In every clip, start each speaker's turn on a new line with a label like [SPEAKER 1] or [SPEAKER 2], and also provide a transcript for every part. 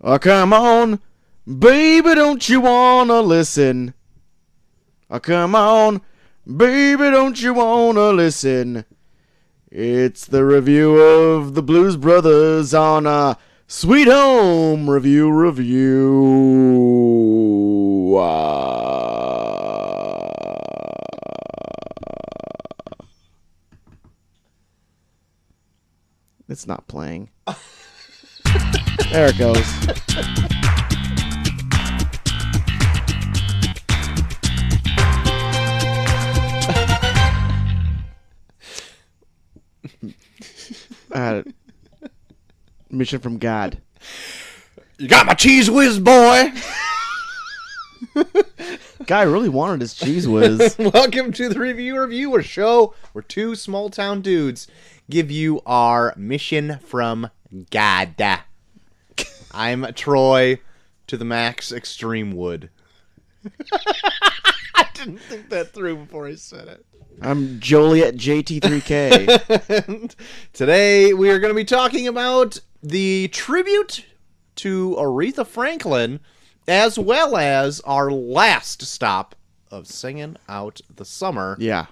[SPEAKER 1] Oh, come on, baby, don't you wanna listen? Oh, come on, baby, don't you wanna listen? It's the review of the Blues Brothers on Sweet Home Review. It's not playing. There it goes. Mission from God.
[SPEAKER 2] You got my cheese whiz, boy.
[SPEAKER 1] Guy really wanted his cheese whiz.
[SPEAKER 2] Welcome to the Review, a show where two small town dudes give you our mission from God. I'm Troy to the max extreme wood. I didn't think that through before I said it.
[SPEAKER 1] I'm Joliet JT3K.
[SPEAKER 2] And today we are going to be talking about the tribute to Aretha Franklin, as well as our last stop of Singing Out the Summer.
[SPEAKER 1] Yeah.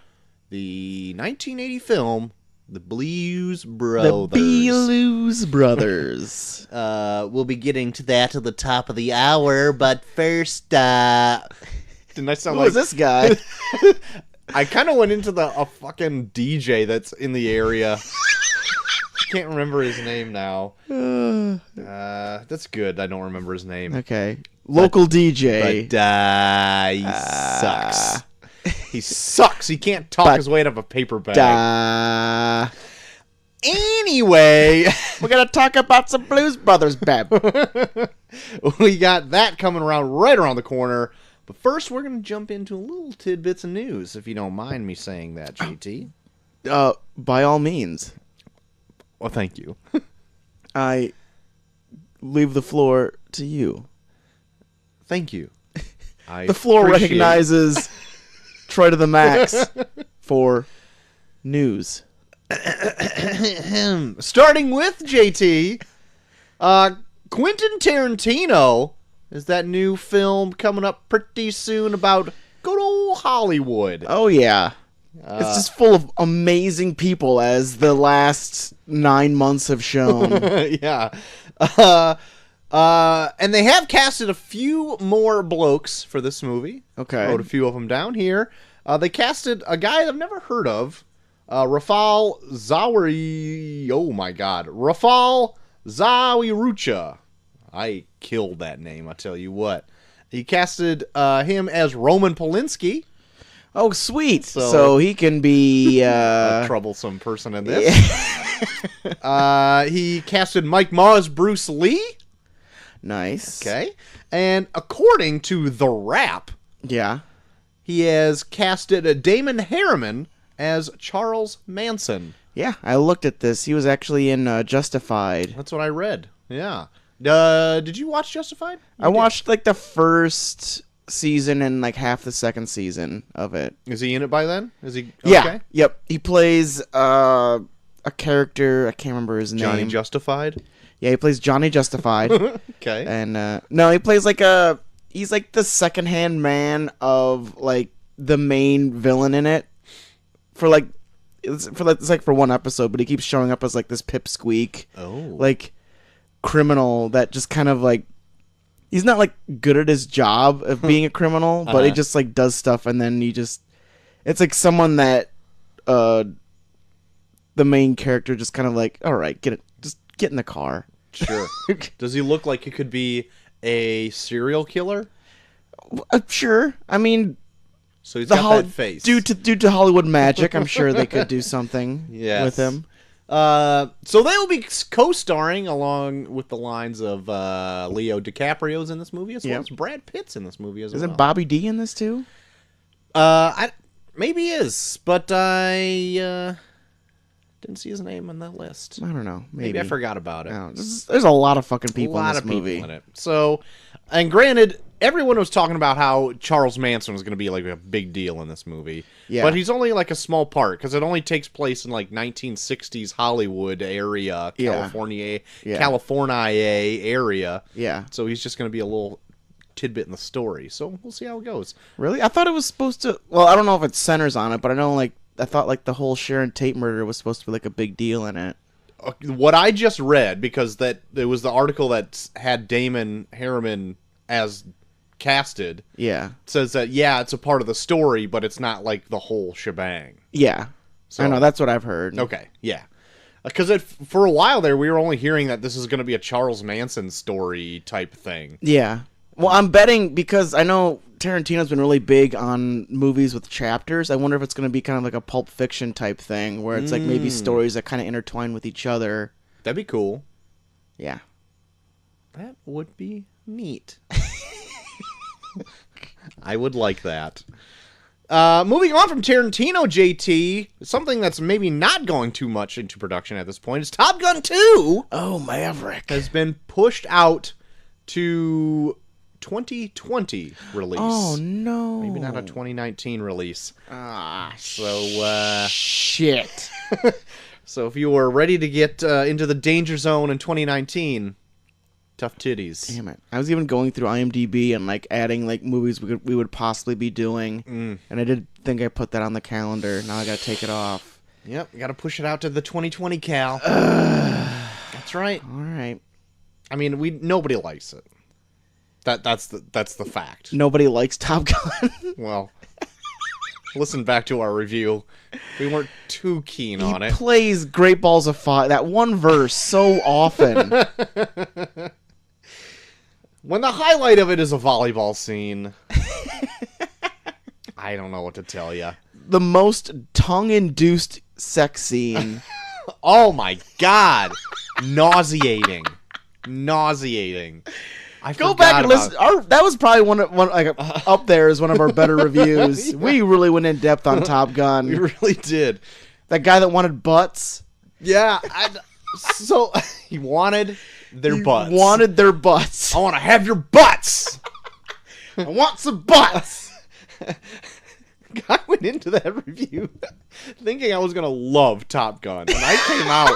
[SPEAKER 2] The 1980 film, The Blues Brothers.
[SPEAKER 1] The Blues Brothers.
[SPEAKER 2] We'll be getting to that at the top of the hour, but first, didn't I sound
[SPEAKER 1] Who is this guy?
[SPEAKER 2] I kind of went into a fucking DJ that's in the area. Can't remember his name now. That's good. I don't remember his name.
[SPEAKER 1] Okay. Local DJ.
[SPEAKER 2] But he sucks. He sucks. He can't talk his way out of a paper bag. Anyway,
[SPEAKER 1] we're going to talk about some Blues Brothers, Beb.
[SPEAKER 2] We got that coming right around the corner. But first, we're going to jump into a little tidbits of news, if you don't mind me saying that, JT.
[SPEAKER 1] By all means.
[SPEAKER 2] Well, thank you.
[SPEAKER 1] I leave the floor to you.
[SPEAKER 2] Thank you.
[SPEAKER 1] The floor recognizes Troy to the max for news.
[SPEAKER 2] Starting with JT, Quentin Tarantino is that new film coming up pretty soon about good old Hollywood.
[SPEAKER 1] Oh, yeah. It's just full of amazing people, as the last 9 months have shown.
[SPEAKER 2] Yeah. And they have casted a few more blokes for this movie.
[SPEAKER 1] Okay.
[SPEAKER 2] Wrote a few of them down here. They casted a guy I've never heard of. Rafal Zawari. Oh, my God. Rafal Zawirucha. I killed that name, I tell you what. He casted him as Roman Polanski.
[SPEAKER 1] Oh, sweet. So he can be
[SPEAKER 2] a troublesome person in this. He casted Mike Ma as Bruce Lee.
[SPEAKER 1] Nice.
[SPEAKER 2] Okay. And according to The Wrap,
[SPEAKER 1] yeah,
[SPEAKER 2] he has casted Damon Harriman as Charles Manson.
[SPEAKER 1] Yeah, I looked at this. He was actually in Justified.
[SPEAKER 2] That's what I read. Yeah. Did you watch Justified?
[SPEAKER 1] I watched like the first season and like half the second season of it.
[SPEAKER 2] Is he in it by then? Is he?
[SPEAKER 1] Yeah.
[SPEAKER 2] Okay.
[SPEAKER 1] Yep. He plays a character. I can't remember his name.
[SPEAKER 2] Johnny Justified.
[SPEAKER 1] Yeah, he plays Johnny Justified.
[SPEAKER 2] Okay.
[SPEAKER 1] And no, he plays like he's like the secondhand man of like the main villain in it. It's like for one episode, but he keeps showing up as like this pipsqueak.
[SPEAKER 2] Oh.
[SPEAKER 1] Like criminal that just kind of like, he's not like good at his job of being a criminal, but he just like does stuff, and then it's like someone that the main character just kind of like, all right, just get in the car.
[SPEAKER 2] Sure. Does he look like he could be a serial killer?
[SPEAKER 1] Sure. I mean,
[SPEAKER 2] so he's got that face.
[SPEAKER 1] Due to Hollywood magic, I'm sure they could do something with him.
[SPEAKER 2] So they will be co-starring along with the lines of Leo DiCaprio's in this movie, as well as Brad Pitt's in this movie as well.
[SPEAKER 1] Isn't Bobby D in this too?
[SPEAKER 2] Maybe he is, but I didn't see his name on that list.
[SPEAKER 1] I don't know.
[SPEAKER 2] Maybe I forgot about it.
[SPEAKER 1] There's a lot of fucking people in this movie.
[SPEAKER 2] People in it. So, and granted, everyone was talking about how Charles Manson was going to be like a big deal in this movie.
[SPEAKER 1] Yeah.
[SPEAKER 2] But he's only like a small part because it only takes place in like 1960s Hollywood area, California area.
[SPEAKER 1] Yeah.
[SPEAKER 2] So he's just going to be a little tidbit in the story. So we'll see how it goes.
[SPEAKER 1] Really? I thought it was supposed to... Well, I don't know if it centers on it, but I know, like, I thought, like, the whole Sharon Tate murder was supposed to be, like, a big deal in it.
[SPEAKER 2] What I just read, because it was the article that had Damon Harriman as casted, says that, it's a part of the story, but it's not, like, the whole shebang.
[SPEAKER 1] Yeah. So, I know, that's what I've heard.
[SPEAKER 2] Okay, yeah. Because for a while there, we were only hearing that this is going to be a Charles Manson story type thing.
[SPEAKER 1] Yeah. Well, I'm betting, because I know Tarantino's been really big on movies with chapters. I wonder if it's going to be kind of like a Pulp Fiction type thing, where it's like maybe stories that kind of intertwine with each other.
[SPEAKER 2] That'd be cool.
[SPEAKER 1] Yeah.
[SPEAKER 2] That would be neat. I would like that. Moving on from Tarantino, JT, something that's maybe not going too much into production at this point is Top Gun 2.
[SPEAKER 1] Oh, Maverick.
[SPEAKER 2] Has been pushed out to 2020 release.
[SPEAKER 1] Oh, no.
[SPEAKER 2] Maybe not a 2019 release.
[SPEAKER 1] So, shit.
[SPEAKER 2] So if you were ready to get into the danger zone in 2019, tough titties.
[SPEAKER 1] Damn it. I was even going through IMDb and, like, adding, like, movies we would possibly be doing. And I did think I put that on the calendar. Now I gotta take it off.
[SPEAKER 2] Yep, gotta push it out to the 2020 cal. That's right.
[SPEAKER 1] All right.
[SPEAKER 2] I mean, nobody likes it. That's the fact.
[SPEAKER 1] Nobody likes Top Gun.
[SPEAKER 2] Well, listen back to our review. We weren't too keen on it.
[SPEAKER 1] He plays Great Balls of Fire, that one verse, so often.
[SPEAKER 2] When the highlight of it is a volleyball scene, I don't know what to tell you.
[SPEAKER 1] The most tongue-induced sex scene.
[SPEAKER 2] Oh my god. Nauseating.
[SPEAKER 1] Go back and listen. That was probably one up there as one of our better reviews. Yeah. We really went in depth on Top Gun.
[SPEAKER 2] We really did.
[SPEAKER 1] That guy that wanted butts.
[SPEAKER 2] Yeah. So he wanted their butts.
[SPEAKER 1] Wanted their butts.
[SPEAKER 2] I want to have your butts.
[SPEAKER 1] I want some butts.
[SPEAKER 2] I went into that review thinking I was going to love Top Gun. And I came out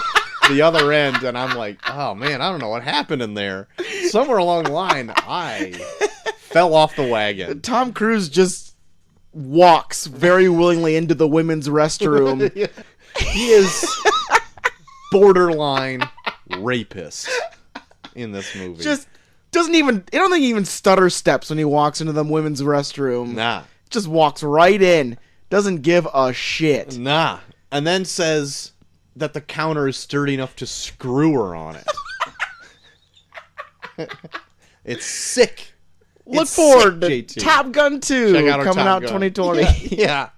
[SPEAKER 2] the other end and I'm like, oh man, I don't know what happened in there. Somewhere along the line, I fell off the wagon.
[SPEAKER 1] Tom Cruise just walks very willingly into the women's restroom.
[SPEAKER 2] Yeah. He is borderline rapist in this movie.
[SPEAKER 1] Just doesn't even, I don't think he even stutter steps when he walks into the women's restroom.
[SPEAKER 2] Nah.
[SPEAKER 1] Just walks right in. Doesn't give a shit.
[SPEAKER 2] Nah. And then says that the counter is sturdy enough to screw her on it. It's sick.
[SPEAKER 1] Look forward to Top Gun 2 coming out 2020.
[SPEAKER 2] Yeah.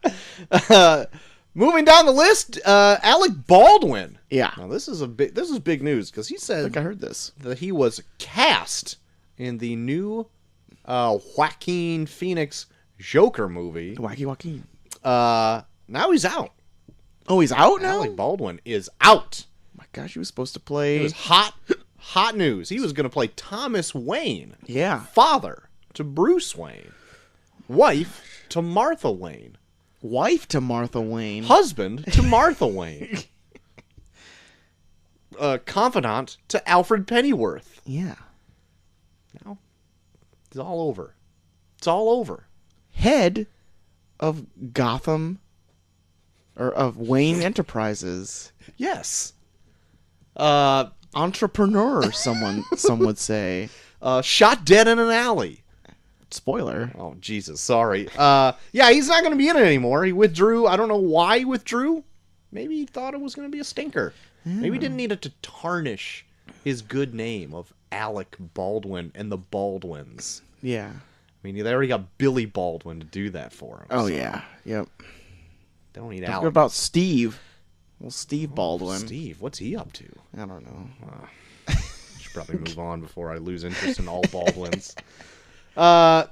[SPEAKER 2] Moving down the list, Alec Baldwin.
[SPEAKER 1] Yeah.
[SPEAKER 2] Now this is big news because he said,
[SPEAKER 1] I think I heard this,
[SPEAKER 2] that he was cast in the new Joaquin Phoenix Joker movie.
[SPEAKER 1] Wacky Joaquin.
[SPEAKER 2] Now he's out.
[SPEAKER 1] Oh, he's out now?
[SPEAKER 2] Alec Baldwin is out.
[SPEAKER 1] Oh my gosh, he was supposed to play...
[SPEAKER 2] It was hot news. He was going to play Thomas Wayne.
[SPEAKER 1] Yeah.
[SPEAKER 2] Father to Bruce Wayne. Wife to Martha Wayne.
[SPEAKER 1] Wife to Martha Wayne.
[SPEAKER 2] Husband to Martha Wayne. Confidant to Alfred Pennyworth.
[SPEAKER 1] Yeah.
[SPEAKER 2] Now, it's all over. It's all over.
[SPEAKER 1] Head of Gotham, or of Wayne Enterprises.
[SPEAKER 2] Yes.
[SPEAKER 1] Entrepreneur, some would say.
[SPEAKER 2] Shot dead in an alley.
[SPEAKER 1] Spoiler.
[SPEAKER 2] Oh, Jesus, sorry. Yeah, he's not going to be in it anymore. He withdrew. I don't know why he withdrew. Maybe he thought it was going to be a stinker. Yeah. Maybe he didn't need it to tarnish his good name of Alec Baldwin and the Baldwins.
[SPEAKER 1] Yeah.
[SPEAKER 2] I mean, they already got Billy Baldwin to do that for him.
[SPEAKER 1] Oh, so. Yeah. Yep.
[SPEAKER 2] They don't need
[SPEAKER 1] Alec.
[SPEAKER 2] Alec.
[SPEAKER 1] What about Steve? Well, Steve Baldwin.
[SPEAKER 2] Steve, what's he up to?
[SPEAKER 1] I don't know.
[SPEAKER 2] Should probably move on before I lose interest in all Baldwins. JT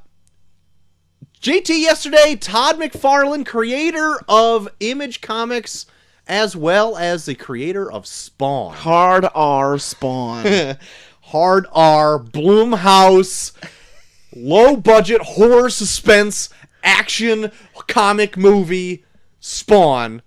[SPEAKER 2] yesterday, Todd McFarlane, creator of Image Comics, as well as the creator of Spawn.
[SPEAKER 1] Hard R Spawn.
[SPEAKER 2] Hard R, Blumhouse, low-budget horror suspense action comic movie Spawn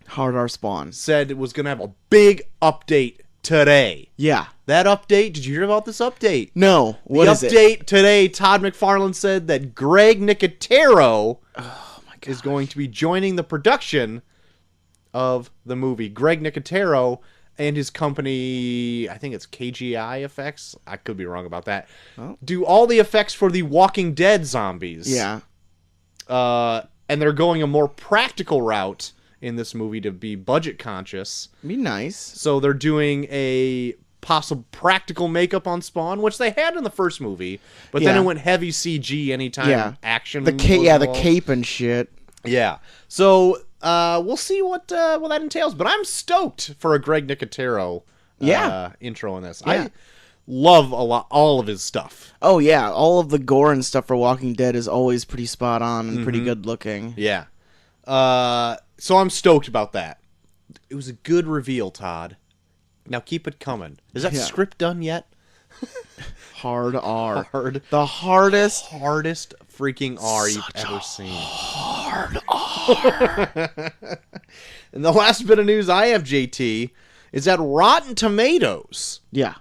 [SPEAKER 1] Hard R Spawn.
[SPEAKER 2] said it was going to have a big update today.
[SPEAKER 1] Yeah.
[SPEAKER 2] That update, did you hear about this update?
[SPEAKER 1] No. What is
[SPEAKER 2] the
[SPEAKER 1] it?
[SPEAKER 2] update today, Todd McFarlane said that Greg Nicotero is going to be joining the production of the movie. Greg Nicotero and his company, I think it's KGI Effects. I could be wrong about that.
[SPEAKER 1] Oh.
[SPEAKER 2] Do all the effects for the Walking Dead zombies.
[SPEAKER 1] Yeah.
[SPEAKER 2] And they're going a more practical route in this movie to be budget conscious.
[SPEAKER 1] Be nice.
[SPEAKER 2] So they're doing a possible practical makeup on Spawn, which they had in the first movie, but then
[SPEAKER 1] Yeah.
[SPEAKER 2] it went heavy CG anytime action.
[SPEAKER 1] The
[SPEAKER 2] was
[SPEAKER 1] the
[SPEAKER 2] involved.
[SPEAKER 1] cape and shit.
[SPEAKER 2] Yeah. So we'll see what that entails. But I'm stoked for a Greg Nicotero intro in this.
[SPEAKER 1] Yeah.
[SPEAKER 2] I love all of his stuff.
[SPEAKER 1] Oh yeah, all of the gore and stuff for Walking Dead is always pretty spot on and pretty good looking.
[SPEAKER 2] Yeah. So I'm stoked about that. It was a good reveal, Todd. Now keep it coming. Is that script done yet?
[SPEAKER 1] Hard R.
[SPEAKER 2] Hard.
[SPEAKER 1] The hardest
[SPEAKER 2] freaking R you've ever seen.
[SPEAKER 1] hard R.
[SPEAKER 2] And the last bit of news I have, JT, is that Rotten Tomatoes,
[SPEAKER 1] Yeah.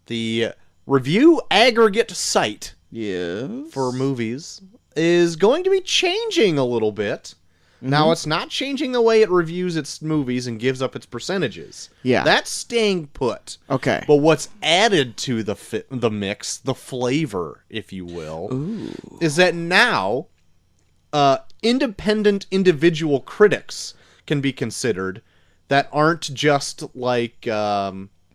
[SPEAKER 2] the review aggregate site
[SPEAKER 1] Yes.
[SPEAKER 2] for movies, is going to be changing a little bit. Now, it's not changing the way it reviews its movies and gives up its percentages.
[SPEAKER 1] Yeah.
[SPEAKER 2] That's staying put.
[SPEAKER 1] Okay.
[SPEAKER 2] But what's added to the mix, the flavor, if you will, is that now independent individual critics can be considered that aren't just like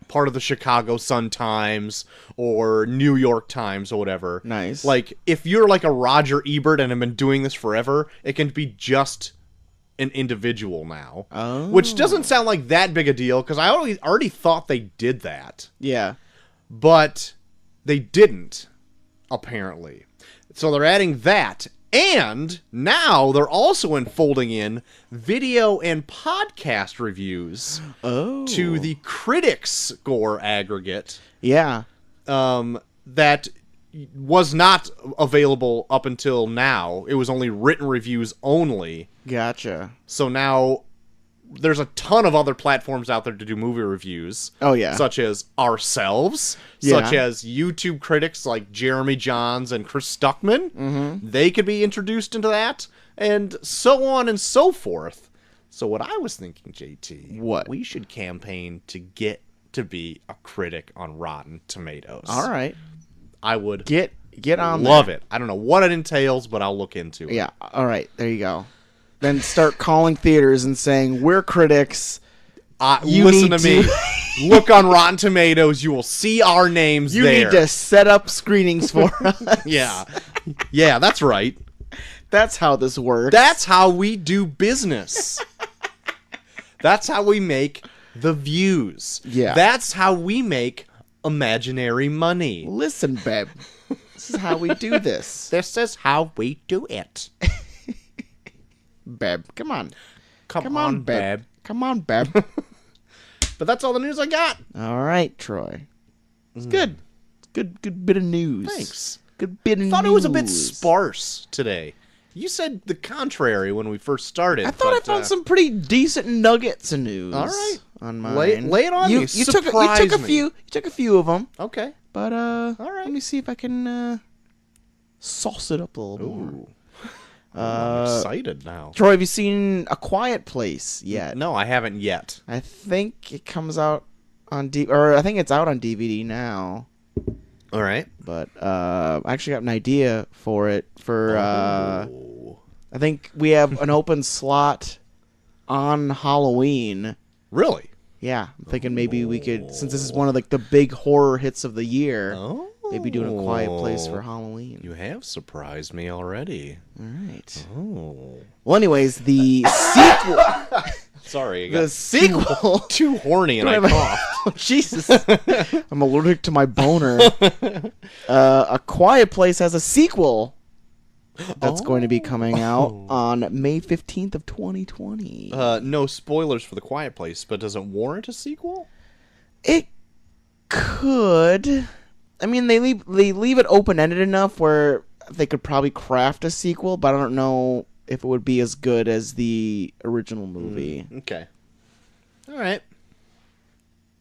[SPEAKER 2] part of the Chicago Sun-Times or New York Times or whatever.
[SPEAKER 1] Nice.
[SPEAKER 2] Like, if you're like a Roger Ebert and have been doing this forever, it can be just an individual now.
[SPEAKER 1] Oh.
[SPEAKER 2] Which doesn't sound like that big a deal, because I already thought they did that.
[SPEAKER 1] Yeah.
[SPEAKER 2] But they didn't, apparently. So they're adding that. And now they're also enfolding in video and podcast reviews to the critics score aggregate.
[SPEAKER 1] Yeah.
[SPEAKER 2] That was not available up until now. It was only written reviews only.
[SPEAKER 1] Gotcha.
[SPEAKER 2] So now there's a ton of other platforms out there to do movie reviews.
[SPEAKER 1] Oh, yeah.
[SPEAKER 2] Such as ourselves, such as YouTube critics like Jeremy Johns and Chris Stuckman. Mm-hmm. They could be introduced into that, and so on and so forth. So what I was thinking, JT,
[SPEAKER 1] what?
[SPEAKER 2] We should campaign to get to be a critic on Rotten Tomatoes.
[SPEAKER 1] All right.
[SPEAKER 2] I would
[SPEAKER 1] Get on
[SPEAKER 2] love
[SPEAKER 1] there.
[SPEAKER 2] it. I don't know what it entails, but I'll look into it.
[SPEAKER 1] Yeah. All right. There you go. Then start calling theaters and saying, we're critics. You
[SPEAKER 2] Listen
[SPEAKER 1] need
[SPEAKER 2] to me. Look on Rotten Tomatoes. You will see our names
[SPEAKER 1] You
[SPEAKER 2] there.
[SPEAKER 1] need to set up screenings for us.
[SPEAKER 2] Yeah. Yeah, that's right.
[SPEAKER 1] That's how this works.
[SPEAKER 2] That's how we do business. That's how we make the views.
[SPEAKER 1] Yeah.
[SPEAKER 2] That's how we make imaginary money.
[SPEAKER 1] Listen, babe. This is how we do this.
[SPEAKER 2] This is how we do it.
[SPEAKER 1] Babe, come on.
[SPEAKER 2] Come on, babe.
[SPEAKER 1] Come on, babe.
[SPEAKER 2] But that's all the news I got.
[SPEAKER 1] All right, Troy. It's good. Good bit of news.
[SPEAKER 2] Thanks.
[SPEAKER 1] Good bit of news.
[SPEAKER 2] I thought it was a bit sparse today. You said the contrary when we first started.
[SPEAKER 1] I thought I found some pretty decent nuggets of news.
[SPEAKER 2] All right.
[SPEAKER 1] On mine.
[SPEAKER 2] Lay it on me.
[SPEAKER 1] You took a few. You took a few of them.
[SPEAKER 2] Okay.
[SPEAKER 1] But
[SPEAKER 2] all right.
[SPEAKER 1] let me see if I can sauce it up a little more.
[SPEAKER 2] I'm excited now.
[SPEAKER 1] Troy, have you seen A Quiet Place yet?
[SPEAKER 2] No, I haven't yet.
[SPEAKER 1] I think it comes out on I think it's out on DVD now.
[SPEAKER 2] All right.
[SPEAKER 1] But I actually got an idea for it. I think we have an open slot on Halloween.
[SPEAKER 2] Really?
[SPEAKER 1] Yeah, I'm thinking maybe we could, since this is one of the big horror hits of the year, maybe doing A Quiet Place for Halloween.
[SPEAKER 2] You have surprised me already.
[SPEAKER 1] All right.
[SPEAKER 2] Oh.
[SPEAKER 1] Well, anyways, the sequel.
[SPEAKER 2] Sorry, I
[SPEAKER 1] The
[SPEAKER 2] got
[SPEAKER 1] sequel.
[SPEAKER 2] too horny and I coughed.
[SPEAKER 1] Oh, Jesus. I'm allergic to my boner. A Quiet Place has a sequel that's going to be coming out on May 15th of 2020.
[SPEAKER 2] No spoilers for The Quiet Place, but does it warrant a sequel?
[SPEAKER 1] It could. I mean, they leave it open-ended enough where they could probably craft a sequel, but I don't know if it would be as good as the original movie.
[SPEAKER 2] Okay. All right.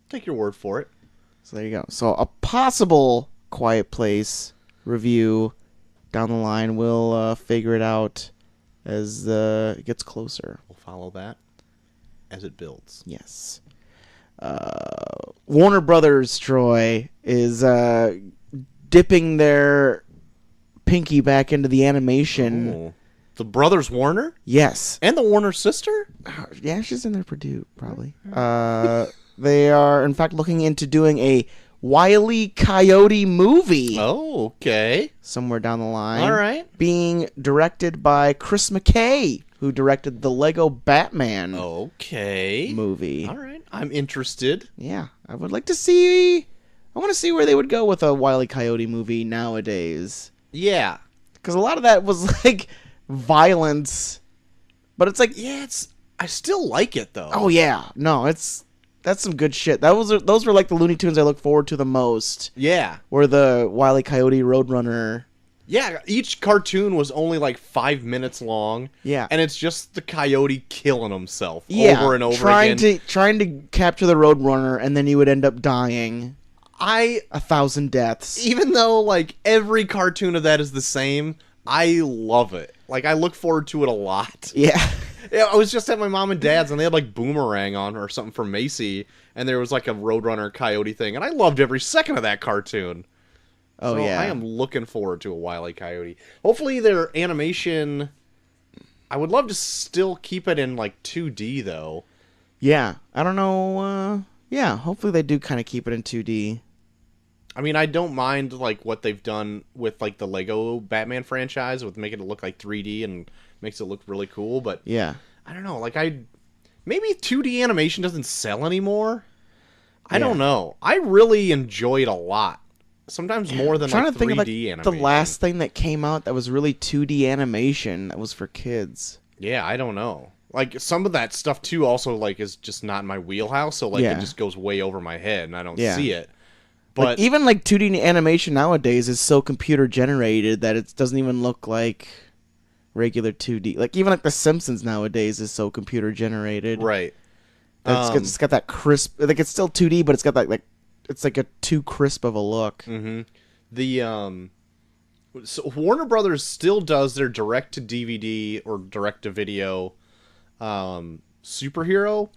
[SPEAKER 2] Take your word for it.
[SPEAKER 1] So there you go. So a possible Quiet Place review down the line. We'll figure it out as it gets closer.
[SPEAKER 2] We'll follow that as it builds.
[SPEAKER 1] Yes. Warner Brothers, Troy, is dipping their pinky back into the animation.
[SPEAKER 2] Oh. The Brothers Warner?
[SPEAKER 1] Yes.
[SPEAKER 2] And the Warner sister?
[SPEAKER 1] Yeah, she's in there Purdue, probably. They are, in fact, looking into doing a Wile E. Coyote movie.
[SPEAKER 2] Oh, okay.
[SPEAKER 1] Somewhere down the line.
[SPEAKER 2] All right.
[SPEAKER 1] Being directed by Chris McKay, who directed the Lego Batman
[SPEAKER 2] Okay.
[SPEAKER 1] movie.
[SPEAKER 2] All right. I'm interested.
[SPEAKER 1] Yeah, I would like to see... I want to see where they would go with a Wile E. Coyote movie nowadays.
[SPEAKER 2] Yeah.
[SPEAKER 1] Because a lot of that was, like, violence. But it's like...
[SPEAKER 2] Yeah, I still like it, though.
[SPEAKER 1] Oh, yeah. No, that's some good shit. Those were like the Looney Tunes I look forward to the most.
[SPEAKER 2] Yeah.
[SPEAKER 1] Were the Wile E. Coyote Roadrunner.
[SPEAKER 2] Yeah, each cartoon was only like 5 minutes long.
[SPEAKER 1] Yeah.
[SPEAKER 2] And it's just the coyote killing himself over and over again.
[SPEAKER 1] Trying to capture the Roadrunner, and then he would end up dying. 1,000 deaths.
[SPEAKER 2] Even though, like, every cartoon of that is the same, I love it. Like, I look forward to it a lot.
[SPEAKER 1] Yeah.
[SPEAKER 2] Yeah, I was just at my mom and dad's, and they had, like, Boomerang on or something from Macy, and there was, like, a Roadrunner coyote thing, and I loved every second of that cartoon.
[SPEAKER 1] Oh,
[SPEAKER 2] so
[SPEAKER 1] yeah.
[SPEAKER 2] I am looking forward to a Wile E. Coyote. Hopefully their animation... I would love to still keep it in, like, 2D, though.
[SPEAKER 1] Yeah. I don't know. Yeah, hopefully they do kind of keep it in 2D.
[SPEAKER 2] I mean, I don't mind, like, what they've done with, like, the Lego Batman franchise with making it look like 3D and makes it look really cool, but...
[SPEAKER 1] Yeah.
[SPEAKER 2] I don't know, like, maybe 2D animation doesn't sell anymore? I don't know. I really enjoy it a lot. Sometimes more than, like, 3D
[SPEAKER 1] think of, like,
[SPEAKER 2] animation.
[SPEAKER 1] the last thing that came out that was really 2D animation that was for kids.
[SPEAKER 2] Yeah, I don't know. Like, some of that stuff, too, also, like, is just not in my wheelhouse, so, like, it just goes way over my head, and I don't see it. But
[SPEAKER 1] like, even, like, 2D animation nowadays is so computer-generated that it doesn't even look like regular 2D. Like, even, like, The Simpsons nowadays is so computer-generated.
[SPEAKER 2] Right.
[SPEAKER 1] It's got that crisp... Like, it's still 2D, but it's got that, like... It's, like, a too crisp of a look.
[SPEAKER 2] Mm-hmm. So Warner Brothers still does their direct-to-DVD or direct-to-video superhero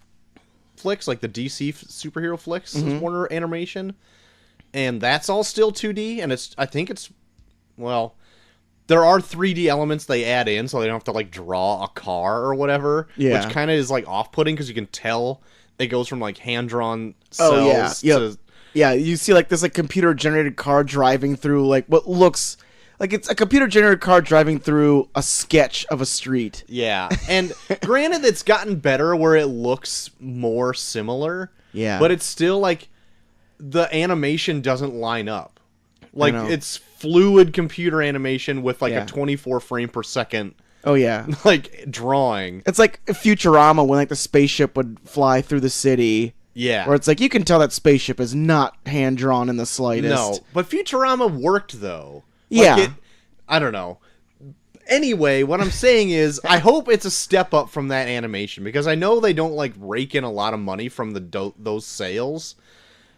[SPEAKER 2] flicks, like the DC superhero flicks is Warner Animation. And that's all still 2D, and I think it's, well, there are 3D elements they add in, so they don't have to, like, draw a car or whatever, which kind of is, like, off-putting, because you can tell it goes from, like, hand-drawn cells to...
[SPEAKER 1] Yeah, you see, like, this, like, computer-generated car driving through, like, what looks... Like, it's a computer-generated car driving through a sketch of a street.
[SPEAKER 2] Yeah, and granted, it's gotten better where it looks more similar.
[SPEAKER 1] Yeah.
[SPEAKER 2] But it's still, like, the animation doesn't line up. Like, it's fluid computer animation with, like, a 24 frame per second...
[SPEAKER 1] Oh, yeah.
[SPEAKER 2] Like, drawing.
[SPEAKER 1] It's like Futurama when, like, the spaceship would fly through the city.
[SPEAKER 2] Yeah.
[SPEAKER 1] Where it's like, you can tell that spaceship is not hand-drawn in the slightest.
[SPEAKER 2] No, but Futurama worked, though. Like, I don't know. Anyway, what I'm saying is, I hope it's a step up from that animation, because I know they don't, like, rake in a lot of money from those sales.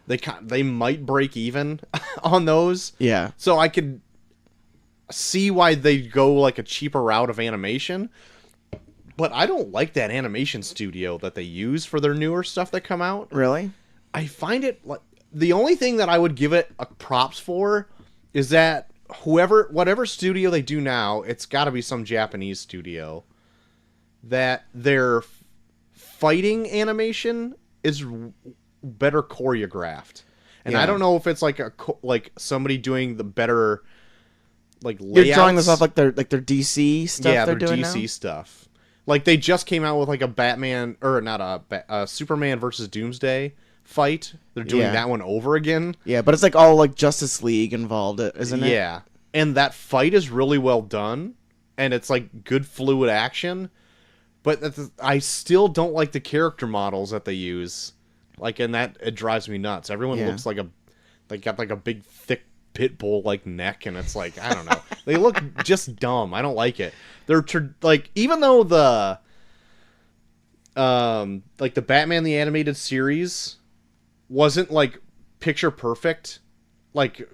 [SPEAKER 2] They might break even on those.
[SPEAKER 1] Yeah.
[SPEAKER 2] So I could see why they go, like, a cheaper route of animation. But I don't like that animation studio that they use for their newer stuff that come out.
[SPEAKER 1] Really?
[SPEAKER 2] I find it, like, the only thing that I would give it a props for is that whatever studio they do now, it's got to be some Japanese studio, that their fighting animation is better choreographed. And I don't know if it's like somebody doing the better, like, layouts.
[SPEAKER 1] You're drawing this off like their DC stuff.
[SPEAKER 2] Yeah,
[SPEAKER 1] they're
[SPEAKER 2] their
[SPEAKER 1] doing
[SPEAKER 2] DC
[SPEAKER 1] now?
[SPEAKER 2] stuff. Like, they just came out with, like, a Batman, or not a Superman versus Doomsday fight. They're doing that one over again.
[SPEAKER 1] Yeah, but it's like all, like, Justice League involved, isn't it?
[SPEAKER 2] Yeah. And that fight is really well done, and it's, like, good fluid action. But I still don't like the character models that they use. Like, and it drives me nuts. Everyone looks like they got, like, a big, thick pit bull like neck, and it's like, I don't know. They look just dumb. I don't like it. They're like, even though the like the Batman the Animated Series wasn't like picture perfect, like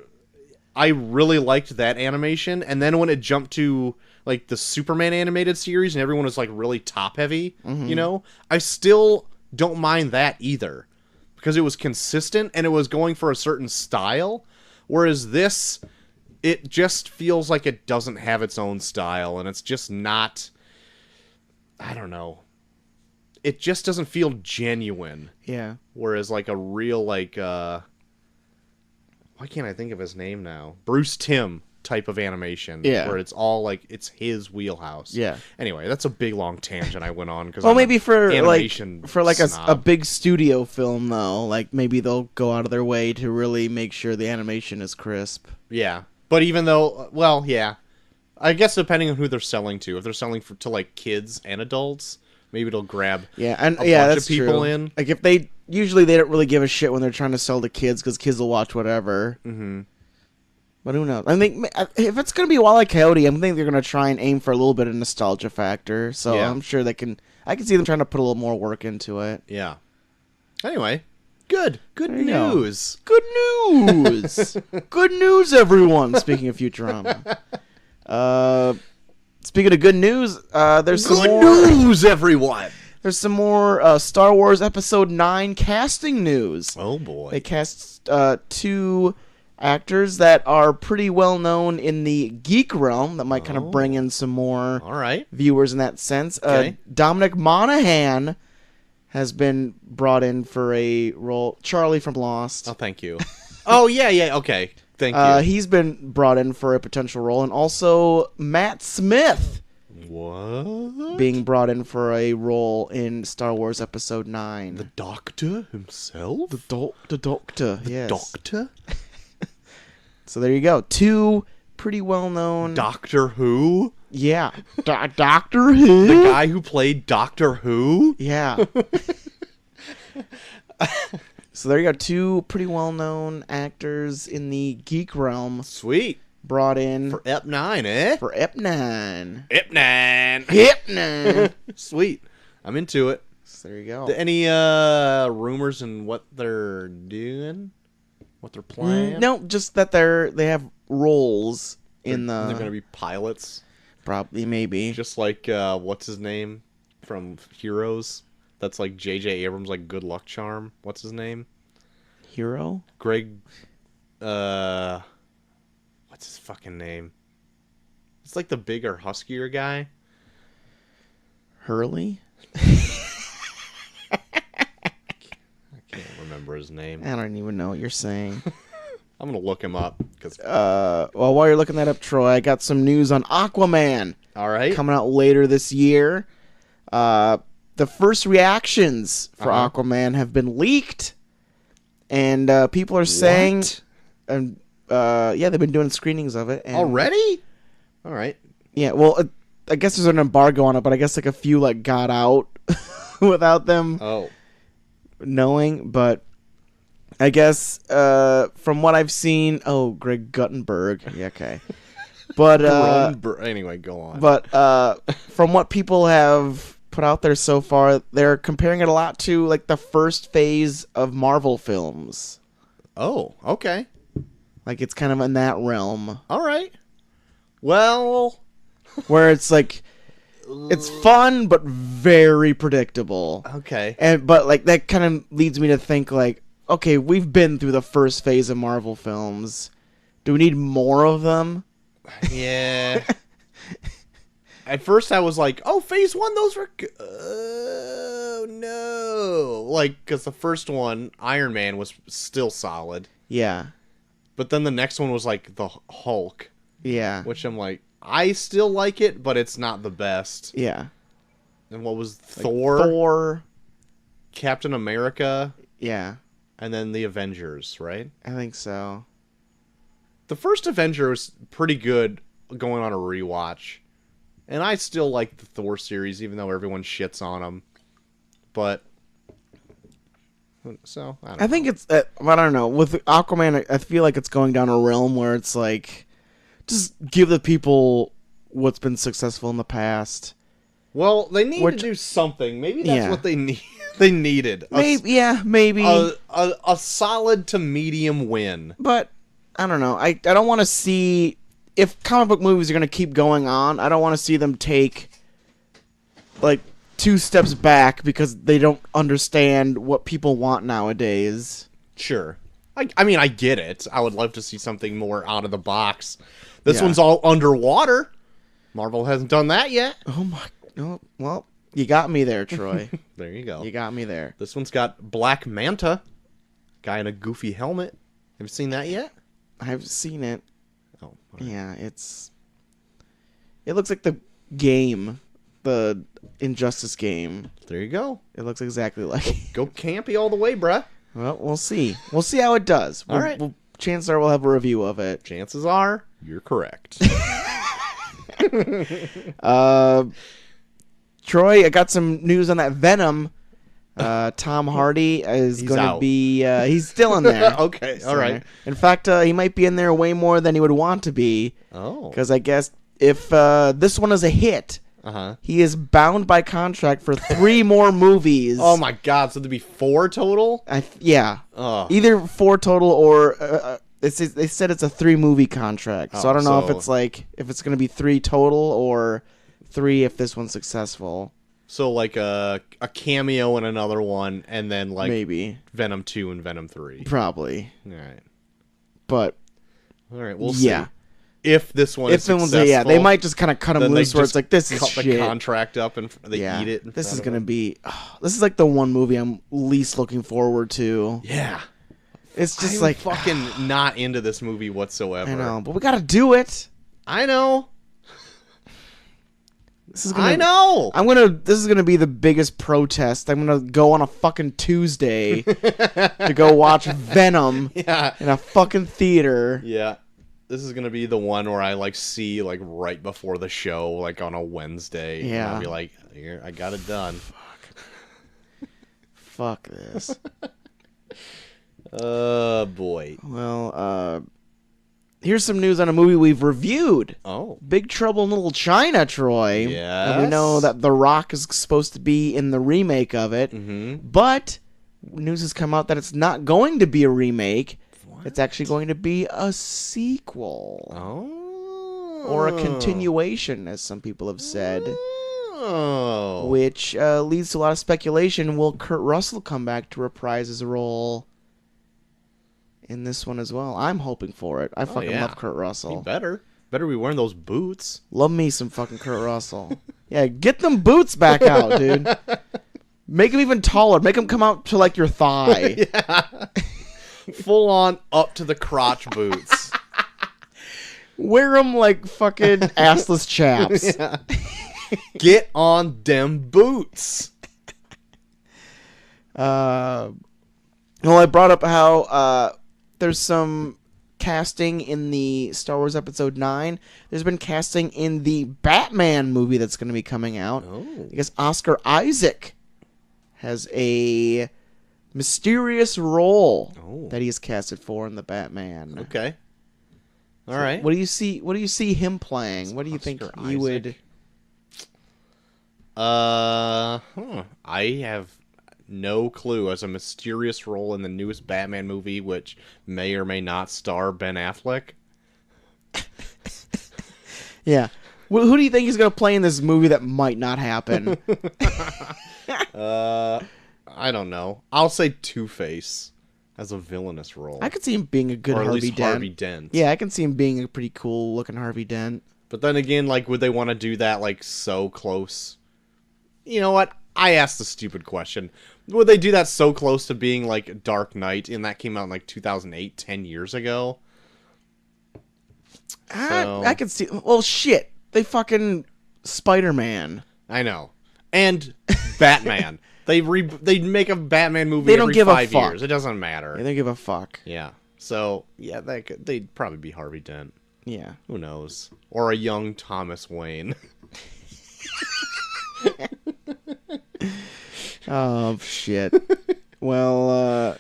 [SPEAKER 2] I really liked that animation, and then when it jumped to like the Superman animated series and everyone was like really top heavy, you know, I still don't mind that either, because it was consistent and it was going for a certain style, whereas this, it just feels like it doesn't have its own style, and it's just not, I don't know, it just doesn't feel genuine.
[SPEAKER 1] Yeah.
[SPEAKER 2] Whereas like a real like why can't I think of his name now? Bruce Timm type of animation.
[SPEAKER 1] Yeah.
[SPEAKER 2] Where it's all like it's his wheelhouse.
[SPEAKER 1] Yeah.
[SPEAKER 2] Anyway, that's a big long tangent I went on because
[SPEAKER 1] Well, maybe for
[SPEAKER 2] animation
[SPEAKER 1] like a
[SPEAKER 2] snob.
[SPEAKER 1] big studio film though, like maybe they'll go out of their way to really make sure the animation is crisp.
[SPEAKER 2] Yeah. But even though, well, yeah, I guess depending on who they're selling to, if they're selling to like kids and adults, maybe it'll grab
[SPEAKER 1] Yeah, and
[SPEAKER 2] a
[SPEAKER 1] yeah,
[SPEAKER 2] bunch
[SPEAKER 1] that's
[SPEAKER 2] of people
[SPEAKER 1] true.
[SPEAKER 2] in.
[SPEAKER 1] Like if they usually they don't really give a shit when they're trying to sell to kids because kids will watch whatever.
[SPEAKER 2] Mm-hmm.
[SPEAKER 1] But who knows? I think if it's gonna be Wile E. Coyote, I think they're gonna try and aim for a little bit of nostalgia factor. So
[SPEAKER 2] Yeah.
[SPEAKER 1] I'm sure they can. I can see them trying to put a little more work into it.
[SPEAKER 2] Yeah. Anyway, good
[SPEAKER 1] There you go.
[SPEAKER 2] news.
[SPEAKER 1] Good news. Good news, everyone. Speaking of Futurama. Speaking of good news, there's some
[SPEAKER 2] Good
[SPEAKER 1] more.
[SPEAKER 2] news, everyone.
[SPEAKER 1] There's some more Star Wars Episode 9 casting news.
[SPEAKER 2] Oh boy.
[SPEAKER 1] They cast 2 actors that are pretty well known in the geek realm that might kind of bring in some more
[SPEAKER 2] All right.
[SPEAKER 1] viewers in that sense.
[SPEAKER 2] Okay.
[SPEAKER 1] Dominic Monaghan has been brought in for a role. Charlie from Lost.
[SPEAKER 2] Oh, thank you. Oh, yeah. Okay. Thank you.
[SPEAKER 1] He's been brought in for a potential role, and also Matt Smith
[SPEAKER 2] What?
[SPEAKER 1] being brought in for a role in Star Wars Episode 9.
[SPEAKER 2] The Doctor himself?
[SPEAKER 1] The Doctor, yes.
[SPEAKER 2] Doctor?
[SPEAKER 1] So there you go. 2 pretty well-known...
[SPEAKER 2] Doctor Who?
[SPEAKER 1] Yeah. Doctor Who?
[SPEAKER 2] The guy who played Doctor Who?
[SPEAKER 1] Yeah. So there you go. 2 pretty well-known actors in the geek realm
[SPEAKER 2] Sweet.
[SPEAKER 1] brought in
[SPEAKER 2] For Ep9, eh?
[SPEAKER 1] for Ep9.
[SPEAKER 2] Ep9.
[SPEAKER 1] Ep9.
[SPEAKER 2] Sweet. I'm into it.
[SPEAKER 1] So there you go.
[SPEAKER 2] Any rumors in what they're doing? What they're playing?
[SPEAKER 1] No, just that they have roles in the...
[SPEAKER 2] They're going to be pilots.
[SPEAKER 1] Probably, maybe.
[SPEAKER 2] Just like, what's his name from Heroes? That's like J.J. Abrams' like good luck charm. What's his name?
[SPEAKER 1] Hero?
[SPEAKER 2] Greg, what's his fucking name? It's like the bigger, huskier guy.
[SPEAKER 1] Hurley?
[SPEAKER 2] I can't remember his name.
[SPEAKER 1] I don't even know what you're saying.
[SPEAKER 2] I'm gonna look him up.
[SPEAKER 1] Well, while you're looking that up, Troy, I got some news on Aquaman
[SPEAKER 2] All right.
[SPEAKER 1] coming out later this year. The first reactions for Aquaman have been leaked, and people are saying,
[SPEAKER 2] What?
[SPEAKER 1] and yeah, they've been doing screenings of it. And,
[SPEAKER 2] Already? All right.
[SPEAKER 1] Yeah, well, I guess there's an embargo on it, but I guess like a few like got out without them
[SPEAKER 2] Oh.
[SPEAKER 1] knowing. But I guess from what I've seen, Greg Guttenberg, yeah, okay. But
[SPEAKER 2] Anyway, go on.
[SPEAKER 1] But from what people have put out there so far, they're comparing it a lot to like the first phase of Marvel films.
[SPEAKER 2] Oh, okay.
[SPEAKER 1] Like it's kind of in that realm
[SPEAKER 2] All right. Well,
[SPEAKER 1] where it's like it's fun but very predictable.
[SPEAKER 2] okay.
[SPEAKER 1] But like that kind of leads me to think like, okay, we've been through the first phase of Marvel films. Do we need more of them?
[SPEAKER 2] Yeah. At first I was like, oh, phase 1, those were oh, no. Like, because the first one, Iron Man, was still solid.
[SPEAKER 1] Yeah.
[SPEAKER 2] But then the next one was like the Hulk,
[SPEAKER 1] Yeah.
[SPEAKER 2] which I'm like, I still like it, but it's not the best.
[SPEAKER 1] Yeah.
[SPEAKER 2] And what was
[SPEAKER 1] Like
[SPEAKER 2] Thor, Captain America,
[SPEAKER 1] Yeah.
[SPEAKER 2] and then the Avengers, right?
[SPEAKER 1] I think so.
[SPEAKER 2] The first Avenger was pretty good going on a rewatch. And I still like the Thor series, even though everyone shits on them. But So I don't
[SPEAKER 1] I think it's, I don't know. With Aquaman, I feel like it's going down a realm where it's like, just give the people what's been successful in the past.
[SPEAKER 2] Well, they need to do something. Maybe that's what they need. They needed.
[SPEAKER 1] Maybe.
[SPEAKER 2] A solid to medium win.
[SPEAKER 1] But, I don't know. I don't want to see... If comic book movies are going to keep going on, I don't want to see them take, like, 2 steps back because they don't understand what people want nowadays.
[SPEAKER 2] Sure. I mean, I get it. I would love to see something more out of the box. This one's all underwater. Marvel hasn't done that yet.
[SPEAKER 1] Oh, my... Oh, well, you got me there, Troy.
[SPEAKER 2] There you go.
[SPEAKER 1] You got me there.
[SPEAKER 2] This one's got Black Manta. Guy in a goofy helmet. Have you seen that yet?
[SPEAKER 1] I've seen it.
[SPEAKER 2] Oh.
[SPEAKER 1] Right. Yeah, it looks like the game. The Injustice game.
[SPEAKER 2] There you go.
[SPEAKER 1] It looks exactly like it.
[SPEAKER 2] Go campy all the way, bruh.
[SPEAKER 1] Well, we'll see. We'll see how it does.
[SPEAKER 2] All right.
[SPEAKER 1] Chances are we'll have a review of it.
[SPEAKER 2] Chances are, you're correct.
[SPEAKER 1] Troy, I got some news on that Venom. Tom Hardy is going to be... he's still in there.
[SPEAKER 2] Okay, all right.
[SPEAKER 1] In fact, he might be in there way more than he would want to be.
[SPEAKER 2] Oh.
[SPEAKER 1] Because I guess if this one is a hit, he is bound by contract for 3 more movies.
[SPEAKER 2] Oh my god, so there'd be 4 total?
[SPEAKER 1] Yeah. Either 4 total or... they said it's a 3-movie contract. So I don't know if it's like... If it's going to be 3 total or 3 if this one's successful.
[SPEAKER 2] So like a cameo in another one, and then like
[SPEAKER 1] maybe
[SPEAKER 2] Venom 2 and Venom 3.
[SPEAKER 1] Probably.
[SPEAKER 2] All right.
[SPEAKER 1] But
[SPEAKER 2] all right, we'll see. If this one is successful,
[SPEAKER 1] they might just kind of cut them loose where it's like, this is
[SPEAKER 2] cut
[SPEAKER 1] shit.
[SPEAKER 2] The contract up and they eat it.
[SPEAKER 1] This is gonna be. This is like the one movie I'm least looking forward to.
[SPEAKER 2] Yeah.
[SPEAKER 1] It's just
[SPEAKER 2] I'm
[SPEAKER 1] like
[SPEAKER 2] fucking not into this movie whatsoever.
[SPEAKER 1] I know, but we gotta do it.
[SPEAKER 2] I know.
[SPEAKER 1] This is gonna be the biggest protest. I'm gonna go on a fucking Tuesday to go watch Venom in a fucking theater.
[SPEAKER 2] Yeah. This is gonna be the one where I like see like right before the show, like on a Wednesday.
[SPEAKER 1] Yeah.
[SPEAKER 2] And I'll be like, here, I got it done.
[SPEAKER 1] Fuck this.
[SPEAKER 2] Boy.
[SPEAKER 1] Well, here's some news on a movie we've reviewed.
[SPEAKER 2] Oh.
[SPEAKER 1] Big Trouble in Little China, Troy.
[SPEAKER 2] Yes.
[SPEAKER 1] And we know that The Rock is supposed to be in the remake of it.
[SPEAKER 2] Mm-hmm.
[SPEAKER 1] But news has come out that it's not going to be a remake. What? It's actually going to be a sequel.
[SPEAKER 2] Oh.
[SPEAKER 1] Or a continuation, as some people have said.
[SPEAKER 2] Oh.
[SPEAKER 1] Which leads to a lot of speculation. Will Kurt Russell come back to reprise his role in this one as well? I'm hoping for it. I fucking love Kurt Russell.
[SPEAKER 2] He better be wearing those boots.
[SPEAKER 1] Love me some fucking Kurt Russell. Yeah, get them boots back out, dude. Make him even taller. Make him come out to like your thigh.
[SPEAKER 2] Yeah. Full on up to the crotch boots.
[SPEAKER 1] Wear them like fucking assless chaps.
[SPEAKER 2] Yeah. Get on them boots.
[SPEAKER 1] Well, I brought up how there's some casting in the Star Wars Episode 9. There's been casting in the Batman movie that's going to be coming out.
[SPEAKER 2] Oh.
[SPEAKER 1] I guess Oscar Isaac has a mysterious role that he is casted for in the Batman.
[SPEAKER 2] Okay. All right.
[SPEAKER 1] What do you see him playing? What do you think he would?
[SPEAKER 2] I have no clue. As a mysterious role in the newest Batman movie, which may or may not star Ben Affleck.
[SPEAKER 1] Yeah. Well, who do you think he's going to play in this movie that might not happen?
[SPEAKER 2] I don't know. I'll say Two-Face as a villainous role.
[SPEAKER 1] I could see him being a good
[SPEAKER 2] or at
[SPEAKER 1] Harvey
[SPEAKER 2] least
[SPEAKER 1] Dent.
[SPEAKER 2] Harvey Dent.
[SPEAKER 1] Yeah, I can see him being a pretty cool looking Harvey Dent.
[SPEAKER 2] But then again, like, would they want to do that like so close? You know what? I asked the stupid question. Would they do that so close to being like Dark Knight, and that came out in like 2008, 10 years ago?
[SPEAKER 1] I could see. Well, shit. They fucking Spider-Man.
[SPEAKER 2] I know. And Batman. They make a Batman movie
[SPEAKER 1] they don't
[SPEAKER 2] every
[SPEAKER 1] give
[SPEAKER 2] 5
[SPEAKER 1] a fuck.
[SPEAKER 2] years. It doesn't matter.
[SPEAKER 1] They don't give a fuck.
[SPEAKER 2] Yeah. So, yeah, they'd probably be Harvey Dent.
[SPEAKER 1] Yeah.
[SPEAKER 2] Who knows? Or a young Thomas Wayne.
[SPEAKER 1] Oh, shit. Well,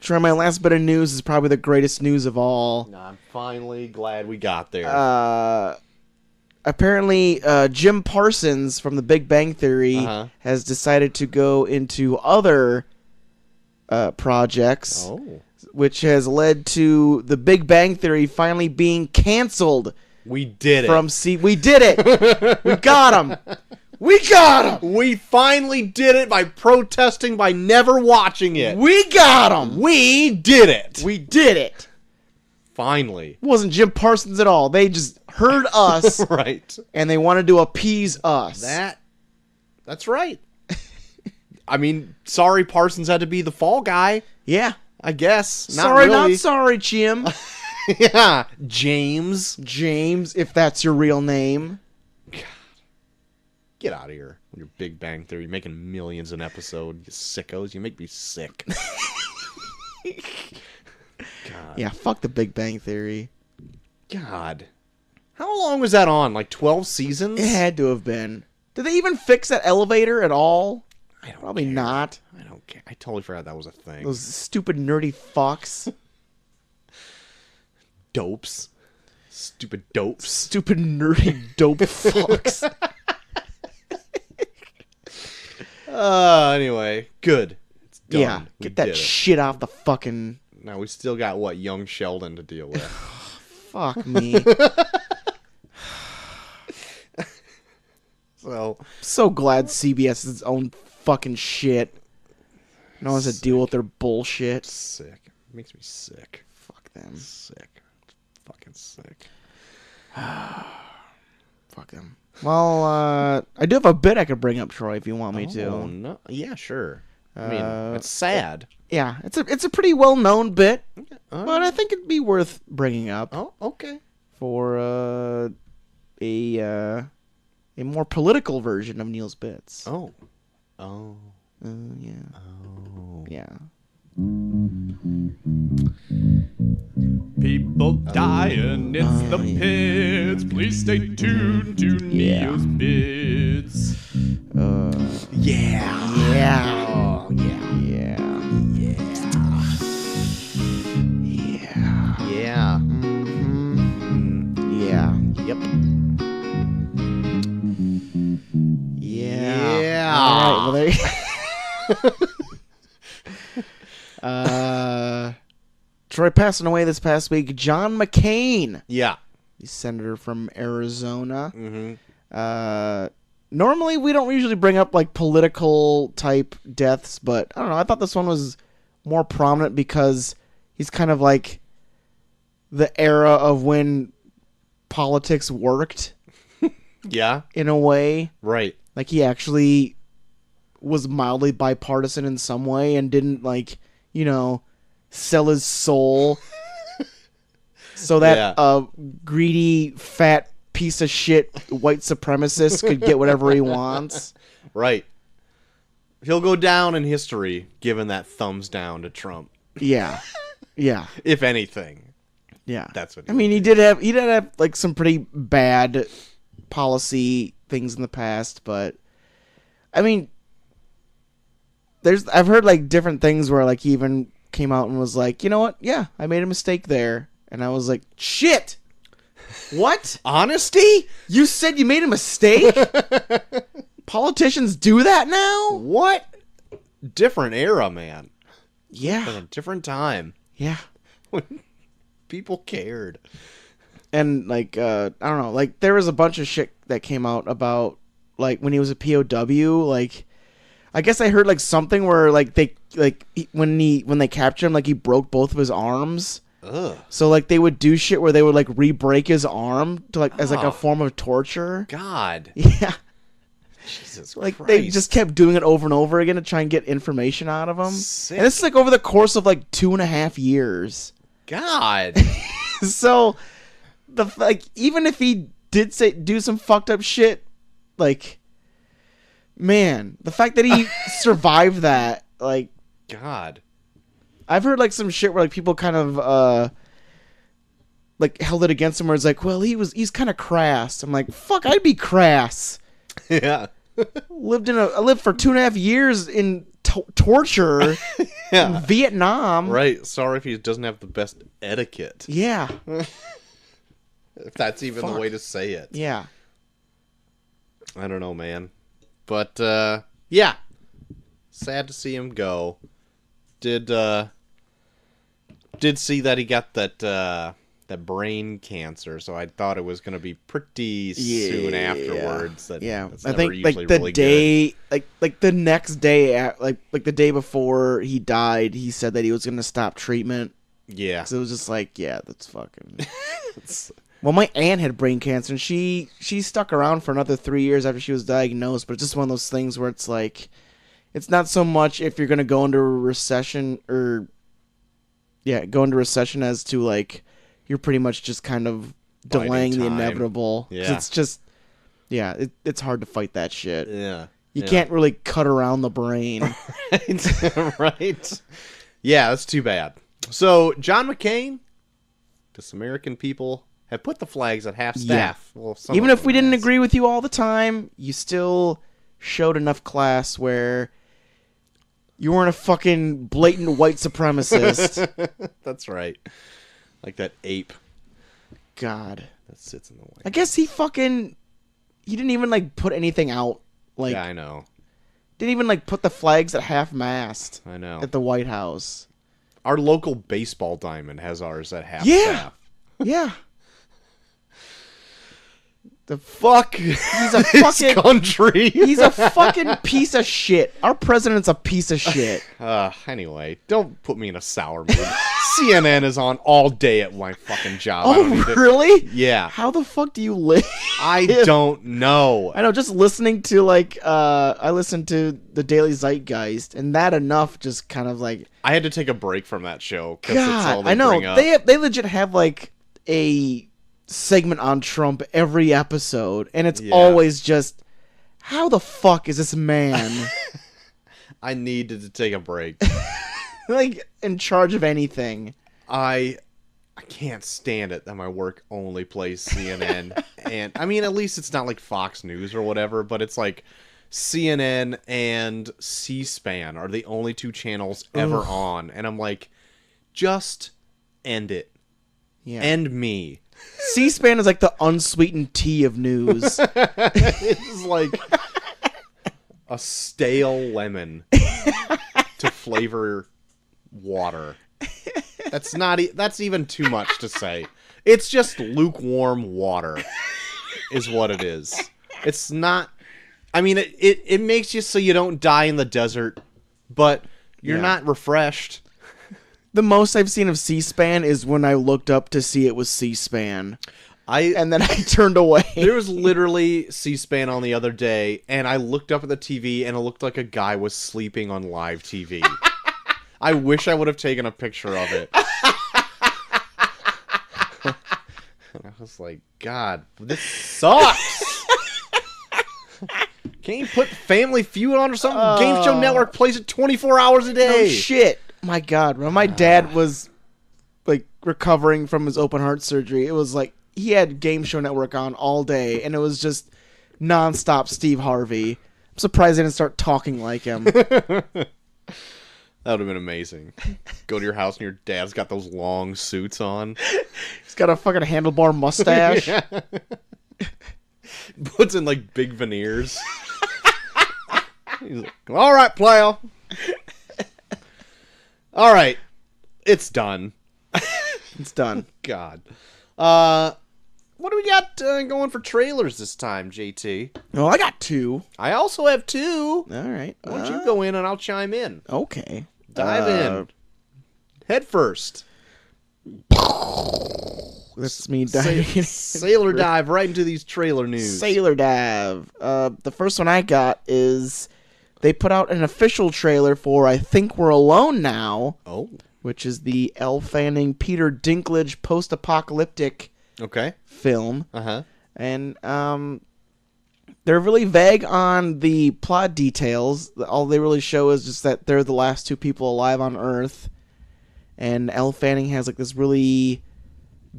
[SPEAKER 1] Troy, my last bit of news is probably the greatest news of all.
[SPEAKER 2] I'm finally glad we got there.
[SPEAKER 1] Apparently, Jim Parsons from The Big Bang Theory has decided to go into other projects, which has led to The Big Bang Theory finally being canceled.
[SPEAKER 2] We did it.
[SPEAKER 1] We did it. We got him. We got him.
[SPEAKER 2] We finally did it by protesting, by never watching it.
[SPEAKER 1] We got him.
[SPEAKER 2] We did it.
[SPEAKER 1] We did it.
[SPEAKER 2] Finally.
[SPEAKER 1] It wasn't Jim Parsons at all. They just heard us.
[SPEAKER 2] Right.
[SPEAKER 1] And they wanted to appease us.
[SPEAKER 2] That's right. I mean, sorry Parsons had to be the fall guy.
[SPEAKER 1] Yeah.
[SPEAKER 2] I guess.
[SPEAKER 1] Sorry,
[SPEAKER 2] not
[SPEAKER 1] not sorry, Jim.
[SPEAKER 2] Yeah. James,
[SPEAKER 1] if that's your real name.
[SPEAKER 2] God. Get out of here. Your Big Bang Theory. You're making millions an episode. You sickos. You make me sick. God.
[SPEAKER 1] Yeah, fuck the Big Bang Theory.
[SPEAKER 2] God. How long was that on? Like 12 seasons?
[SPEAKER 1] It had to have been. Did they even fix that elevator at all? Probably
[SPEAKER 2] care.
[SPEAKER 1] not.
[SPEAKER 2] I don't care. I totally forgot that was a thing.
[SPEAKER 1] Those stupid nerdy fucks.
[SPEAKER 2] Dopes. Stupid dopes.
[SPEAKER 1] Stupid nerdy dope fucks.
[SPEAKER 2] Anyway, good. It's done.
[SPEAKER 1] Yeah, get that shit off the fucking...
[SPEAKER 2] Now we still got, young Sheldon to deal with.
[SPEAKER 1] Fuck me. So glad CBS is its own fucking shit. No one has to deal with their bullshit.
[SPEAKER 2] Sick. It makes me sick.
[SPEAKER 1] Fuck them.
[SPEAKER 2] Sick. Fucking sick.
[SPEAKER 1] Fuck them. Well, I do have a bit I could bring up, Troy, if you want me to.
[SPEAKER 2] Oh, no. Yeah, sure. I mean, it's sad.
[SPEAKER 1] Yeah, it's a pretty well-known bit, but I think it'd be worth bringing up.
[SPEAKER 2] Oh, okay.
[SPEAKER 1] For a more political version of Neil's bits.
[SPEAKER 2] Oh.
[SPEAKER 1] Yeah.
[SPEAKER 2] Oh.
[SPEAKER 1] Yeah.
[SPEAKER 3] People dying, it's the pits. Please stay tuned to Neil's bits.
[SPEAKER 1] Yeah.
[SPEAKER 2] Yeah. Oh, yeah.
[SPEAKER 1] Yeah.
[SPEAKER 2] Yeah. Yeah.
[SPEAKER 1] Mm-hmm. Yeah.
[SPEAKER 2] Yep.
[SPEAKER 1] Yeah.
[SPEAKER 2] Yeah.
[SPEAKER 1] All right, well, there Troy passing away this past week. John McCain.
[SPEAKER 2] Yeah.
[SPEAKER 1] He's senator from Arizona.
[SPEAKER 2] Mm-hmm.
[SPEAKER 1] Normally, we don't usually bring up, like, political type deaths, but I don't know. I thought this one was more prominent because he's kind of like the era of when politics worked.
[SPEAKER 2] Yeah.
[SPEAKER 1] In a way.
[SPEAKER 2] Right.
[SPEAKER 1] Like, he actually was mildly bipartisan in some way and didn't, like, sell his soul so that greedy, fat piece of shit white supremacist could get whatever he wants.
[SPEAKER 2] Right. He'll go down in history given that thumbs down to Trump.
[SPEAKER 1] Yeah. Yeah.
[SPEAKER 2] If anything.
[SPEAKER 1] Yeah.
[SPEAKER 2] That's what
[SPEAKER 1] I mean, he did have like some pretty bad policy things in the past, but I mean, I've heard like different things where like he even came out and was like, you know what? Yeah, I made a mistake there. And I was like, shit. What?
[SPEAKER 2] Honesty?
[SPEAKER 1] You said you made a mistake? Politicians do that now?
[SPEAKER 2] What? Different era, man.
[SPEAKER 1] Yeah.
[SPEAKER 2] A different time.
[SPEAKER 1] Yeah.
[SPEAKER 2] When people cared.
[SPEAKER 1] And like, I don't know, like there was a bunch of shit that came out about like when he was a POW, like I guess I heard like something where like when they captured him, like he broke both of his arms.
[SPEAKER 2] Ugh.
[SPEAKER 1] So like they would do shit where they would like re-break his arm to like as like a form of torture.
[SPEAKER 2] God.
[SPEAKER 1] Yeah.
[SPEAKER 2] Jesus
[SPEAKER 1] like
[SPEAKER 2] Christ.
[SPEAKER 1] they just kept doing it over and over again to try and get information out of him.
[SPEAKER 2] Sick.
[SPEAKER 1] And this is like over the course of like 2.5 years.
[SPEAKER 2] God.
[SPEAKER 1] So even if he did do some fucked up shit, like man, the fact that he survived that, like
[SPEAKER 2] God.
[SPEAKER 1] I've heard like some shit where like people kind of like held it against him where it's like, well, he's kind of crass. I'm like, fuck, I'd be crass.
[SPEAKER 2] Yeah.
[SPEAKER 1] I lived for 2.5 years in torture
[SPEAKER 2] Yeah.
[SPEAKER 1] in Vietnam.
[SPEAKER 2] Right. Sorry if he doesn't have the best etiquette.
[SPEAKER 1] Yeah.
[SPEAKER 2] If that's even the
[SPEAKER 1] Fuck.
[SPEAKER 2] way to say it.
[SPEAKER 1] Yeah.
[SPEAKER 2] I don't know, man. But, yeah. Sad to see him go. Did see that he got that brain cancer, so I thought it was going to be pretty soon afterwards. That's
[SPEAKER 1] I
[SPEAKER 2] never
[SPEAKER 1] think
[SPEAKER 2] usually
[SPEAKER 1] the
[SPEAKER 2] really
[SPEAKER 1] day, like the next day, like the day before he died, he said that he was going to stop treatment.
[SPEAKER 2] good. Yeah.
[SPEAKER 1] So it was just like, yeah, that's fucking. Well, my aunt had brain cancer, and she stuck around for another 3 years after she was diagnosed. But it's just one of those things where it's like, it's not so much if you're gonna go into a recession as to like you're pretty much just kind of delaying the inevitable.
[SPEAKER 2] Yeah.
[SPEAKER 1] It's just, it's hard to fight that shit.
[SPEAKER 2] Yeah.
[SPEAKER 1] You can't really cut around the brain.
[SPEAKER 2] Right? Yeah, that's too bad. So, John McCain, this American people have put the flags at half staff.
[SPEAKER 1] Yeah.
[SPEAKER 2] Well, some
[SPEAKER 1] Even
[SPEAKER 2] of
[SPEAKER 1] if we
[SPEAKER 2] them
[SPEAKER 1] didn't
[SPEAKER 2] has.
[SPEAKER 1] agree with you all the time, you still showed enough class where you weren't a fucking blatant white supremacist.
[SPEAKER 2] That's right. Like that ape
[SPEAKER 1] God.
[SPEAKER 2] that sits in the White
[SPEAKER 1] I guess he didn't even like put anything out. Like,
[SPEAKER 2] Yeah, I know.
[SPEAKER 1] didn't even like put the flags at half mast
[SPEAKER 2] I know.
[SPEAKER 1] at the White House.
[SPEAKER 2] Our local baseball diamond has ours at half
[SPEAKER 1] Yeah.
[SPEAKER 2] staff.
[SPEAKER 1] Yeah.
[SPEAKER 2] Fuck
[SPEAKER 1] He's a
[SPEAKER 2] this
[SPEAKER 1] fucking
[SPEAKER 2] country.
[SPEAKER 1] He's a fucking piece of shit. Our president's a piece of shit.
[SPEAKER 2] Anyway, don't put me in a sour mood. CNN is on all day at my fucking job. I don't
[SPEAKER 1] Oh,
[SPEAKER 2] need to-
[SPEAKER 1] really?
[SPEAKER 2] Yeah.
[SPEAKER 1] How the fuck do you live?
[SPEAKER 2] I don't know.
[SPEAKER 1] I know, just listening to like I listened to the Daily Zeitgeist, and that enough just kind of like,
[SPEAKER 2] I had to take a break from that show because it's all
[SPEAKER 1] God,
[SPEAKER 2] they
[SPEAKER 1] I know
[SPEAKER 2] bring up.
[SPEAKER 1] they legit have like a segment on Trump every episode, and it's
[SPEAKER 2] Yeah.
[SPEAKER 1] always just, how the fuck is this man
[SPEAKER 2] I needed to take a break.
[SPEAKER 1] like in charge of anything?
[SPEAKER 2] I can't stand it that my work only plays CNN. And I mean, at least it's not like Fox News or whatever, but it's like CNN and C-SPAN are the only two channels ever on. And I'm like, just end it.
[SPEAKER 1] Yeah.
[SPEAKER 2] End me.
[SPEAKER 1] C-SPAN is like the unsweetened tea of news.
[SPEAKER 2] It's like a stale lemon to flavor water. That's even too much to say. It's just lukewarm water is what it is. It's not, I mean, it makes you so you don't die in the desert, but you're
[SPEAKER 1] Yeah.
[SPEAKER 2] not refreshed.
[SPEAKER 1] The most I've seen of C-SPAN is when I looked up to see it was C-SPAN, and then I turned away.
[SPEAKER 2] There was literally C-SPAN on the other day, and I looked up at the TV, and it looked like a guy was sleeping on live TV. I wish I would have taken a picture of it. And I was like, God, this sucks. Can't you put Family Feud on or something? Game Show Network plays it 24 hours a
[SPEAKER 1] Oh
[SPEAKER 2] day.
[SPEAKER 1] shit! My God, when my dad was like recovering from his open heart surgery, it was like he had Game Show Network on all day, and it was just nonstop Steve Harvey. I'm surprised I didn't start talking like him.
[SPEAKER 2] That would have been amazing. Go to your house and your dad's got those long suits on.
[SPEAKER 1] He's got a fucking handlebar mustache.
[SPEAKER 2] Yeah. Puts in like big veneers. He's like, all right, player. All right, it's done.
[SPEAKER 1] It's done.
[SPEAKER 2] God. What do we got going for trailers this time, JT?
[SPEAKER 1] Oh, I got two.
[SPEAKER 2] I also have two.
[SPEAKER 1] All right.
[SPEAKER 2] Why don't you go in and I'll chime in.
[SPEAKER 1] Okay.
[SPEAKER 2] Dive in. Head first.
[SPEAKER 1] That's me diving.
[SPEAKER 2] Sailor dive right into these trailer news.
[SPEAKER 1] Sailor Dive. The first one I got is they put out an official trailer for I Think We're Alone Now,
[SPEAKER 2] Oh,
[SPEAKER 1] which is the Elle Fanning, Peter Dinklage post-apocalyptic
[SPEAKER 2] okay.
[SPEAKER 1] film.
[SPEAKER 2] Uh-huh.
[SPEAKER 1] And they're really vague on the plot details. All they really show is just that they're the last two people alive on Earth. And Elle Fanning has like this really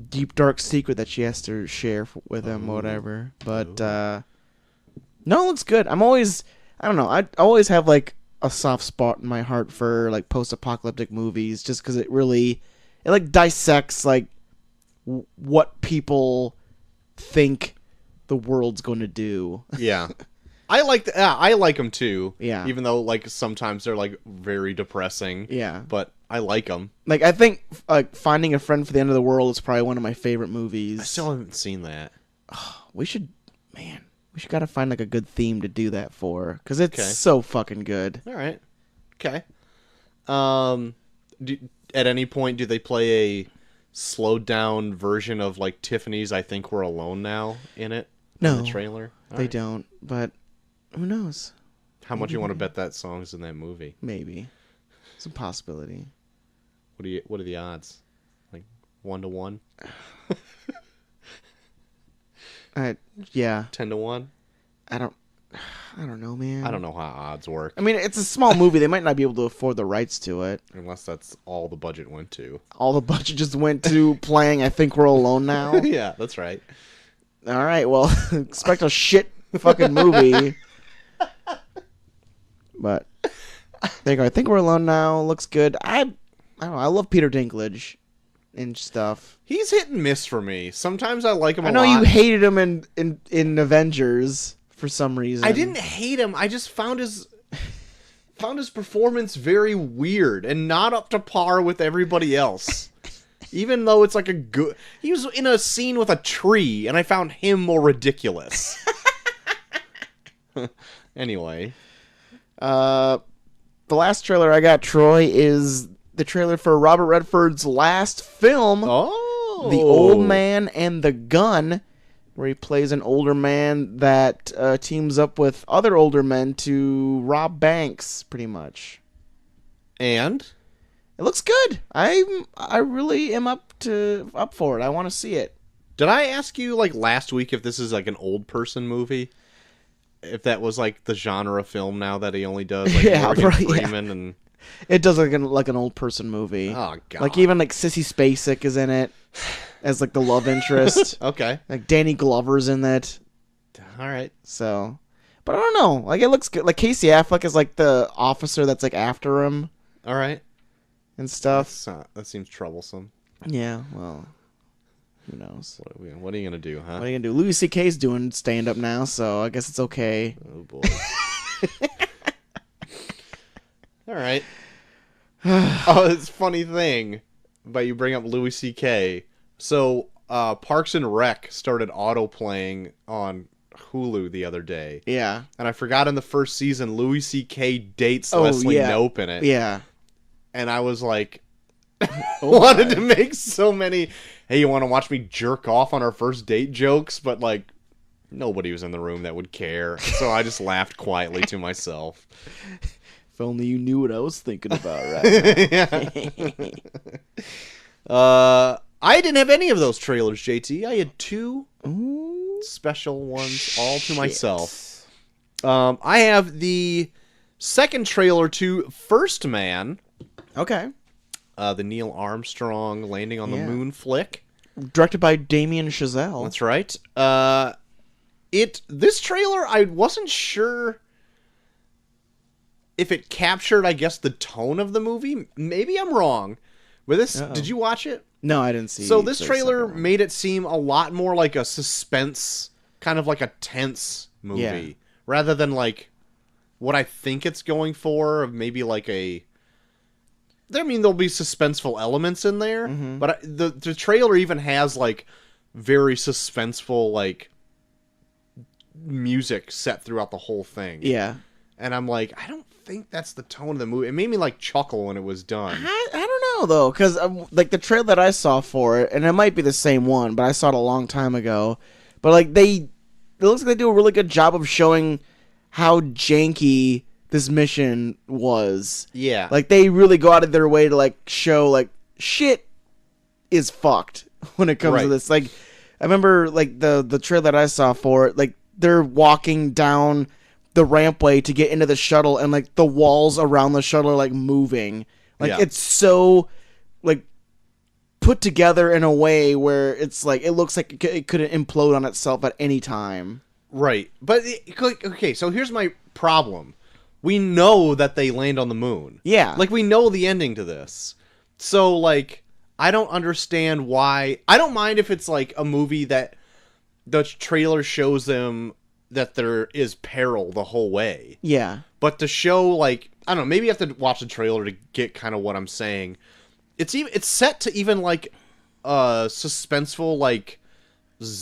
[SPEAKER 1] deep, dark secret that she has to share with him, whatever. But no, it looks good. I don't know. I always have like a soft spot in my heart for like post-apocalyptic movies, just because it like dissects like what people think the world's going to do.
[SPEAKER 2] Yeah. I like them too.
[SPEAKER 1] Yeah.
[SPEAKER 2] Even though like sometimes they're like very depressing.
[SPEAKER 1] Yeah.
[SPEAKER 2] But I like them.
[SPEAKER 1] Like I think like Finding a Friend for the End of the World is probably one of my favorite movies.
[SPEAKER 2] I still haven't seen that.
[SPEAKER 1] We should gotta find like a good theme to do that for, because it's so fucking good.
[SPEAKER 2] All right. Okay. At any point do they play a slowed down version of like Tiffany's I Think We're Alone Now in it?
[SPEAKER 1] No.
[SPEAKER 2] In the trailer?
[SPEAKER 1] They don't, but who knows?
[SPEAKER 2] How much you want to bet that song's in that movie?
[SPEAKER 1] Maybe. It's a possibility.
[SPEAKER 2] What are the odds? Like 1 to 1?
[SPEAKER 1] Yeah.
[SPEAKER 2] 10 to 1?
[SPEAKER 1] I don't know, man.
[SPEAKER 2] I don't know how odds work.
[SPEAKER 1] I mean, it's a small movie. They might not be able to afford the rights to it.
[SPEAKER 2] Unless that's all the budget went to.
[SPEAKER 1] All the budget just went to playing I Think We're Alone Now.
[SPEAKER 2] Yeah, that's right.
[SPEAKER 1] All right, well, expect a shit fucking movie. But there you go. I Think We're Alone Now. Looks good. I don't know. I love Peter Dinklage and stuff.
[SPEAKER 2] He's hit and miss for me. Sometimes I like him a
[SPEAKER 1] I know
[SPEAKER 2] lot.
[SPEAKER 1] you hated him in Avengers for some reason.
[SPEAKER 2] I didn't hate him. I just found his performance very weird and not up to par with everybody else. Even though it's like he was in a scene with a tree, and I found him more ridiculous. Anyway.
[SPEAKER 1] The last trailer I got, Troy, is the trailer for Robert Redford's last film,
[SPEAKER 2] Oh.
[SPEAKER 1] The Old Man and the Gun, where he plays an older man that teams up with other older men to rob banks, pretty much.
[SPEAKER 2] And?
[SPEAKER 1] It looks good. I really am up for it. I want to see it.
[SPEAKER 2] Did I ask you like last week if this is like an old person movie? If that was like the genre of film now that he only does, like Morgan Freeman and
[SPEAKER 1] it does look like an old person movie.
[SPEAKER 2] Oh god!
[SPEAKER 1] Like even like Sissy Spacek is in it as like the love interest.
[SPEAKER 2] Okay.
[SPEAKER 1] Like Danny Glover's in that.
[SPEAKER 2] All right.
[SPEAKER 1] So, but I don't know. Like it looks good. Like Casey Affleck is like the officer that's like after him.
[SPEAKER 2] All right.
[SPEAKER 1] And stuff.
[SPEAKER 2] That seems troublesome.
[SPEAKER 1] Yeah. Well, who knows?
[SPEAKER 2] What are you gonna do, huh?
[SPEAKER 1] What are you gonna do? Louis C.K.'s doing stand up now, so I guess it's okay.
[SPEAKER 2] Oh boy. All right. It's a funny thing, but you bring up Louis C.K. So, Parks and Rec started auto-playing on Hulu the other day.
[SPEAKER 1] Yeah.
[SPEAKER 2] And I forgot in the first season, Louis C.K. dates Leslie Knope in it.
[SPEAKER 1] Yeah.
[SPEAKER 2] And I was like, wanted to make so many, hey, you want to watch me jerk off on our first date jokes? But, like, nobody was in the room that would care. So I just laughed quietly to myself.
[SPEAKER 1] If only you knew what I was thinking about right
[SPEAKER 2] now. I didn't have any of those trailers, JT. I had two special ones all to myself. I have the second trailer to First Man.
[SPEAKER 1] Okay.
[SPEAKER 2] The Neil Armstrong landing on the moon flick.
[SPEAKER 1] Directed by Damien Chazelle.
[SPEAKER 2] That's right. This trailer, I wasn't sure if it captured, I guess, the tone of the movie. Maybe I'm wrong. With this, did you watch it?
[SPEAKER 1] No, I didn't see.
[SPEAKER 2] So this trailer made it seem a lot more like a suspense, kind of like a tense movie, rather than like what I think it's going for. Of maybe like a. I mean, there'll be suspenseful elements in there, but the trailer even has like very suspenseful like music set throughout the whole thing.
[SPEAKER 1] Yeah.
[SPEAKER 2] And I'm like, I don't think that's the tone of the movie. It made me like chuckle when it was done.
[SPEAKER 1] I don't know though, because like the trailer that I saw for it, and it might be the same one, but I saw it a long time ago. But like it looks like they do a really good job of showing how janky this mission was.
[SPEAKER 2] Yeah.
[SPEAKER 1] Like they really go out of their way to like show like shit is fucked when it comes to this. Like I remember like the trailer that I saw for it, like they're walking down the rampway to get into the shuttle, and like the walls around the shuttle are like moving. Like it's so like put together in a way where it's like it looks like it could implode on itself at any time.
[SPEAKER 2] Right. But okay, so here's my problem. we know that they land on the moon.
[SPEAKER 1] Yeah.
[SPEAKER 2] Like, we know the ending to this. So, like, I don't understand why. I don't mind if it's, like, a movie that the trailer shows them that there is peril the whole way.
[SPEAKER 1] Yeah.
[SPEAKER 2] But to show, like, I don't know, maybe you have to watch the trailer to get kind of what I'm saying. It's set to even, like, a suspenseful, like,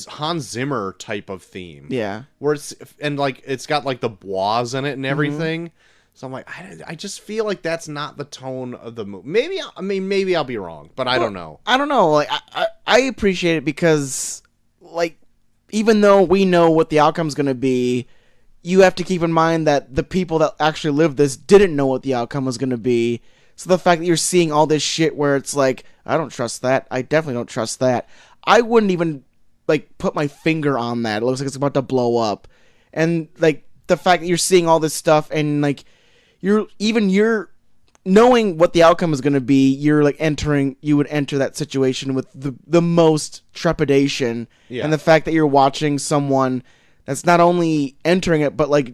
[SPEAKER 2] Hans Zimmer type of theme.
[SPEAKER 1] Yeah.
[SPEAKER 2] Where it's got, like, the bois in it and everything. So I'm like, I just feel like that's not the tone of the movie. Maybe I'll be wrong, but I don't know.
[SPEAKER 1] I don't know. Like, I appreciate it because, like, even though we know what the outcome's going to be, you have to keep in mind that the people that actually lived this didn't know what the outcome was going to be. So the fact that you're seeing all this shit where it's like, I don't trust that. I definitely don't trust that. I wouldn't even, like, put my finger on that. It looks like it's about to blow up. And, like, the fact that you're seeing all this stuff and, like, you're knowing what the outcome is going to be, you would enter that situation with the most trepidation.
[SPEAKER 2] Yeah.
[SPEAKER 1] And the fact that you're watching someone that's not only entering it, but, like,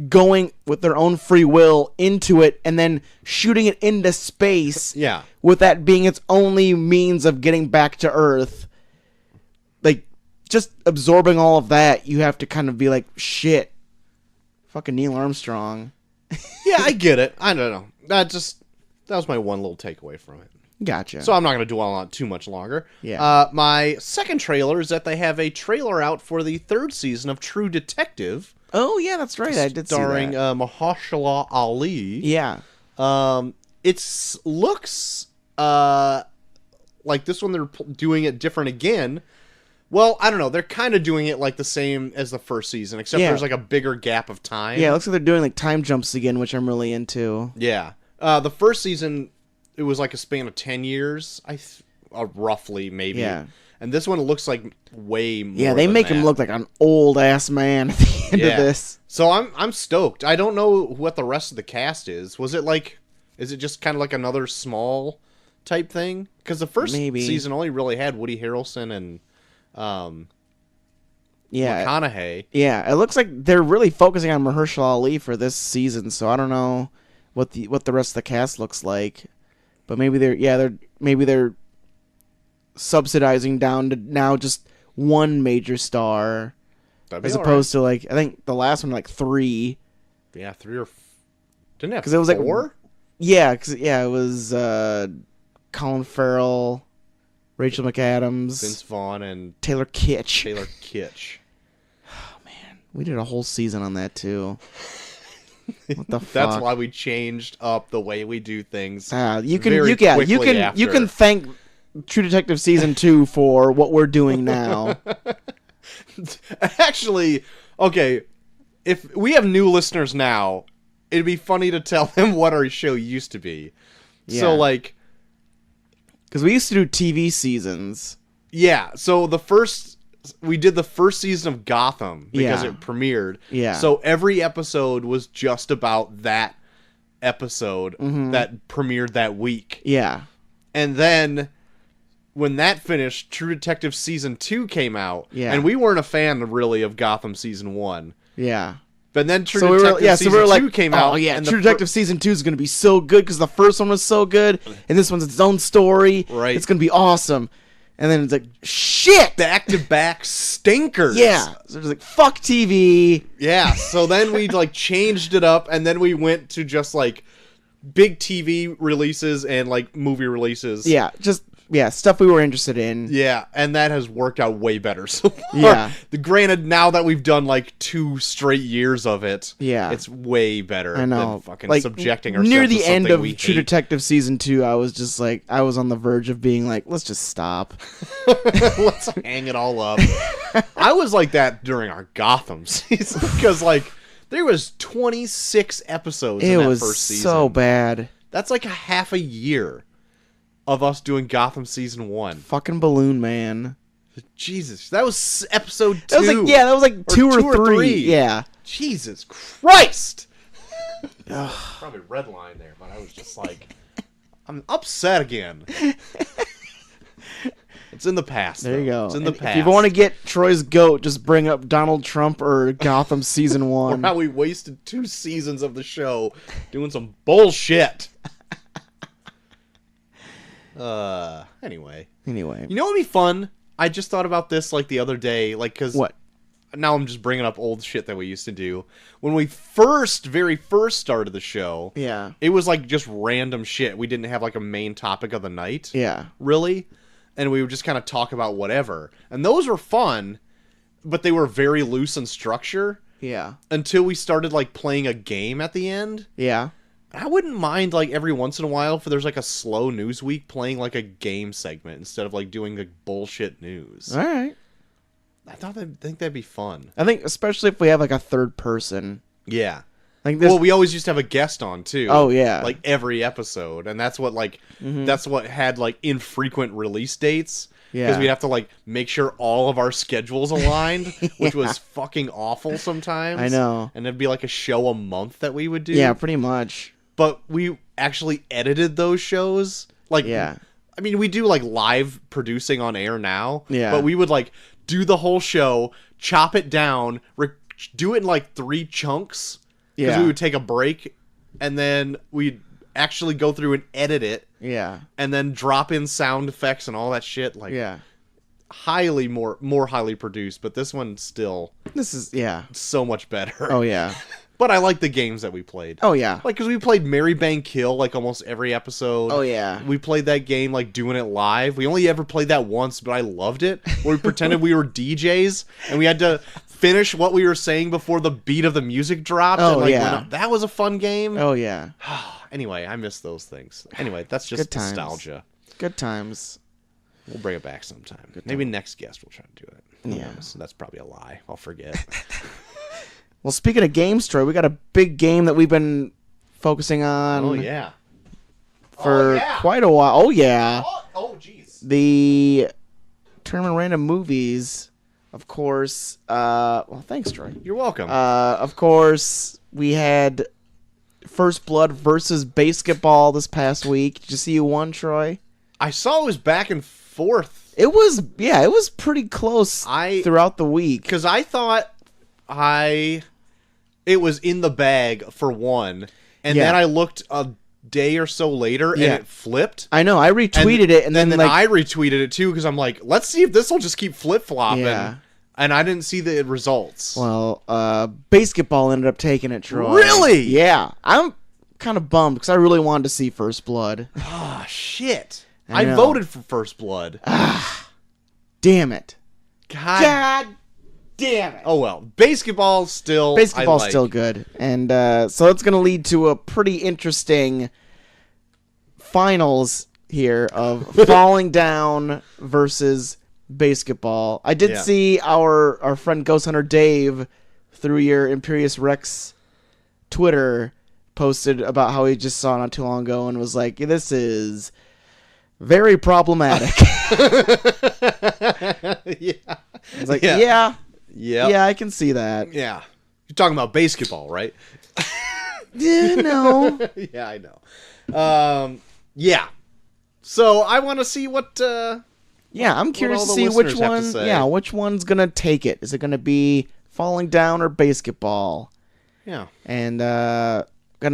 [SPEAKER 1] going with their own free will into it and then shooting it into space.
[SPEAKER 2] Yeah.
[SPEAKER 1] With that being its only means of getting back to Earth. Like, just absorbing all of that, you have to kind of be like, shit. Fucking Neil Armstrong.
[SPEAKER 2] Yeah, I get it. I don't know. That was my one little takeaway from it.
[SPEAKER 1] Gotcha.
[SPEAKER 2] So I'm not going to dwell on it too much longer.
[SPEAKER 1] Yeah.
[SPEAKER 2] My second trailer is that they have a trailer out for the third season of True Detective.
[SPEAKER 1] Oh, yeah, that's right. I did see that.
[SPEAKER 2] Starring Mahershala Ali.
[SPEAKER 1] Yeah.
[SPEAKER 2] It looks like this one they're doing it different again. Well, I don't know. They're kind of doing it like the same as the first season, except there's like a bigger gap of time.
[SPEAKER 1] Yeah, it looks like they're doing like time jumps again, which I'm really into.
[SPEAKER 2] Yeah. The first season, it was like a span of 10 years, roughly, maybe.
[SPEAKER 1] Yeah.
[SPEAKER 2] And this one looks like way more.
[SPEAKER 1] Yeah, they make him look like an old ass man at the end of this.
[SPEAKER 2] So I'm stoked. I don't know what the rest of the cast is. Is it just kind of like another small type thing? Because the first season only really had Woody Harrelson and McConaughey.
[SPEAKER 1] Yeah, it looks like they're really focusing on Mahershala Ali for this season, so I don't know what the rest of the cast looks like. But maybe they're subsidizing down to now just one major star as opposed to, like, I think the last one, like, 3.
[SPEAKER 2] Yeah, 3 or didn't it have
[SPEAKER 1] 'cause it was
[SPEAKER 2] 4?
[SPEAKER 1] Like, yeah, it was Colin Farrell, Rachel McAdams,
[SPEAKER 2] Vince Vaughn, and
[SPEAKER 1] Taylor Kitsch.
[SPEAKER 2] Oh,
[SPEAKER 1] man. We did a whole season on that, too. What the fuck?
[SPEAKER 2] That's why we changed up the way we do things.
[SPEAKER 1] You can thank True Detective Season 2 for what we're doing now.
[SPEAKER 2] Actually, okay, if we have new listeners now, it'd be funny to tell them what our show used to be. Yeah. So, like...
[SPEAKER 1] Because we used to do TV seasons.
[SPEAKER 2] Yeah, so we did the first season of Gotham because it premiered.
[SPEAKER 1] Yeah.
[SPEAKER 2] So every episode was just about that episode that premiered that week.
[SPEAKER 1] Yeah.
[SPEAKER 2] And then when that finished, True Detective Season 2 came out.
[SPEAKER 1] Yeah.
[SPEAKER 2] And we weren't a fan, really, of Gotham Season 1.
[SPEAKER 1] Yeah.
[SPEAKER 2] But then True Detective Season 2 came out.
[SPEAKER 1] Oh, yeah, True Detective Season 2 is going to be so good because the first one was so good, and this one's its own story.
[SPEAKER 2] Right.
[SPEAKER 1] It's going to be awesome. And then it's like, shit!
[SPEAKER 2] Back-to-back stinkers.
[SPEAKER 1] Yeah. So it's like, fuck TV.
[SPEAKER 2] Yeah, so then we, like, changed it up, and then we went to just, like, big TV releases and, like, movie releases.
[SPEAKER 1] Yeah, stuff we were interested in.
[SPEAKER 2] Yeah, and that has worked out way better so far.
[SPEAKER 1] Yeah.
[SPEAKER 2] Granted, now that we've done, like, 2 straight years of it,
[SPEAKER 1] yeah,
[SPEAKER 2] it's way better
[SPEAKER 1] than
[SPEAKER 2] fucking,
[SPEAKER 1] like,
[SPEAKER 2] subjecting ourselves
[SPEAKER 1] near
[SPEAKER 2] to
[SPEAKER 1] the end of True
[SPEAKER 2] hate.
[SPEAKER 1] Detective Season 2, I was just like, I was on the verge of being like, let's just stop.
[SPEAKER 2] Let's hang it all up. I was like that during our Gotham season, because, like, there was 26 episodes in that first season.
[SPEAKER 1] It was so bad.
[SPEAKER 2] That's like a half a year of us doing Gotham Season 1.
[SPEAKER 1] Fucking Balloon Man.
[SPEAKER 2] Jesus, that was episode 2.
[SPEAKER 1] That was like 2 or 3. Yeah.
[SPEAKER 2] Jesus Christ. Probably red line there, but I was just like, I'm upset again. It's in the past.
[SPEAKER 1] There you go.
[SPEAKER 2] It's in the
[SPEAKER 1] And
[SPEAKER 2] past.
[SPEAKER 1] if you want to get Troy's goat, just bring up Donald Trump or Gotham season
[SPEAKER 2] Or
[SPEAKER 1] 1.
[SPEAKER 2] how we wasted 2 seasons of the show doing some bullshit. Anyway.
[SPEAKER 1] Anyway.
[SPEAKER 2] You know what would be fun? I just thought about this like the other day, like, because
[SPEAKER 1] What?
[SPEAKER 2] now I'm just bringing up old shit that we used to do. When we very first started the show,
[SPEAKER 1] Yeah.
[SPEAKER 2] it was like just random shit. We didn't have like a main topic of the night,
[SPEAKER 1] Yeah.
[SPEAKER 2] really, and we would just kind of talk about whatever. And those were fun, but they were very loose in structure
[SPEAKER 1] Yeah.
[SPEAKER 2] until we started like playing a game at the end.
[SPEAKER 1] Yeah.
[SPEAKER 2] I wouldn't mind like every once in a while if there's like a slow news week playing like a game segment instead of like doing the bullshit news.
[SPEAKER 1] All right.
[SPEAKER 2] I think that'd be fun.
[SPEAKER 1] I think especially if we have like a third person.
[SPEAKER 2] Yeah.
[SPEAKER 1] Like this.
[SPEAKER 2] Well, we always used to have a guest on too.
[SPEAKER 1] Oh, yeah.
[SPEAKER 2] Like every episode, and that's what that's what had like infrequent release dates.
[SPEAKER 1] Yeah.
[SPEAKER 2] Because we'd have to like make sure all of our schedules aligned, which was fucking awful sometimes.
[SPEAKER 1] I know.
[SPEAKER 2] And it'd be like a show a month that we would do.
[SPEAKER 1] Yeah, pretty much.
[SPEAKER 2] But we actually edited those shows. Like,
[SPEAKER 1] Yeah.
[SPEAKER 2] I mean, we do like live producing on air now.
[SPEAKER 1] Yeah.
[SPEAKER 2] But we would like do the whole show, chop it down, do it in like 3 chunks. Because
[SPEAKER 1] Yeah.
[SPEAKER 2] we would take a break, and then we'd actually go through and edit it,
[SPEAKER 1] Yeah.
[SPEAKER 2] and then drop in sound effects and all that shit. Like,
[SPEAKER 1] Yeah.
[SPEAKER 2] highly more highly produced. But this one's still
[SPEAKER 1] This is
[SPEAKER 2] so much better.
[SPEAKER 1] Oh yeah.
[SPEAKER 2] But I like the games that we played.
[SPEAKER 1] Oh yeah.
[SPEAKER 2] Like, because we played Mary Bang Kill like almost every episode.
[SPEAKER 1] Oh yeah.
[SPEAKER 2] We played that game like doing it live. We only ever played that once, but I loved it. Where we pretended we were DJs and we had to finish what we were saying before the beat of the music dropped.
[SPEAKER 1] Oh,
[SPEAKER 2] and, like,
[SPEAKER 1] yeah.
[SPEAKER 2] went up. That was a fun game.
[SPEAKER 1] Oh yeah.
[SPEAKER 2] Anyway, I miss those things. Anyway, that's just
[SPEAKER 1] Good times.
[SPEAKER 2] nostalgia.
[SPEAKER 1] Good times.
[SPEAKER 2] We'll bring it back sometime. Maybe next guest we'll try to do it. Who
[SPEAKER 1] Yeah.
[SPEAKER 2] knows? That's probably a lie. I'll forget.
[SPEAKER 1] Well, speaking of games, Troy, we got a big game that we've been focusing on
[SPEAKER 2] Oh yeah.
[SPEAKER 1] for quite a while. Oh yeah.
[SPEAKER 2] Oh jeez.
[SPEAKER 1] The Tournament Random Movies, of course. Well, thanks, Troy.
[SPEAKER 2] You're welcome.
[SPEAKER 1] Of course, we had First Blood versus Basketball this past week. Did you see who won, Troy?
[SPEAKER 2] I saw it was back and forth
[SPEAKER 1] It was pretty close throughout the week.
[SPEAKER 2] because I thought it was in the bag for one, and
[SPEAKER 1] Yeah.
[SPEAKER 2] then I looked a day or so later and
[SPEAKER 1] Yeah.
[SPEAKER 2] it flipped.
[SPEAKER 1] I know. I retweeted it, and then like,
[SPEAKER 2] I retweeted it too because I'm like, let's see if this will just keep flip flopping.
[SPEAKER 1] Yeah.
[SPEAKER 2] And I didn't see the results.
[SPEAKER 1] well, Basketball ended up taking it, Troy.
[SPEAKER 2] Really?
[SPEAKER 1] Yeah. I'm kind of bummed because I really wanted to see First Blood.
[SPEAKER 2] Ah, shit!
[SPEAKER 1] I
[SPEAKER 2] I
[SPEAKER 1] know.
[SPEAKER 2] voted for First Blood.
[SPEAKER 1] Damn it.
[SPEAKER 2] God.
[SPEAKER 1] damn it.
[SPEAKER 2] Oh well, basketball's still.
[SPEAKER 1] Basketball's
[SPEAKER 2] I like.
[SPEAKER 1] still good. And so it's going to lead to a pretty interesting finals here of Falling Down versus Basketball. I did see our friend Ghost Hunter Dave through your Imperious Rex Twitter posted about how he just saw it not too long ago and was like, this is very problematic.
[SPEAKER 2] Yeah.
[SPEAKER 1] I was like,
[SPEAKER 2] Yeah.
[SPEAKER 1] yeah, I can see that.
[SPEAKER 2] Yeah. You're talking about basketball, right?
[SPEAKER 1] Yeah, no.
[SPEAKER 2] Yeah, I know. Yeah. So I want to see what.
[SPEAKER 1] Yeah, I'm curious
[SPEAKER 2] all
[SPEAKER 1] to
[SPEAKER 2] the
[SPEAKER 1] see which
[SPEAKER 2] listeners have to
[SPEAKER 1] one.
[SPEAKER 2] say.
[SPEAKER 1] Yeah, which one's gonna take it? Is it gonna be Falling Down or Basketball?
[SPEAKER 2] Yeah.
[SPEAKER 1] And I got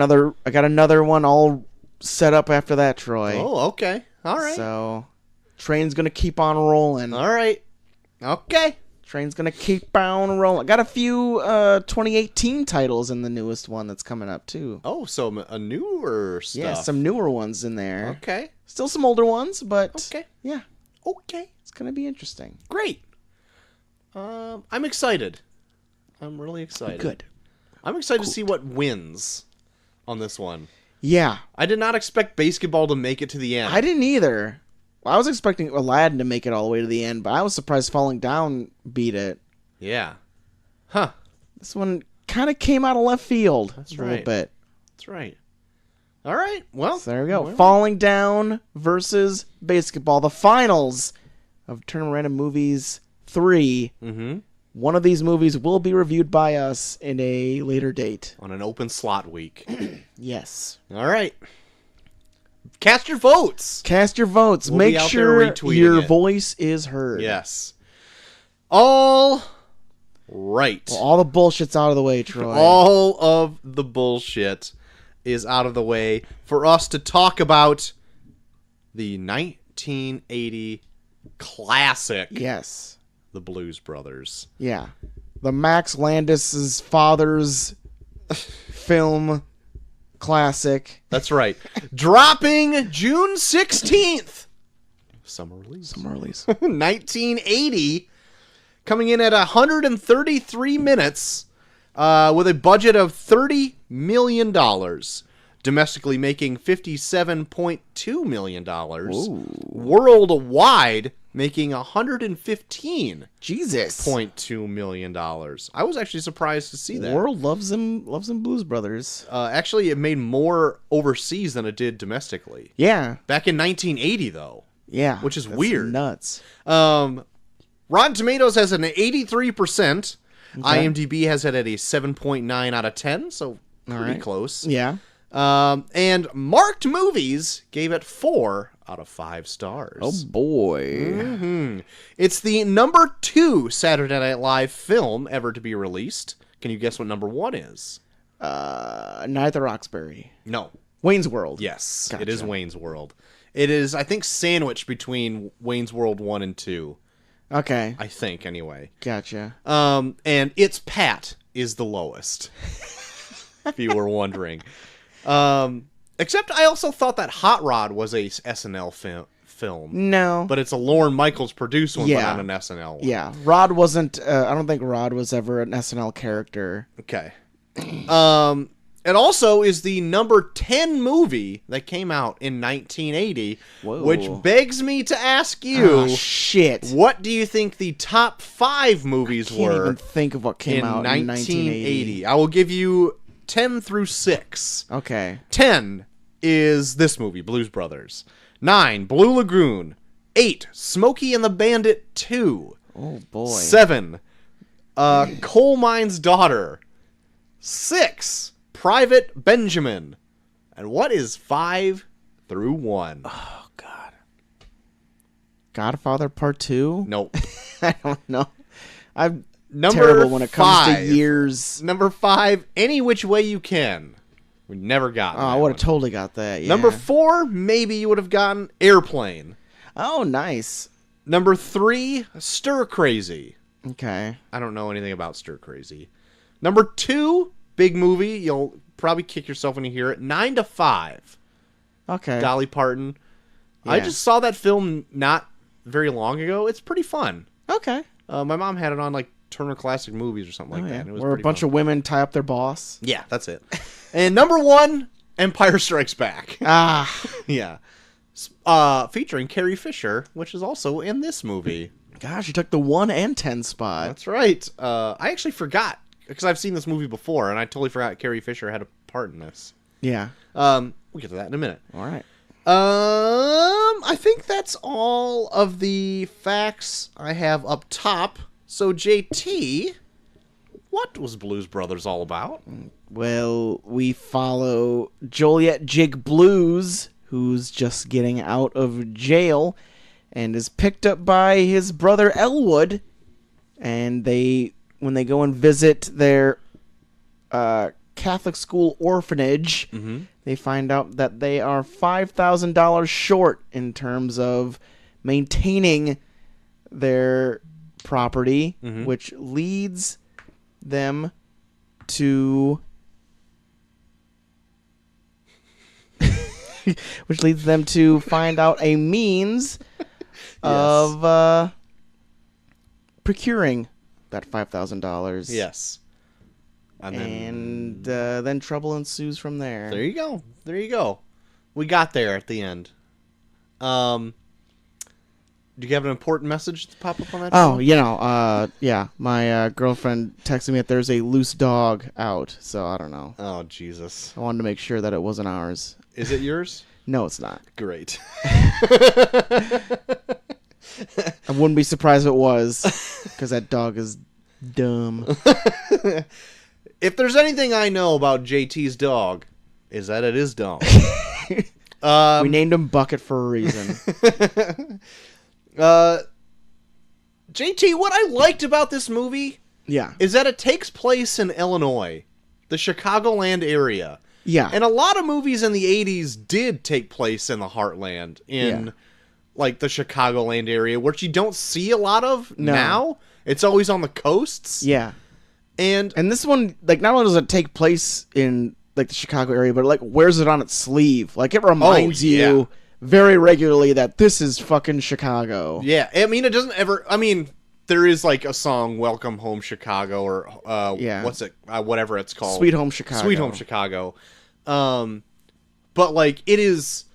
[SPEAKER 1] another one all set up after that, Troy.
[SPEAKER 2] Oh, okay. All right.
[SPEAKER 1] So, train's gonna keep on rolling.
[SPEAKER 2] All right. Okay.
[SPEAKER 1] Train's gonna keep on rolling. Got a few 2018 titles in the newest one that's coming up too.
[SPEAKER 2] Oh, so a newer stuff.
[SPEAKER 1] Yeah, some newer ones in there.
[SPEAKER 2] Okay.
[SPEAKER 1] Still some older ones, but
[SPEAKER 2] Okay.
[SPEAKER 1] yeah,
[SPEAKER 2] Okay.
[SPEAKER 1] it's gonna be interesting.
[SPEAKER 2] Great. I'm excited. I'm really excited.
[SPEAKER 1] Good.
[SPEAKER 2] I'm excited to see what wins on this one.
[SPEAKER 1] Yeah,
[SPEAKER 2] I did not expect basketball to make it to the end.
[SPEAKER 1] I didn't either. Well, I was expecting Aladdin to make it all the way to the end, but I was surprised Falling Down beat it.
[SPEAKER 2] Yeah. Huh.
[SPEAKER 1] This one kind of came out of left field.
[SPEAKER 2] That's
[SPEAKER 1] a little
[SPEAKER 2] right.
[SPEAKER 1] bit.
[SPEAKER 2] That's right. All right. Well,
[SPEAKER 1] So there we go.
[SPEAKER 2] well,
[SPEAKER 1] Falling Down versus Basketball. The finals of Tournament Random Movies 3.
[SPEAKER 2] Mm-hmm.
[SPEAKER 1] One of these movies will be reviewed by us in a later date.
[SPEAKER 2] On an open slot week.
[SPEAKER 1] Yes.
[SPEAKER 2] All right. Cast your votes.
[SPEAKER 1] Cast your votes.
[SPEAKER 2] We'll be
[SPEAKER 1] Make
[SPEAKER 2] out there
[SPEAKER 1] sure
[SPEAKER 2] retweeting
[SPEAKER 1] your
[SPEAKER 2] it.
[SPEAKER 1] voice is heard.
[SPEAKER 2] Yes. All right.
[SPEAKER 1] Well, all the bullshit's out of the way, Troy.
[SPEAKER 2] All of the bullshit is out of the way for us to talk about the 1980 classic,
[SPEAKER 1] Yes.
[SPEAKER 2] The Blues Brothers.
[SPEAKER 1] Yeah. The Max Landis's father's film classic.
[SPEAKER 2] That's right. Dropping June 16th. Summer release.
[SPEAKER 1] Summer release.
[SPEAKER 2] 1980. Coming in at 133 minutes with a budget of $30 million. Domestically making $57.2 million. Worldwide making $115.2
[SPEAKER 1] Jesus.
[SPEAKER 2] million. I was actually surprised to see
[SPEAKER 1] The
[SPEAKER 2] that.
[SPEAKER 1] world loves them Blues Brothers.
[SPEAKER 2] Actually, it made more overseas than it did domestically.
[SPEAKER 1] Yeah.
[SPEAKER 2] Back in 1980, though.
[SPEAKER 1] Yeah.
[SPEAKER 2] Which is
[SPEAKER 1] That's
[SPEAKER 2] weird.
[SPEAKER 1] Nuts.
[SPEAKER 2] Rotten Tomatoes has an 83%. IMDb has it at a 7.9 out of 10, so pretty
[SPEAKER 1] right.
[SPEAKER 2] close.
[SPEAKER 1] Yeah.
[SPEAKER 2] And Marked Movies gave it 4 out of 5 stars.
[SPEAKER 1] Oh boy.
[SPEAKER 2] Mm-hmm. It's the number 2 Saturday Night Live film ever to be released. Can you guess what number 1 is?
[SPEAKER 1] Night at the Roxbury.
[SPEAKER 2] No.
[SPEAKER 1] Wayne's World.
[SPEAKER 2] Yes,
[SPEAKER 1] Gotcha.
[SPEAKER 2] it is Wayne's World. It is, I think, sandwiched between Wayne's World 1 and 2.
[SPEAKER 1] Okay.
[SPEAKER 2] I think, anyway.
[SPEAKER 1] Gotcha.
[SPEAKER 2] And It's Pat is the lowest, if you were wondering. Except I also thought that Hot Rod was a SNL film.
[SPEAKER 1] No.
[SPEAKER 2] But it's a Lorne Michaels produced one,
[SPEAKER 1] Yeah.
[SPEAKER 2] but not an SNL one.
[SPEAKER 1] Yeah. Rod wasn't, I don't think Rod was ever an SNL character.
[SPEAKER 2] Okay. It also is the number 10 movie that came out in 1980,
[SPEAKER 1] Whoa.
[SPEAKER 2] which begs me to ask you,
[SPEAKER 1] Oh, shit.
[SPEAKER 2] what do you think the top 5 movies
[SPEAKER 1] Can't
[SPEAKER 2] were
[SPEAKER 1] even think of what came
[SPEAKER 2] in
[SPEAKER 1] out in 1980.
[SPEAKER 2] I will give you 10 through 6.
[SPEAKER 1] Okay.
[SPEAKER 2] 10 is this movie, Blues Brothers. 9, Blue Lagoon. 8, Smokey and the Bandit 2.
[SPEAKER 1] Oh, boy.
[SPEAKER 2] 7, Coal Mine's Daughter. 6, Private Benjamin. And what is 5 through 1?
[SPEAKER 1] Oh, God. Godfather Part 2?
[SPEAKER 2] Nope.
[SPEAKER 1] I don't know. I'm
[SPEAKER 2] Number
[SPEAKER 1] terrible when it comes to
[SPEAKER 2] 5.
[SPEAKER 1] years.
[SPEAKER 2] Number 5, Any Which Way You Can. We never got
[SPEAKER 1] Oh, I would have totally got that. Yeah.
[SPEAKER 2] Number 4, maybe you would have gotten Airplane.
[SPEAKER 1] Oh, nice.
[SPEAKER 2] Number 3, Stir Crazy.
[SPEAKER 1] Okay.
[SPEAKER 2] I don't know anything about Stir Crazy. Number 2, big movie. You'll probably kick yourself when you hear it. 9 to 5.
[SPEAKER 1] Okay.
[SPEAKER 2] Dolly Parton. I
[SPEAKER 1] Yeah.
[SPEAKER 2] just saw that film not very long ago. It's pretty fun.
[SPEAKER 1] Okay.
[SPEAKER 2] My mom had it on like Turner Classic Movies or something like that. And it was
[SPEAKER 1] Where a
[SPEAKER 2] pretty
[SPEAKER 1] bunch
[SPEAKER 2] fun.
[SPEAKER 1] of women tie up their boss.
[SPEAKER 2] Yeah, that's it. And number 1, Empire Strikes Back.
[SPEAKER 1] Ah.
[SPEAKER 2] Yeah. Featuring Carrie Fisher, which is also in this movie.
[SPEAKER 1] Gosh, you took the 1 and 10 spot.
[SPEAKER 2] That's right. I actually forgot, because I've seen this movie before, and I totally forgot Carrie Fisher had a part in this.
[SPEAKER 1] Yeah.
[SPEAKER 2] We'll get to that in a minute.
[SPEAKER 1] All right.
[SPEAKER 2] I think that's all of the facts I have up top. So, JT, what was Blues Brothers all about?
[SPEAKER 1] Well, we follow Joliet Jig Blues, who's just getting out of jail and is picked up by his brother Elwood. And when they go and visit their Catholic school orphanage, they find out that they are $5,000 short in terms of maintaining their property, which leads them to find out a means of procuring that $5,000.
[SPEAKER 2] Yes.
[SPEAKER 1] And then trouble ensues from there.
[SPEAKER 2] There you go. There you go. We got there at the end. Do you have an important message to pop up on that?
[SPEAKER 1] Oh, yeah. My girlfriend texted me that there's a loose dog out, so I don't know.
[SPEAKER 2] Oh, Jesus.
[SPEAKER 1] I wanted to make sure that it wasn't ours.
[SPEAKER 2] Is it yours?
[SPEAKER 1] No, it's not.
[SPEAKER 2] Great.
[SPEAKER 1] I wouldn't be surprised if it was, because that dog is dumb.
[SPEAKER 2] If there's anything I know about JT's dog, is that it is dumb.
[SPEAKER 1] We named him Bucket for a reason.
[SPEAKER 2] JT, what I liked about this movie
[SPEAKER 1] Yeah.
[SPEAKER 2] is that it takes place in Illinois, the Chicagoland area.
[SPEAKER 1] Yeah.
[SPEAKER 2] And a lot of movies in the 80s did take place in the heartland, in like the Chicagoland area, which you don't see a lot of now. It's always on the coasts.
[SPEAKER 1] Yeah.
[SPEAKER 2] And
[SPEAKER 1] this one, like, not only does it take place in, like, the Chicago area, but, like, wears it on its sleeve. Like, it reminds you very regularly that this is fucking Chicago.
[SPEAKER 2] yeah, I mean, it doesn't ever... I mean, there is, like, a song, Welcome Home Chicago, or what's it... whatever it's called.
[SPEAKER 1] Sweet Home Chicago.
[SPEAKER 2] Sweet Home Chicago. But, like, it is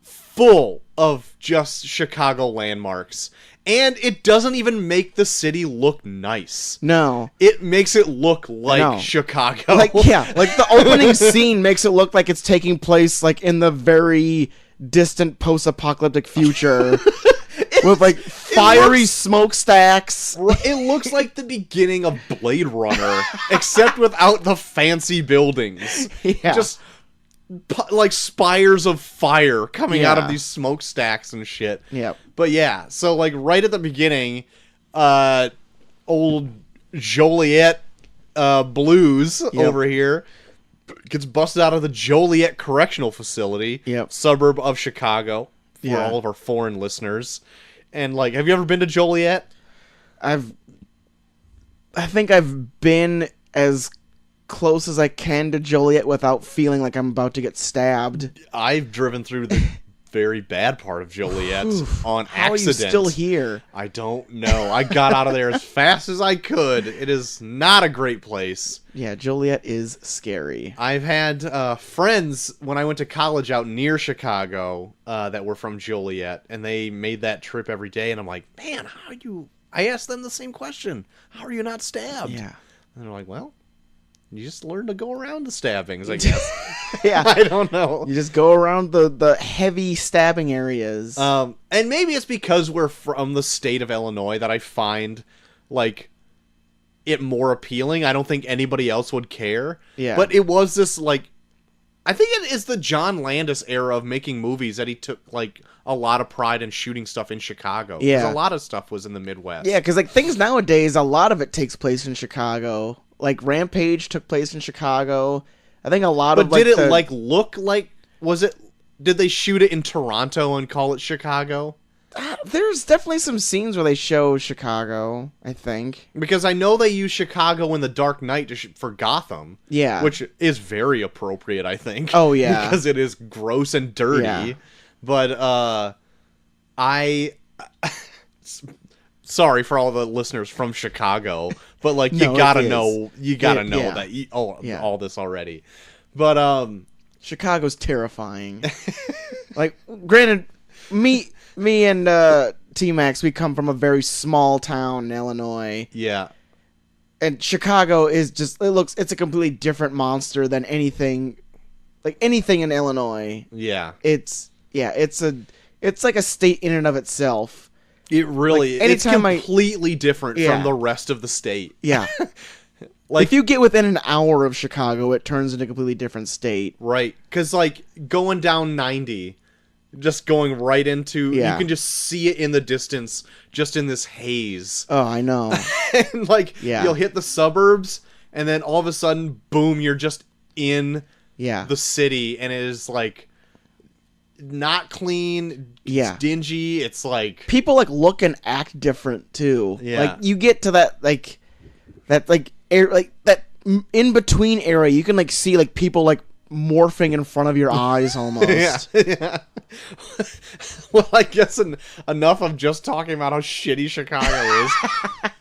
[SPEAKER 2] full of just Chicago landmarks. And it doesn't even make the city look nice.
[SPEAKER 1] No.
[SPEAKER 2] It makes it look like Chicago.
[SPEAKER 1] Like, yeah, like the opening scene makes it look like it's taking place, like, in the very distant post-apocalyptic future. With, like, fiery smokestacks.
[SPEAKER 2] It looks like the beginning of Blade Runner, except without the fancy buildings.
[SPEAKER 1] Yeah.
[SPEAKER 2] Just, like, spires of fire coming out of these smokestacks and shit.
[SPEAKER 1] Yep.
[SPEAKER 2] But yeah, so, like, right at the beginning, old Joliet Blues over here gets busted out of the Joliet Correctional Facility, suburb of Chicago, for all of our foreign listeners. And, like, have you ever been to Joliet?
[SPEAKER 1] I think I've been as close as I can to Joliet without feeling like I'm about to get stabbed.
[SPEAKER 2] I've driven through the very bad part of Joliet on accident.
[SPEAKER 1] How are you still here?
[SPEAKER 2] I don't know. I got out of there as fast as I could. It is not a great place.
[SPEAKER 1] Yeah, Joliet is scary.
[SPEAKER 2] I've had friends when I went to college out near Chicago that were from Joliet, and they made that trip every day, and I'm like, man, how are you... I asked them the same question. How are you not stabbed?
[SPEAKER 1] Yeah.
[SPEAKER 2] And they're like, well, you just learn to go around the stabbings, I guess.
[SPEAKER 1] Yeah.
[SPEAKER 2] I don't know.
[SPEAKER 1] You just go around the heavy stabbing areas.
[SPEAKER 2] And maybe it's because we're from the state of Illinois that I find, like, it more appealing. I don't think anybody else would care.
[SPEAKER 1] Yeah.
[SPEAKER 2] But it was this, like... I think it is the John Landis era of making movies that he took, like, a lot of pride in shooting stuff in Chicago.
[SPEAKER 1] Yeah.
[SPEAKER 2] Because a lot of stuff was in the Midwest.
[SPEAKER 1] Yeah, because, like, things nowadays, a lot of it takes place in Chicago. Like, Rampage took place in Chicago. I think a lot of,
[SPEAKER 2] like... But did it, like, look like... Was it... Did they shoot it in Toronto and call it Chicago?
[SPEAKER 1] There's definitely some scenes where they show Chicago, I think.
[SPEAKER 2] Because I know they use Chicago in The Dark Knight for Gotham.
[SPEAKER 1] Yeah.
[SPEAKER 2] Which is very appropriate, I think.
[SPEAKER 1] Oh, yeah.
[SPEAKER 2] Because it is gross and dirty.
[SPEAKER 1] Yeah.
[SPEAKER 2] But, sorry for all the listeners from Chicago, but, like, you gotta know that all this already. But,
[SPEAKER 1] Chicago's terrifying. Like, granted, me and T-Max, we come from a very small town in Illinois.
[SPEAKER 2] Yeah.
[SPEAKER 1] And Chicago is just, it's a completely different monster than anything in Illinois.
[SPEAKER 2] Yeah.
[SPEAKER 1] It's like a state in and of itself.
[SPEAKER 2] It really,
[SPEAKER 1] like,
[SPEAKER 2] it's completely different
[SPEAKER 1] Yeah.
[SPEAKER 2] from the rest of the state.
[SPEAKER 1] Yeah.
[SPEAKER 2] Like,
[SPEAKER 1] if you get within an hour of Chicago, it turns into a completely different state.
[SPEAKER 2] Right. Because, like, going down 90, just going right into, you can just see it in the distance, just in this haze.
[SPEAKER 1] Oh, I know.
[SPEAKER 2] And, like, you'll hit the suburbs, and then all of a sudden, boom, you're just in the city, and it is, like, not clean, it's dingy, it's like...
[SPEAKER 1] People, like, look and act different, too.
[SPEAKER 2] Yeah.
[SPEAKER 1] Like, you get to that in-between area, you can, like, see, like, people, like, morphing in front of your eyes, almost.
[SPEAKER 2] Yeah. Well, I guess enough of just talking about how shitty Chicago is.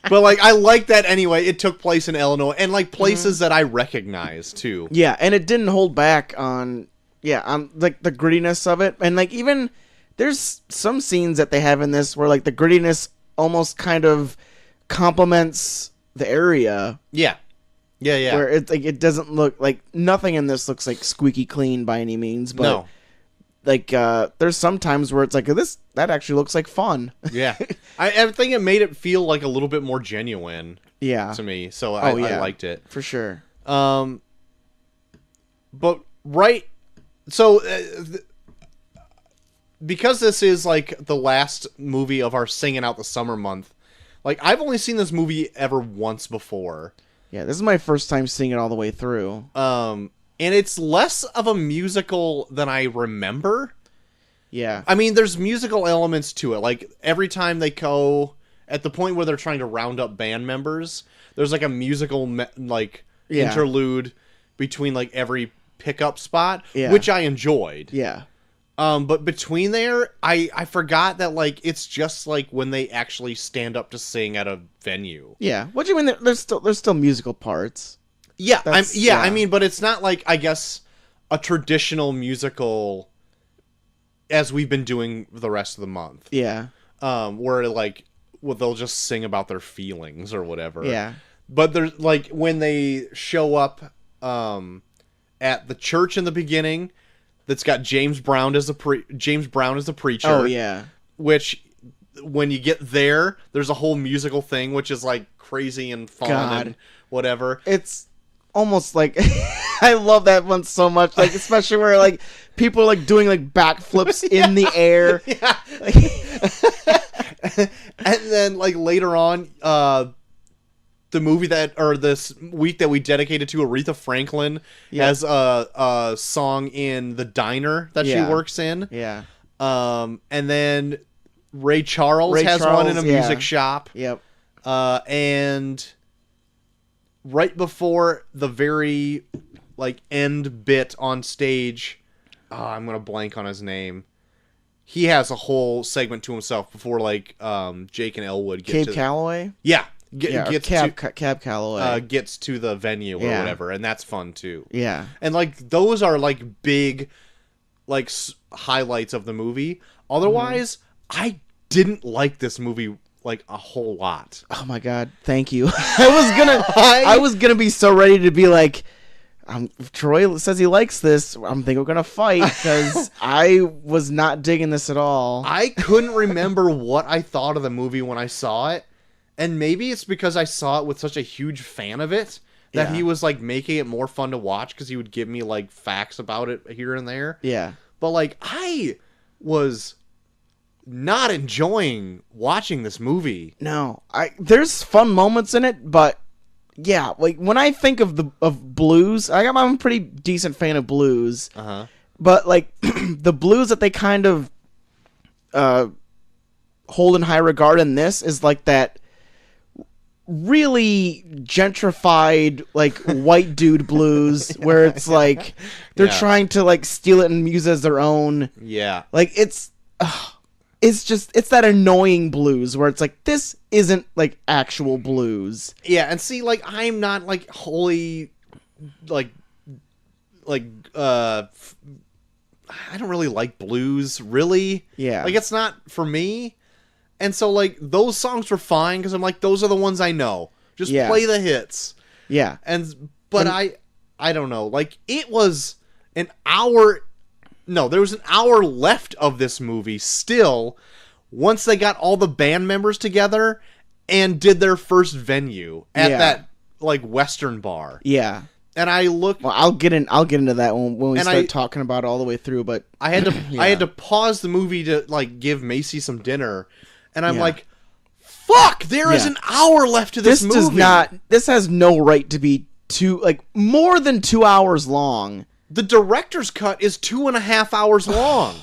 [SPEAKER 2] But, like, I like that anyway. It took place in Illinois, and, like, places that I recognize, too.
[SPEAKER 1] Yeah, and it didn't hold back on like, the grittiness of it. And, like, even... There's some scenes that they have in this where, like, the grittiness almost kind of complements the area.
[SPEAKER 2] Yeah. Yeah.
[SPEAKER 1] Where it's like, it doesn't look like, nothing in this looks like squeaky clean by any means, but
[SPEAKER 2] no.
[SPEAKER 1] Like, there's some times where it's like, that actually looks like fun.
[SPEAKER 2] Yeah. I think it made it feel like a little bit more genuine.
[SPEAKER 1] Yeah.
[SPEAKER 2] To me. So I liked it.
[SPEAKER 1] For sure.
[SPEAKER 2] But right. So because this is like the last movie of our Singing Out the Summer month, like I've only seen this movie ever once before.
[SPEAKER 1] Yeah, this is my first time seeing it all the way through.
[SPEAKER 2] And it's less of a musical than I remember.
[SPEAKER 1] Yeah.
[SPEAKER 2] I mean, there's musical elements to it. Like, every time they go, at the point where they're trying to round up band members, there's like a musical, interlude between like every pickup spot, which I enjoyed.
[SPEAKER 1] Yeah.
[SPEAKER 2] But between there, I forgot that, like, it's just like when they actually stand up to sing at a venue.
[SPEAKER 1] Yeah. What do you mean? There's still musical parts.
[SPEAKER 2] Yeah. I mean, but it's not like, I guess, a traditional musical as we've been doing the rest of the month.
[SPEAKER 1] Yeah.
[SPEAKER 2] Where, like, they'll just sing about their feelings or whatever.
[SPEAKER 1] Yeah.
[SPEAKER 2] But there's, like, when they show up at the church in the beginning, that's got James Brown as the preacher.
[SPEAKER 1] Oh, yeah.
[SPEAKER 2] Which, when you get there, there's a whole musical thing, which is, like, crazy and fun and whatever.
[SPEAKER 1] It's almost like... I love that one so much, like, especially where, like, people are, like, doing, like, backflips in the air.
[SPEAKER 2] Yeah. And then, like, later on, the movie this week that we dedicated to Aretha Franklin has a song in the diner that she works in.
[SPEAKER 1] Yeah.
[SPEAKER 2] And then Ray Charles has one in a music shop.
[SPEAKER 1] Yep.
[SPEAKER 2] And right before the very, like, end bit on stage, I'm gonna blank on his name. He has a whole segment to himself before, like, Jake and Elwood get
[SPEAKER 1] Cave Calloway?
[SPEAKER 2] Yeah.
[SPEAKER 1] Cab Calloway.
[SPEAKER 2] Gets to the venue or whatever, and that's fun too.
[SPEAKER 1] Yeah.
[SPEAKER 2] And, like, those are, like, big, like, highlights of the movie. Otherwise, I didn't like this movie, like, a whole lot.
[SPEAKER 1] Oh my god, thank you. I was gonna be so ready to be like, if Troy says he likes this, I'm thinking we're gonna fight, because I was not digging this at all.
[SPEAKER 2] I couldn't remember what I thought of the movie when I saw it, and maybe it's because I saw it with such a huge fan of it that he was, like, making it more fun to watch, because he would give me, like, facts about it here and there.
[SPEAKER 1] Yeah.
[SPEAKER 2] But, like, I was not enjoying watching this movie.
[SPEAKER 1] No, there's fun moments in it, but yeah, like, when I think of blues, I'm a pretty decent fan of blues.
[SPEAKER 2] Uh-huh.
[SPEAKER 1] But, like, the blues that they kind of hold in high regard in this is, like, that really gentrified, like, white dude blues, where it's like they're trying to, like, steal it and use it as their own.
[SPEAKER 2] Yeah.
[SPEAKER 1] Like, it's that annoying blues where it's like, this isn't, like, actual blues.
[SPEAKER 2] Yeah, and see, like, I'm not, like, wholly, I don't really like blues, really.
[SPEAKER 1] Yeah.
[SPEAKER 2] Like, it's not for me. And so, like, those songs were fine, because I'm like, those are the ones I know. Just play the hits.
[SPEAKER 1] Yeah.
[SPEAKER 2] But I don't know. Like, it was an hour... No, there was an hour left of this movie still, once they got all the band members together and did their first venue at that, like, Western bar.
[SPEAKER 1] Yeah.
[SPEAKER 2] And I looked...
[SPEAKER 1] Well, I'll get into that when we start talking about it all the way through, but...
[SPEAKER 2] I had to pause the movie to, like, give Macy some dinner, and I'm like, fuck, there is an hour left to this movie.
[SPEAKER 1] This has no right to be more than 2 hours long.
[SPEAKER 2] The director's cut is 2.5 hours long.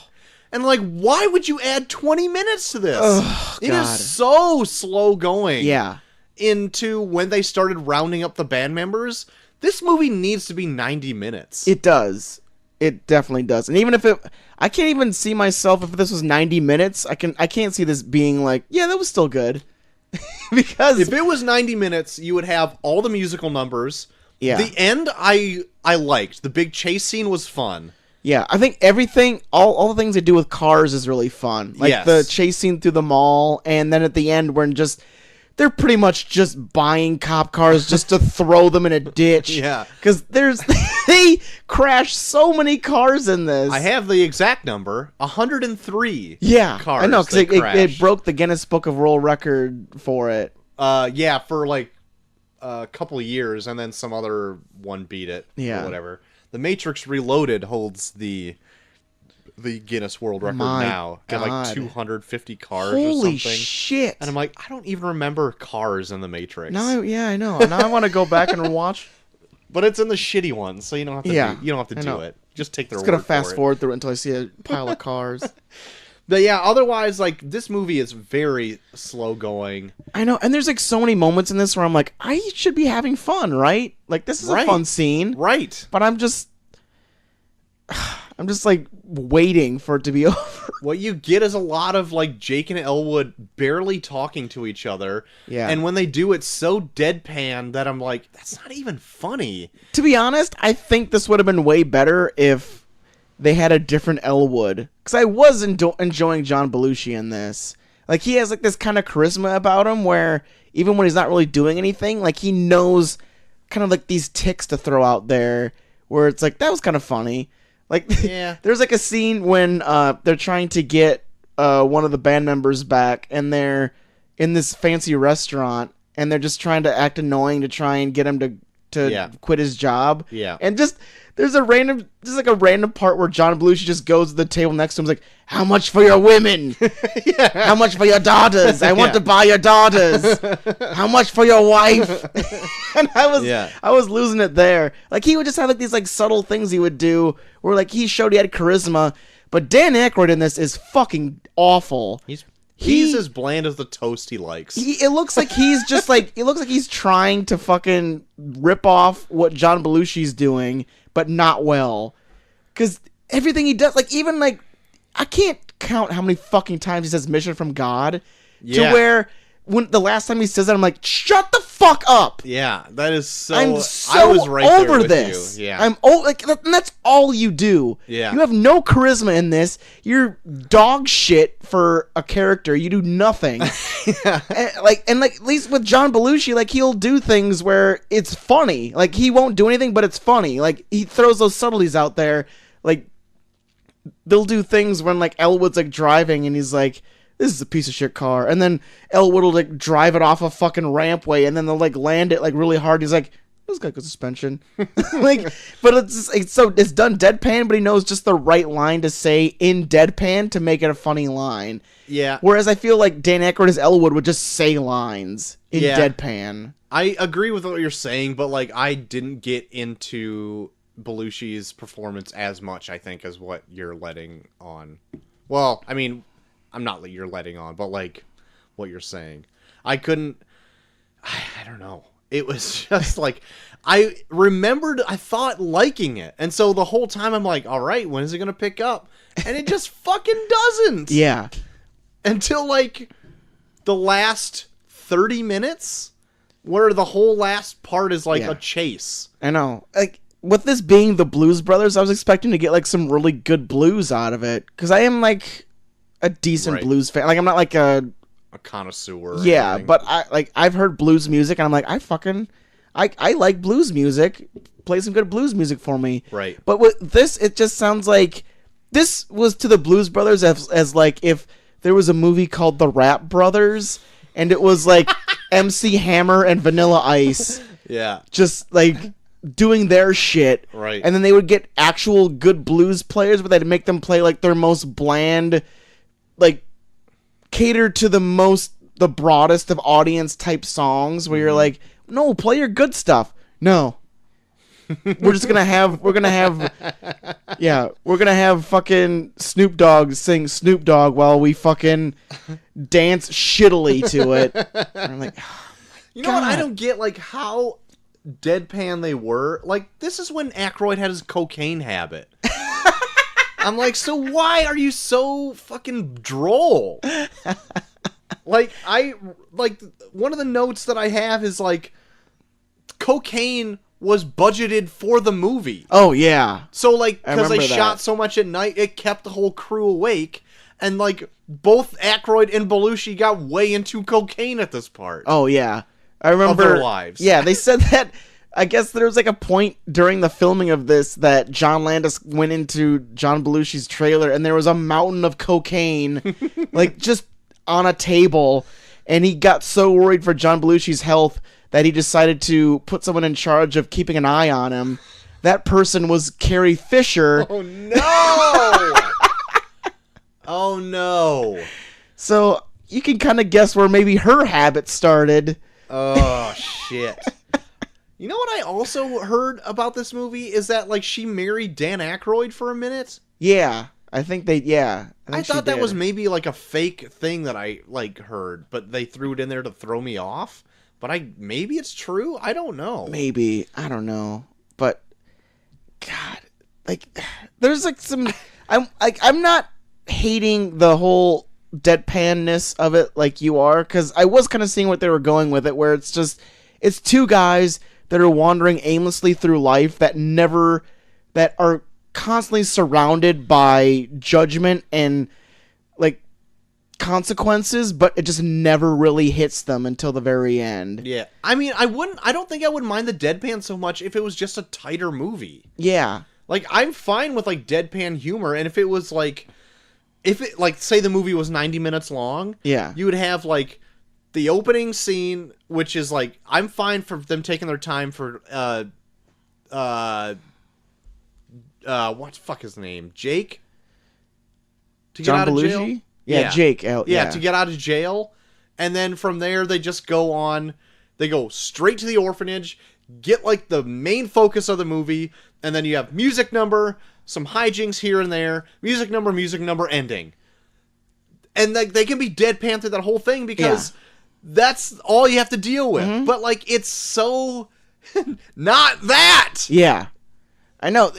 [SPEAKER 2] And, like, why would you add 20 minutes to this? It is so slow going.
[SPEAKER 1] Yeah.
[SPEAKER 2] Into when they started rounding up the band members. This movie needs to be 90 minutes.
[SPEAKER 1] It does. It definitely does. And even if I can't even see myself, if this was 90 minutes, I can't see this being like, yeah, that was still good. Because
[SPEAKER 2] if it was 90 minutes, you would have all the musical numbers.
[SPEAKER 1] Yeah.
[SPEAKER 2] The end, I liked. The big chase scene was fun.
[SPEAKER 1] Yeah, I think everything, all the things they do with cars is really fun. Like the chase scene through the mall, and then at the end when they're pretty much just buying cop cars just to throw them in a ditch.
[SPEAKER 2] Yeah.
[SPEAKER 1] Because they crash so many cars in this.
[SPEAKER 2] I have the exact number, 103 cars.
[SPEAKER 1] I know, because it broke the Guinness Book of World Record for it.
[SPEAKER 2] For like a couple of years, and then some other one beat it.
[SPEAKER 1] Yeah.
[SPEAKER 2] Or whatever. The Matrix Reloaded holds the the Guinness World Record
[SPEAKER 1] My
[SPEAKER 2] now at like
[SPEAKER 1] God.
[SPEAKER 2] 250 cars or
[SPEAKER 1] Holy
[SPEAKER 2] something.
[SPEAKER 1] shit!
[SPEAKER 2] And I'm like, I don't even remember cars in the Matrix.
[SPEAKER 1] Now, I know. Now I want to go back and watch.
[SPEAKER 2] But it's in the shitty ones, so you don't have to.
[SPEAKER 1] Yeah,
[SPEAKER 2] you don't have to
[SPEAKER 1] I
[SPEAKER 2] do
[SPEAKER 1] know.
[SPEAKER 2] it. Just take their
[SPEAKER 1] I'm
[SPEAKER 2] word
[SPEAKER 1] just gonna fast
[SPEAKER 2] for it.
[SPEAKER 1] forward through it until I see a pile of cars.
[SPEAKER 2] But yeah, otherwise, like this movie is very slow going.
[SPEAKER 1] I know, and there's like so many moments in this where I'm like, I should be having fun, right? Like this is a fun scene,
[SPEAKER 2] Right.
[SPEAKER 1] but I'm just like waiting for it to be over.
[SPEAKER 2] What you get is a lot of like Jake and Elwood barely talking to each other.
[SPEAKER 1] Yeah.
[SPEAKER 2] And when they do, it's so deadpan that I'm like, that's not even funny.
[SPEAKER 1] To be honest, I think this would have been way better if they had a different Elwood. Because I was enjoying John Belushi in this. Like, he has like this kind of charisma about him where even when he's not really doing anything, like he knows kind of like these ticks to throw out there where it's like, that was kind of funny. Like,
[SPEAKER 2] Yeah.
[SPEAKER 1] there's like a scene when they're trying to get one of the band members back, and they're in this fancy restaurant, and they're just trying to act annoying to try and get him to quit his job.
[SPEAKER 2] Yeah.
[SPEAKER 1] And there's a random part where John Belushi just goes to the table next to him, and is like, "How much for your women? How much for your daughters? I want to buy your daughters. How much for your wife?" And I was losing it there. Like, he would just have like these like subtle things he would do where like he showed he had charisma, but Dan Aykroyd in this is fucking awful.
[SPEAKER 2] He's as bland as the toast he likes.
[SPEAKER 1] It looks like he's just like, it looks like he's trying to fucking rip off what John Belushi's doing, but not well. Because everything he does, like, even like, I can't count how many fucking times he says "mission from God," to where when the last time he says that, I'm like, shut the fuck up.
[SPEAKER 2] Yeah, that is so.
[SPEAKER 1] I'm so
[SPEAKER 2] I was right
[SPEAKER 1] over
[SPEAKER 2] there with
[SPEAKER 1] this.
[SPEAKER 2] You. Yeah,
[SPEAKER 1] and that's all you do.
[SPEAKER 2] Yeah,
[SPEAKER 1] you have no charisma in this. You're dog shit for a character. You do nothing.
[SPEAKER 2] Yeah.
[SPEAKER 1] And at least with John Belushi, like, he'll do things where it's funny. Like, he won't do anything, but it's funny. Like, he throws those subtleties out there. Like, they'll do things when like Elwood's like driving and he's like, "This is a piece of shit car," and then Elwood will like drive it off a fucking rampway, and then they'll like land it like really hard. He's like, "This got good suspension." Like, but it's done deadpan, but he knows just the right line to say in deadpan to make it a funny line.
[SPEAKER 2] Yeah.
[SPEAKER 1] Whereas I feel like Dan Aykroyd as Elwood would just say lines in deadpan.
[SPEAKER 2] I agree with what you're saying, but like I didn't get into Belushi's performance as much, I think, as what you're letting on. Well, I mean, I'm not you're letting on, but like what you're saying. I don't know. It was just like, I thought liking it. And so the whole time I'm like, all right, when is it going to pick up? And it just fucking doesn't.
[SPEAKER 1] Yeah.
[SPEAKER 2] Until like the last 30 minutes where the whole last part is like a chase.
[SPEAKER 1] I know. Like, with this being the Blues Brothers, I was expecting to get like some really good blues out of it. Because I am like a decent blues fan. Like, I'm not like a
[SPEAKER 2] connoisseur.
[SPEAKER 1] Yeah, but I've heard blues music and I'm like, I like blues music. Play some good blues music for me.
[SPEAKER 2] Right.
[SPEAKER 1] But with this, it just sounds like this was to the Blues Brothers as like if there was a movie called The Rap Brothers and it was like MC Hammer and Vanilla Ice.
[SPEAKER 2] Yeah.
[SPEAKER 1] Just like doing their shit.
[SPEAKER 2] Right.
[SPEAKER 1] And then they would get actual good blues players, but they'd make them play like their most bland, like cater to the broadest of audience type songs where you're like, no, play your good stuff. No. we're gonna have fucking Snoop Dogg sing Snoop Dogg while we fucking dance shittily to it. And I'm like, oh,
[SPEAKER 2] you know what? I don't get like how deadpan they were. Like, this is when Aykroyd had his cocaine habit. I'm like, so why are you so fucking droll? Like, one of the notes that I have is like, cocaine was budgeted for the movie.
[SPEAKER 1] Oh, yeah.
[SPEAKER 2] So, like, because they
[SPEAKER 1] that.
[SPEAKER 2] shot so much at night, it kept the whole crew awake. And, like, both Aykroyd and Belushi got way into cocaine at this part.
[SPEAKER 1] Oh, yeah. I remember.
[SPEAKER 2] Of their lives.
[SPEAKER 1] Yeah, they said that. I guess there was like a point during the filming of this that John Landis went into John Belushi's trailer and there was a mountain of cocaine, like, just on a table. And he got so worried for John Belushi's health that he decided to put someone in charge of keeping an eye on him. That person was Carrie Fisher.
[SPEAKER 2] Oh, no! Oh, no.
[SPEAKER 1] So you can kind of guess where maybe her habit started.
[SPEAKER 2] Oh, shit. You know what I also heard about this movie is that, like, she married Dan Aykroyd for a minute?
[SPEAKER 1] Yeah. I think they, yeah.
[SPEAKER 2] I thought that was maybe, like, a fake thing that I, like, heard, but they threw it in there to throw me off. But maybe it's true? I don't know.
[SPEAKER 1] Maybe. I don't know. But, God, like, there's, like, some, I'm not hating the whole deadpanness of it like you are, because I was kind of seeing what they were going with it, where it's just, it's two guys that are wandering aimlessly through life that are constantly surrounded by judgment and like consequences, but it just never really hits them until the very end.
[SPEAKER 2] Yeah. I mean, I don't think I would mind the deadpan so much if it was just a tighter movie.
[SPEAKER 1] Yeah.
[SPEAKER 2] Like, I'm fine with, like, deadpan humor, and if it was, like, say the movie was 90 minutes long,
[SPEAKER 1] Yeah.
[SPEAKER 2] you would have, like, the opening scene, which is, like, I'm fine for them taking their time for, what the fuck is his name? Jake? To get
[SPEAKER 1] John
[SPEAKER 2] out of jail?
[SPEAKER 1] Belushi? Yeah, Jake.
[SPEAKER 2] Yeah, to get out of jail. And then from there, they just go on. They go straight to the orphanage, get, like, the main focus of the movie, and then you have music number, some hijinks here and there, music number, ending. And, like, they can be deadpan through that whole thing because that's all you have to deal with.
[SPEAKER 1] Mm-hmm.
[SPEAKER 2] But, like, it's so not that!
[SPEAKER 1] Yeah. I know.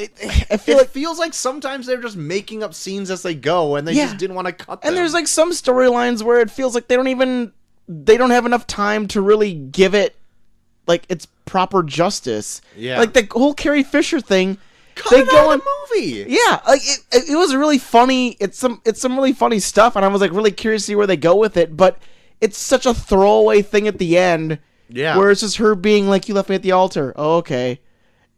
[SPEAKER 1] I feel
[SPEAKER 2] It
[SPEAKER 1] like,
[SPEAKER 2] feels like sometimes they're just making up scenes as they go, and they just didn't want to cut them.
[SPEAKER 1] and there's like some storylines where it feels like they don't have enough time to really give it like its proper justice.
[SPEAKER 2] Yeah.
[SPEAKER 1] Like the whole Carrie Fisher thing.
[SPEAKER 2] Cut
[SPEAKER 1] they
[SPEAKER 2] it
[SPEAKER 1] go
[SPEAKER 2] out
[SPEAKER 1] on
[SPEAKER 2] of the movie!
[SPEAKER 1] Yeah, like it was really funny. It's some really funny stuff, and I was like really curious to see where they go with it. But it's such a throwaway thing at the end.
[SPEAKER 2] Yeah.
[SPEAKER 1] Where it's just her being like, "You left me at the altar." Oh, okay.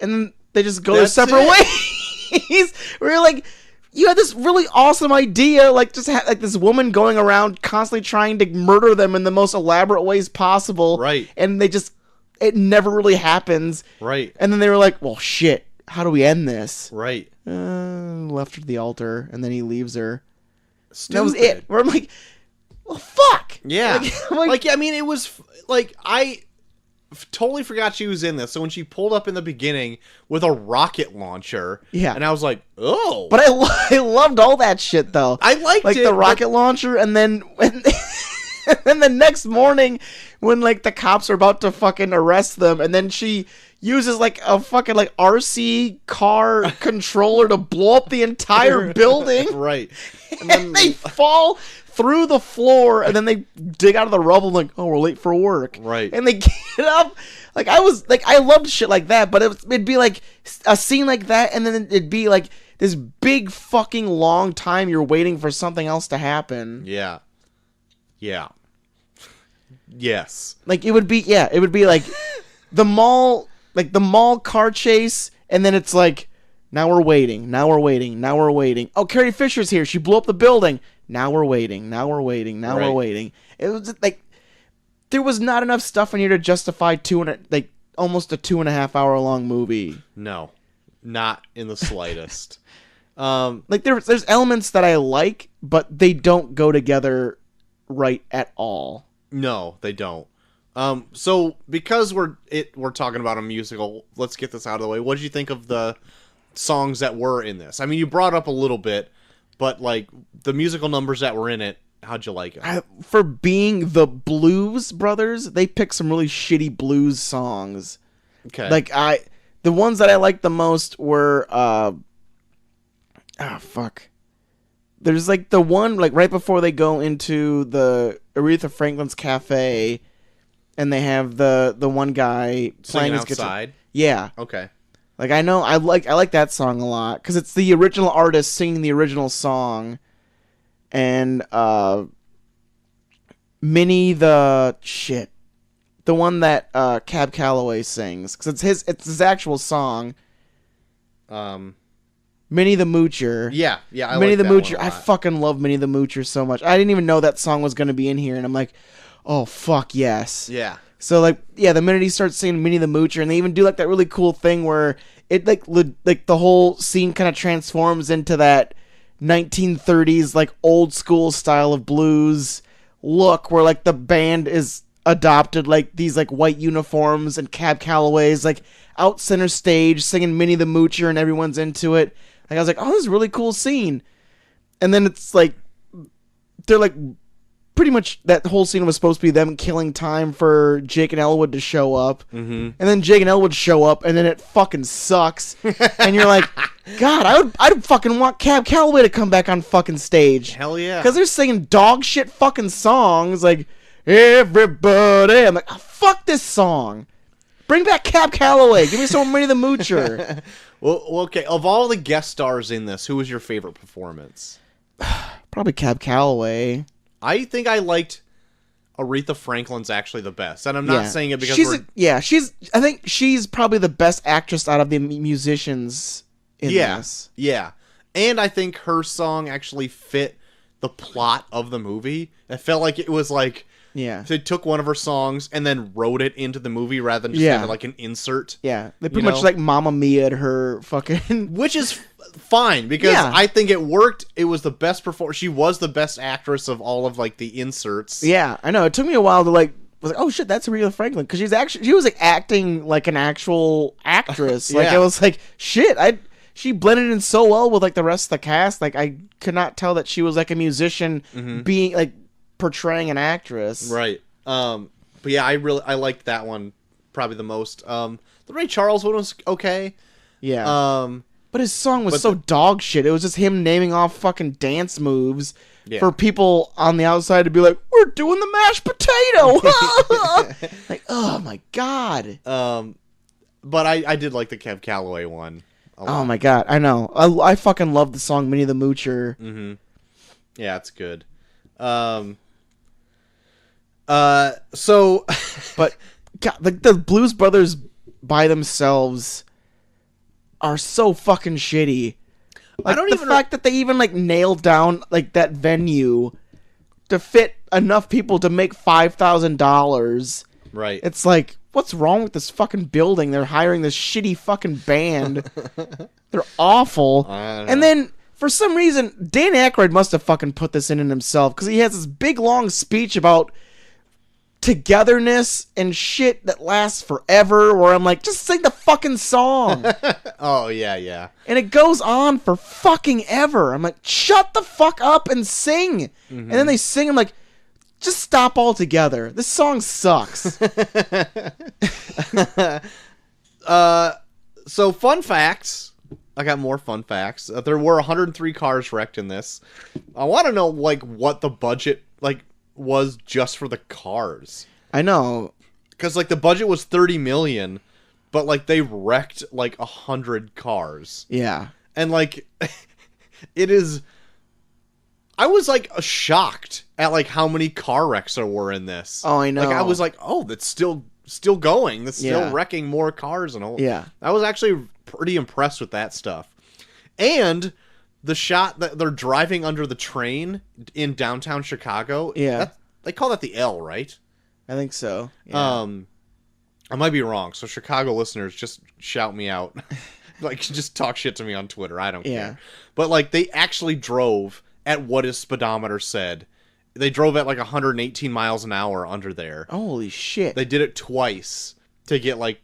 [SPEAKER 1] And then they just go their
[SPEAKER 2] That's
[SPEAKER 1] separate
[SPEAKER 2] it.
[SPEAKER 1] ways. Where you're like, you had this really awesome idea, like just like this woman going around constantly trying to murder them in the most elaborate ways possible.
[SPEAKER 2] Right.
[SPEAKER 1] And it never really happens.
[SPEAKER 2] Right.
[SPEAKER 1] And then they were like, well, shit, how do we end this?
[SPEAKER 2] Right.
[SPEAKER 1] Left her to the altar, and then he leaves her.
[SPEAKER 2] Stupid.
[SPEAKER 1] That was it. Where I'm like, well, fuck.
[SPEAKER 2] Yeah.
[SPEAKER 1] Like,
[SPEAKER 2] I mean, it was, like, I totally forgot she was in this. So when she pulled up in the beginning with a rocket launcher,
[SPEAKER 1] Yeah.
[SPEAKER 2] and I was like, oh.
[SPEAKER 1] but I loved all that shit, though.
[SPEAKER 2] I liked
[SPEAKER 1] like
[SPEAKER 2] it.
[SPEAKER 1] the rocket launcher, and then and then the next morning when like the cops are about to fucking arrest them, and then she uses like a fucking like RC car controller to blow up the entire building.
[SPEAKER 2] Right.
[SPEAKER 1] And then they fall through the floor, and then they dig out of the rubble like, oh, we're late for work.
[SPEAKER 2] Right.
[SPEAKER 1] And they get up. Like, I loved shit like that, but it'd be like a scene like that, and then it'd be like this big fucking long time you're waiting for something else to happen.
[SPEAKER 2] Yeah. Yeah. Yes.
[SPEAKER 1] Like, it would be like the mall car chase, and then it's like, now we're waiting. Oh, Carrie Fisher's here. She blew up the building. Now we're waiting. We're waiting. It was just, like, there was not enough stuff in here to justify almost a 2.5 hour long movie.
[SPEAKER 2] No. Not in the slightest.
[SPEAKER 1] Like, there's elements that I like, but they don't go together right at all.
[SPEAKER 2] No, they don't. So because we're talking about a musical, let's get this out of the way. What did you think of the songs that were in this? I mean, you brought up a little bit, but like the musical numbers that were in it, how'd you like it?
[SPEAKER 1] For being the Blues Brothers, they picked some really shitty blues songs.
[SPEAKER 2] Okay.
[SPEAKER 1] Like the ones that I liked the most were fuck. There's like the one like right before they go into the Aretha Franklin's cafe, and they have the one guy playing
[SPEAKER 2] Singing
[SPEAKER 1] his guitar.
[SPEAKER 2] outside.
[SPEAKER 1] Yeah.
[SPEAKER 2] Okay.
[SPEAKER 1] Like I know I like that song a lot because it's the original artist singing the original song, and Minnie the one that Cab Calloway sings because it's his actual song. Minnie the Moocher.
[SPEAKER 2] Yeah. I
[SPEAKER 1] Minnie
[SPEAKER 2] like
[SPEAKER 1] the
[SPEAKER 2] that
[SPEAKER 1] Moocher.
[SPEAKER 2] one a
[SPEAKER 1] I
[SPEAKER 2] lot.
[SPEAKER 1] fucking love Minnie the Moocher so much. I didn't even know that song was gonna be in here, and I'm like, oh fuck yes.
[SPEAKER 2] Yeah.
[SPEAKER 1] So like yeah, the minute he starts singing Minnie the Moocher, and they even do like that really cool thing where it like the whole scene kind of transforms into that 1930s like old school style of blues look, where like the band is adopted like these like white uniforms and Cab Calloway's like out center stage singing Minnie the Moocher and everyone's into it. Like I was like, oh, this is a really cool scene. And then it's like they're like pretty much that whole scene was supposed to be them killing time for Jake and Elwood to show up. And then Jake and Elwood show up, and then it fucking sucks. And you're like, God, I'd fucking want Cab Calloway to come back on fucking stage.
[SPEAKER 2] Hell yeah.
[SPEAKER 1] Because they're singing dog shit fucking songs like, everybody. I'm like, oh, fuck this song. Bring back Cab Calloway. Give me some Minnie the Moocher.
[SPEAKER 2] Well, okay. Of all the guest stars in this, who was your favorite performance?
[SPEAKER 1] Probably Cab Calloway.
[SPEAKER 2] I think I liked Aretha Franklin's actually the best, and I'm not saying it because
[SPEAKER 1] I think she's probably the best actress out of the musicians in this.
[SPEAKER 2] Yeah, and I think her song actually fit the plot of the movie. It felt like it was like they took one of her songs and then wrote it into the movie rather than just have it like an insert.
[SPEAKER 1] Yeah, they pretty much like Mamma Mia'd her fucking,
[SPEAKER 2] which is fine because I think it worked. It was the best performance. She was the best actress of all of like the inserts.
[SPEAKER 1] Yeah, I know. It took me a while to like was like, oh shit, that's Aretha Franklin, because she was like acting like an actual actress. Like it was like shit. She blended in so well with like the rest of the cast. Like I could not tell that she was like a musician being like portraying an actress.
[SPEAKER 2] Right. But yeah, I liked that one probably the most. The Ray Charles one was okay.
[SPEAKER 1] Yeah. But his song was so dog shit. It was just him naming off fucking dance moves for people on the outside to be like, we're doing the mashed potato. Like, oh my God.
[SPEAKER 2] But I did like the Cab Calloway one a lot.
[SPEAKER 1] Oh my God. I know. I fucking love the song Minnie the Moocher.
[SPEAKER 2] Mm-hmm. Yeah, it's good. So,
[SPEAKER 1] but God, the Blues Brothers by themselves are so fucking shitty. Like, the fact that they even like nailed down like that venue to fit enough people to make $5,000.
[SPEAKER 2] Right.
[SPEAKER 1] It's like, what's wrong with this fucking building? They're hiring this shitty fucking band. They're awful. And then for some reason, Dan Aykroyd must have fucking put this in himself, because he has this big long speech about togetherness and shit that lasts forever, where I'm like, just sing the fucking song.
[SPEAKER 2] Oh yeah.
[SPEAKER 1] And it goes on for fucking ever. I'm like, shut the fuck up and sing. And then they sing, I'm like, just stop altogether. This song sucks.
[SPEAKER 2] So fun facts. I got more fun facts. There were 103 cars wrecked in this. I want to know like what the budget like was just for the cars.
[SPEAKER 1] I know,
[SPEAKER 2] because like the budget was 30 million, but like they wrecked like 100 cars.
[SPEAKER 1] Yeah.
[SPEAKER 2] And like it is, I was like shocked at like how many car wrecks there were in this.
[SPEAKER 1] Oh, I know.
[SPEAKER 2] Like I was like, oh, that's still going. That's still wrecking more cars and all.
[SPEAKER 1] Yeah.
[SPEAKER 2] I was actually pretty impressed with that stuff. And the shot that they're driving under the train in downtown Chicago.
[SPEAKER 1] Yeah.
[SPEAKER 2] They call that the L, right?
[SPEAKER 1] I think so. Yeah.
[SPEAKER 2] I might be wrong. So Chicago listeners, just shout me out. Like, just talk shit to me on Twitter. I don't care. But like, they actually drove at what his speedometer said. They drove at like 118 miles an hour under there.
[SPEAKER 1] Holy shit.
[SPEAKER 2] They did it twice to get like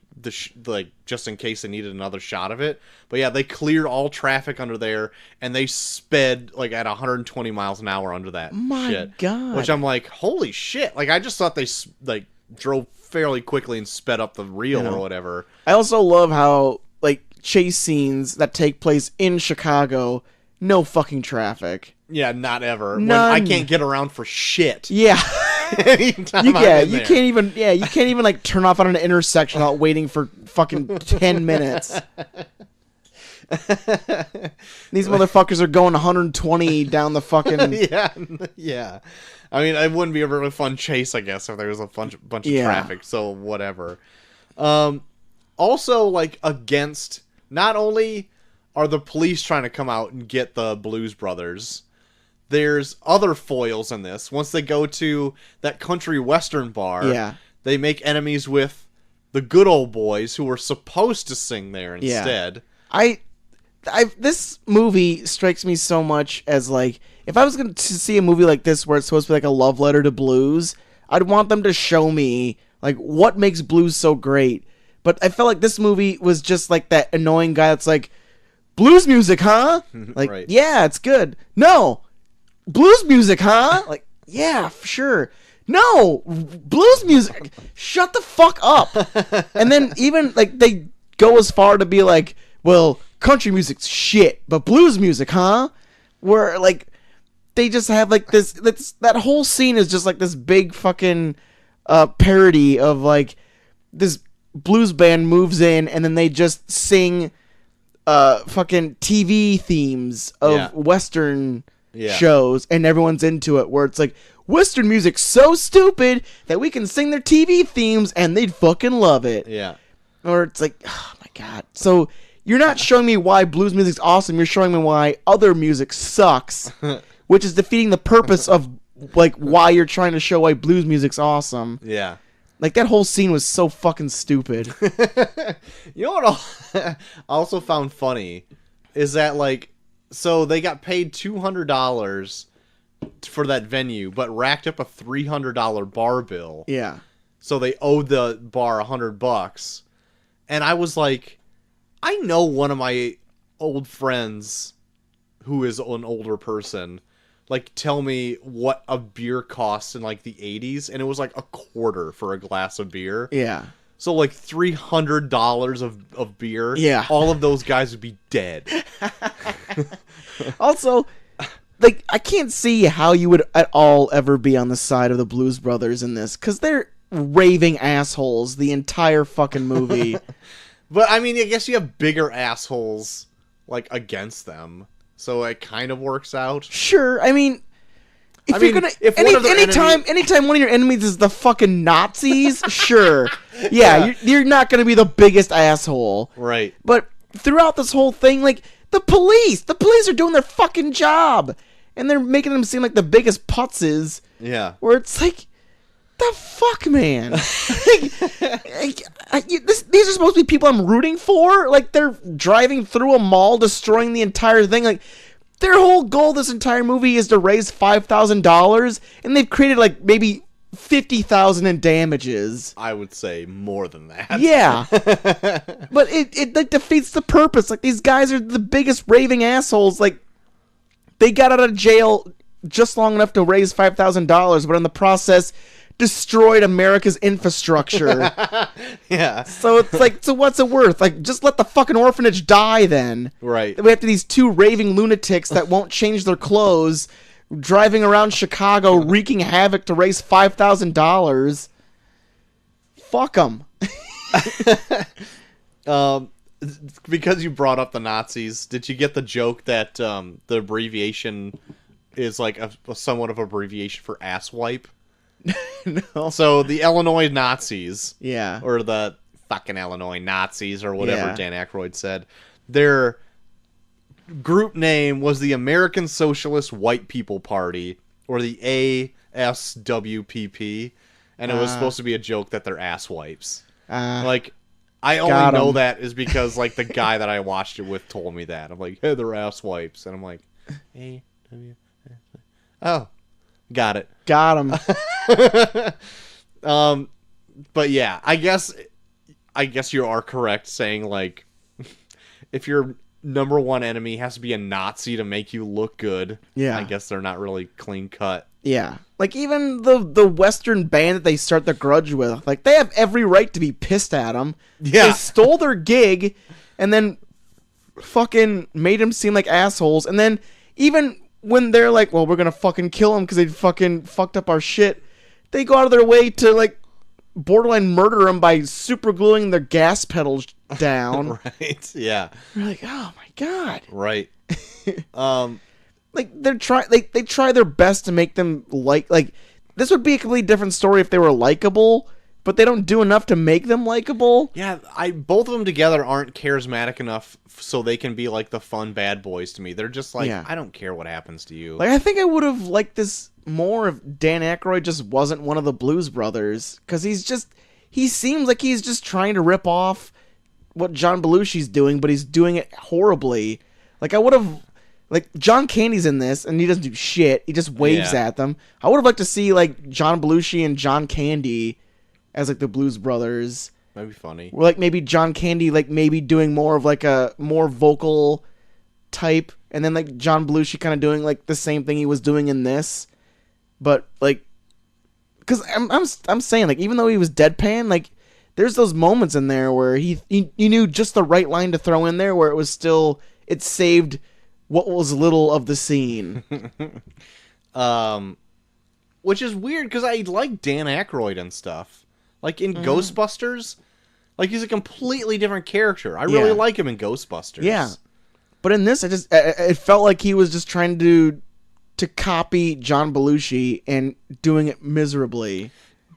[SPEAKER 2] like just in case they needed another shot of it. But yeah, they cleared all traffic under there, and they sped like at 120 miles an hour under that shit.
[SPEAKER 1] God.
[SPEAKER 2] Which I'm like, holy shit. Like, I just thought they like drove fairly quickly and sped up the reel or whatever.
[SPEAKER 1] I also love how like chase scenes that take place in Chicago, no fucking traffic.
[SPEAKER 2] Yeah, not ever.
[SPEAKER 1] None.
[SPEAKER 2] When I can't get around for shit.
[SPEAKER 1] Yeah. You
[SPEAKER 2] can't
[SPEAKER 1] even like turn off on an intersection without waiting for fucking 10 minutes. These motherfuckers are going 120 down the fucking
[SPEAKER 2] yeah. I mean, it wouldn't be a really fun chase, I guess, if there was a bunch of traffic. So whatever. Also, like, against, not only are the police trying to come out and get the Blues Brothers, there's other foils in this. Once they go to that country western bar, they make enemies with the good old boys who were supposed to sing there instead.
[SPEAKER 1] this movie strikes me so much as like, if I was going to see a movie like this where it's supposed to be like a love letter to blues, I'd want them to show me like what makes blues so great. But I felt like this movie was just like that annoying guy that's like, blues music, huh? Like,
[SPEAKER 2] Right.
[SPEAKER 1] yeah, it's good. No, blues music, huh? Like, yeah, for sure. No, blues music. Shut the fuck up. And then even like they go as far to be like, well, country music's shit, but blues music, huh? Where like they just have like this that whole scene is just like this big fucking parody of like this blues band moves in and then they just sing fucking TV themes of Western shows and everyone's into it, where it's like, Western music's so stupid that we can sing their TV themes and they'd fucking love it.
[SPEAKER 2] Yeah.
[SPEAKER 1] Or it's like, oh my god. So you're not showing me why blues music's awesome, you're showing me why other music sucks, which is defeating the purpose of like why you're trying to show why blues music's awesome.
[SPEAKER 2] Yeah.
[SPEAKER 1] Like that whole scene was so fucking stupid.
[SPEAKER 2] You know what I also found funny is that like, so they got paid $200 for that venue, but racked up a $300 bar bill.
[SPEAKER 1] Yeah.
[SPEAKER 2] So they owed the bar $100. And I was like, I know one of my old friends who is an older person, like, tell me what a beer costs in like the 80s, and it was like a quarter for a glass of beer.
[SPEAKER 1] Yeah.
[SPEAKER 2] So like $300 of beer.
[SPEAKER 1] Yeah.
[SPEAKER 2] All of those guys would be dead.
[SPEAKER 1] Also, like, I can't see how you would at all ever be on the side of the Blues Brothers in this, because they're raving assholes the entire fucking movie.
[SPEAKER 2] But, I mean, I guess you have bigger assholes, like, against them. So it kind of works out.
[SPEAKER 1] Sure, I mean, if you're gonna...
[SPEAKER 2] if one of their
[SPEAKER 1] anytime one of your enemies is the fucking Nazis, sure. Yeah, you're not gonna be the biggest asshole.
[SPEAKER 2] Right.
[SPEAKER 1] But throughout this whole thing, like, the police are doing their fucking job. And they're making them seem like the biggest putzes.
[SPEAKER 2] Yeah.
[SPEAKER 1] Where it's like, the fuck, man? These are supposed to be people I'm rooting for? Like, they're driving through a mall, destroying the entire thing. Like, their whole goal this entire movie is to raise $5,000, and they've created, like, maybe $50,000 in damages.
[SPEAKER 2] I would say more than that.
[SPEAKER 1] Yeah. But it like, defeats the purpose. Like, these guys are the biggest raving assholes. Like, they got out of jail just long enough to raise $5,000, but in the process destroyed America's infrastructure.
[SPEAKER 2] Yeah.
[SPEAKER 1] So it's like, so what's it worth? Like, just let the fucking orphanage die then.
[SPEAKER 2] Right.
[SPEAKER 1] We have these two raving lunatics that won't change their clothes, driving around Chicago wreaking havoc to raise $5,000. Fuck them.
[SPEAKER 2] Because you brought up the Nazis, did you get the joke that the abbreviation is like a somewhat of abbreviation for asswipe?
[SPEAKER 1] No.
[SPEAKER 2] So the Illinois Nazis,
[SPEAKER 1] Yeah.
[SPEAKER 2] or the fucking Illinois Nazis, or whatever
[SPEAKER 1] Yeah.
[SPEAKER 2] Dan Aykroyd said, their group name was the American Socialist White People Party, or the ASWPP, and it was supposed to be a joke that they're asswipes. Like, I only
[SPEAKER 1] Got
[SPEAKER 2] know
[SPEAKER 1] 'em.
[SPEAKER 2] that is because, like, the guy that I watched it with told me that. I'm like, hey, they're asswipes. And I'm like, oh, got it.
[SPEAKER 1] Got him.
[SPEAKER 2] But yeah, I guess you are correct saying, like, if your number one enemy has to be a Nazi to make you look good,
[SPEAKER 1] Yeah.
[SPEAKER 2] I guess they're not really clean cut.
[SPEAKER 1] Yeah. Like, even the Western band that they start the Grudge with, like, they have every right to be pissed at them.
[SPEAKER 2] Yeah.
[SPEAKER 1] They stole their gig and then fucking made them seem like assholes. And then even when they're like, well, we're gonna fucking kill them because they fucking fucked up our shit, they go out of their way to, like, borderline murder them by super gluing their gas pedals down.
[SPEAKER 2] Right, yeah.
[SPEAKER 1] You're like, oh my god.
[SPEAKER 2] Right.
[SPEAKER 1] Like, they try their best to make them like this would be a completely different story if they were likable, but they don't do enough to make them likable.
[SPEAKER 2] Yeah, both of them together aren't charismatic enough so they can be like the fun bad boys to me. They're just like,
[SPEAKER 1] Yeah.
[SPEAKER 2] I don't care what happens to you.
[SPEAKER 1] Like, I think I would have liked this more if Dan Aykroyd just wasn't one of the Blues Brothers, because he seems like he's just trying to rip off what John Belushi's doing, but he's doing it horribly. Like, I would have... Like, John Candy's in this, and he doesn't do shit. He just waves at them. I would have liked to see, like, John Belushi and John Candy as, like, the Blues Brothers.
[SPEAKER 2] That'd be funny.
[SPEAKER 1] Or, like, maybe John Candy, like, maybe doing more of, like, a more vocal type, and then, like, John Belushi kind of doing, like, the same thing he was doing in this. But, like... Because I'm saying, like, even though he was deadpan, like, there's those moments in there where he knew just the right line to throw in there where it was still... It saved... what was little of the scene.
[SPEAKER 2] Which is weird, because I like Dan Aykroyd and stuff. Like, in Ghostbusters, like, he's a completely different character. I really like him in Ghostbusters.
[SPEAKER 1] Yeah. But in this, it felt like he was just trying to copy John Belushi and doing it miserably.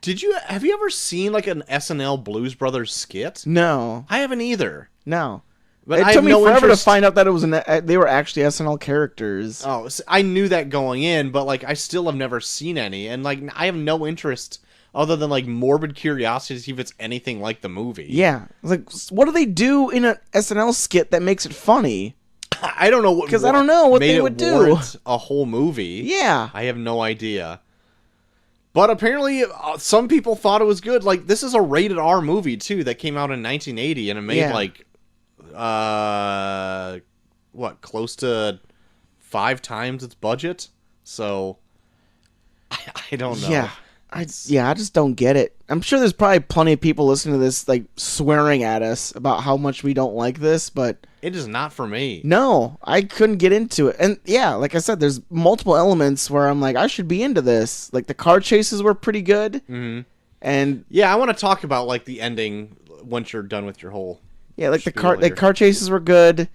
[SPEAKER 2] Have you ever seen, like, an SNL Blues Brothers skit?
[SPEAKER 1] No.
[SPEAKER 2] I haven't either.
[SPEAKER 1] No.
[SPEAKER 2] But
[SPEAKER 1] it took me forever to find out that it was they were actually SNL characters.
[SPEAKER 2] Oh, so I knew that going in, but like I still have never seen any, and like I have no interest other than like morbid curiosity to see if it's anything like the movie.
[SPEAKER 1] Yeah, like what do they do in an SNL skit that makes it funny?
[SPEAKER 2] I don't know
[SPEAKER 1] because I don't know what they would do.
[SPEAKER 2] A whole movie.
[SPEAKER 1] Yeah,
[SPEAKER 2] I have no idea. But apparently, some people thought it was good. Like this is a rated R movie too that came out in 1980, and it made like. Close to 5 times its budget. So I don't know.
[SPEAKER 1] Yeah, I just don't get it. I'm sure there's probably plenty of people listening to this like swearing at us about how much we don't like this, but
[SPEAKER 2] it is not for me.
[SPEAKER 1] No, I couldn't get into it. And yeah, like I said, there's multiple elements where I'm like, I should be into this. Like the car chases were pretty good.
[SPEAKER 2] Mm-hmm.
[SPEAKER 1] And
[SPEAKER 2] yeah, I want to talk about like the ending once you're done with your whole.
[SPEAKER 1] Yeah, like the car chases were good.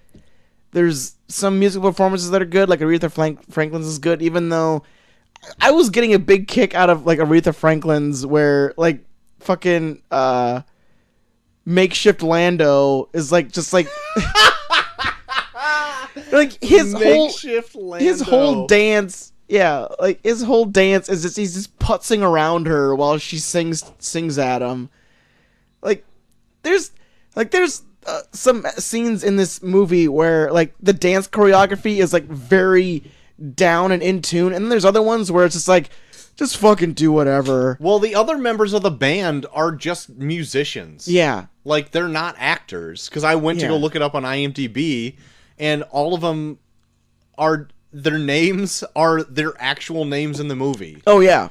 [SPEAKER 1] There's some musical performances that are good, like Aretha Franklin's is good, even though I was getting a big kick out of like Aretha Franklin's where like fucking Makeshift Lando is like just like like his whole dance. Yeah, like his whole dance is just he's just putzing around her while she sings at him. Like there's some scenes in this movie where like the dance choreography is like very down and in tune, and then there's other ones where it's just like just fucking do whatever.
[SPEAKER 2] Well, the other members of the band are just musicians.
[SPEAKER 1] Yeah,
[SPEAKER 2] like they're not actors. Because I went to go look it up on IMDb, and all of them are their names are their actual names in the movie.
[SPEAKER 1] Oh yeah.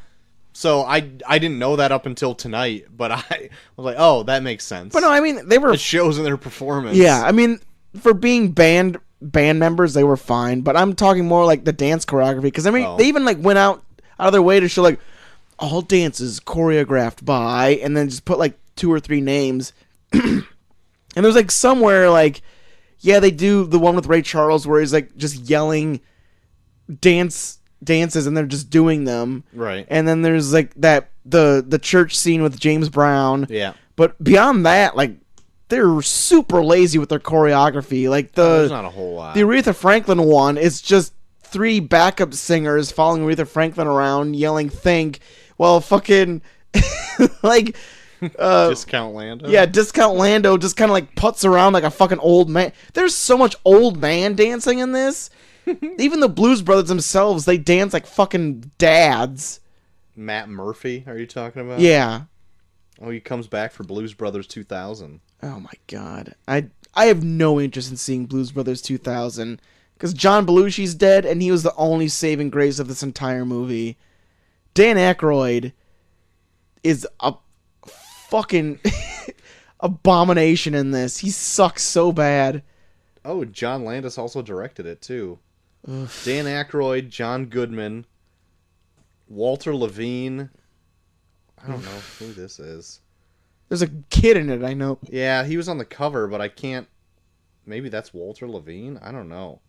[SPEAKER 2] So I didn't know that up until tonight, but I was like, oh, that makes sense.
[SPEAKER 1] But no, I mean it
[SPEAKER 2] shows in their performance.
[SPEAKER 1] Yeah, I mean for being band members, they were fine. But I'm talking more like the dance choreography because I mean they even like went out of their way to show like all dances choreographed by, and then just put like 2 or 3 names. And there's like somewhere like they do the one with Ray Charles where he's like just yelling dances and they're just doing them,
[SPEAKER 2] right? And
[SPEAKER 1] then there's like that the church scene with James Brown, but beyond that, like they're super lazy with their choreography. Like
[SPEAKER 2] there's not a whole lot.
[SPEAKER 1] The Aretha Franklin one is just 3 backup singers following Aretha Franklin around yelling think while fucking like
[SPEAKER 2] Discount Lando.
[SPEAKER 1] Yeah, Discount Lando just kind of like putts around like a fucking old man. There's so much old man dancing in this. Even the Blues Brothers themselves, they dance like fucking dads.
[SPEAKER 2] Matt Murphy, are you talking about?
[SPEAKER 1] Yeah.
[SPEAKER 2] Oh, he comes back for Blues Brothers 2000.
[SPEAKER 1] Oh my god. I have no interest in seeing Blues Brothers 2000 because John Belushi's dead and he was the only saving grace of this entire movie. Dan Aykroyd is a fucking abomination in this. He sucks so bad.
[SPEAKER 2] Oh, John Landis also directed it too. Dan Aykroyd, John Goodman, Walter Levine. I don't know who this is.
[SPEAKER 1] There's a kid in it, I know.
[SPEAKER 2] Yeah, he was on the cover, but I can't... Maybe that's Walter Levine? I don't know.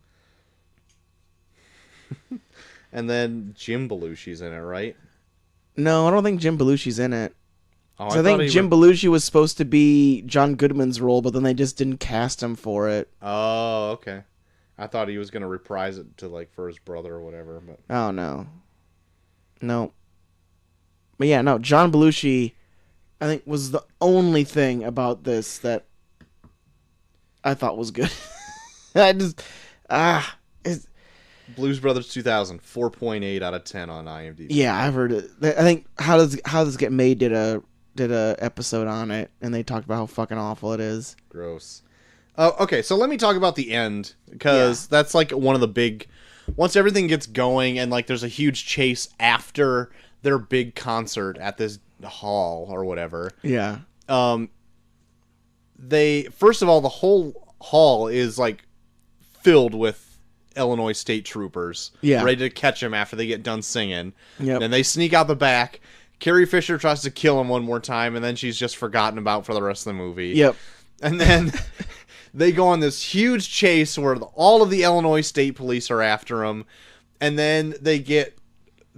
[SPEAKER 2] And then Jim Belushi's in it, right?
[SPEAKER 1] No, I don't think Jim Belushi's in it.
[SPEAKER 2] Oh,
[SPEAKER 1] I think Jim Belushi was supposed to be John Goodman's role, but then they just didn't cast him for it.
[SPEAKER 2] Oh, okay. I thought he was going to reprise it to like for his brother or whatever. But
[SPEAKER 1] oh, no. No. But yeah, no, John Belushi, I think, was the only thing about this that I thought was good. It's,
[SPEAKER 2] Blues Brothers 2000, 4.8 out of 10 on IMDb.
[SPEAKER 1] yeah, I've heard it. I think How Does It Get Made did a episode on it, and they talked about how fucking awful it is.
[SPEAKER 2] Gross. Okay, so let me talk about the end, because that's like one of the big... Once everything gets going and like there's a huge chase after their big concert at this hall or whatever.
[SPEAKER 1] Yeah.
[SPEAKER 2] They, first of all, the whole hall is like filled with Illinois state troopers, ready to catch him after they get done singing.
[SPEAKER 1] Yep.
[SPEAKER 2] And they sneak out the back. Carrie Fisher tries to kill him one more time, and then she's just forgotten about for the rest of the movie.
[SPEAKER 1] Yep.
[SPEAKER 2] And then they go on this huge chase where all of the Illinois state police are after him, and then they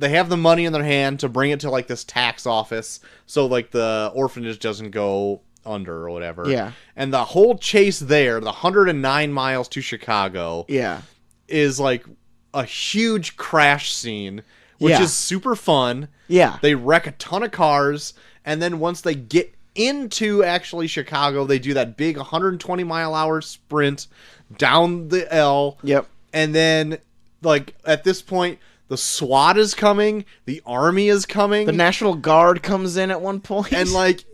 [SPEAKER 2] have the money in their hand to bring it to like this tax office, so like the orphanage doesn't go under or whatever.
[SPEAKER 1] Yeah.
[SPEAKER 2] And the whole chase there, the 109 miles to Chicago, is like a huge crash scene, which is super fun.
[SPEAKER 1] Yeah.
[SPEAKER 2] They wreck a ton of cars, and then once they get into actually Chicago, they do that big 120-mile-hour sprint down the L.
[SPEAKER 1] Yep.
[SPEAKER 2] And then, like, at this point, the SWAT is coming, the Army is coming.
[SPEAKER 1] The National Guard comes in at one point.
[SPEAKER 2] And, like,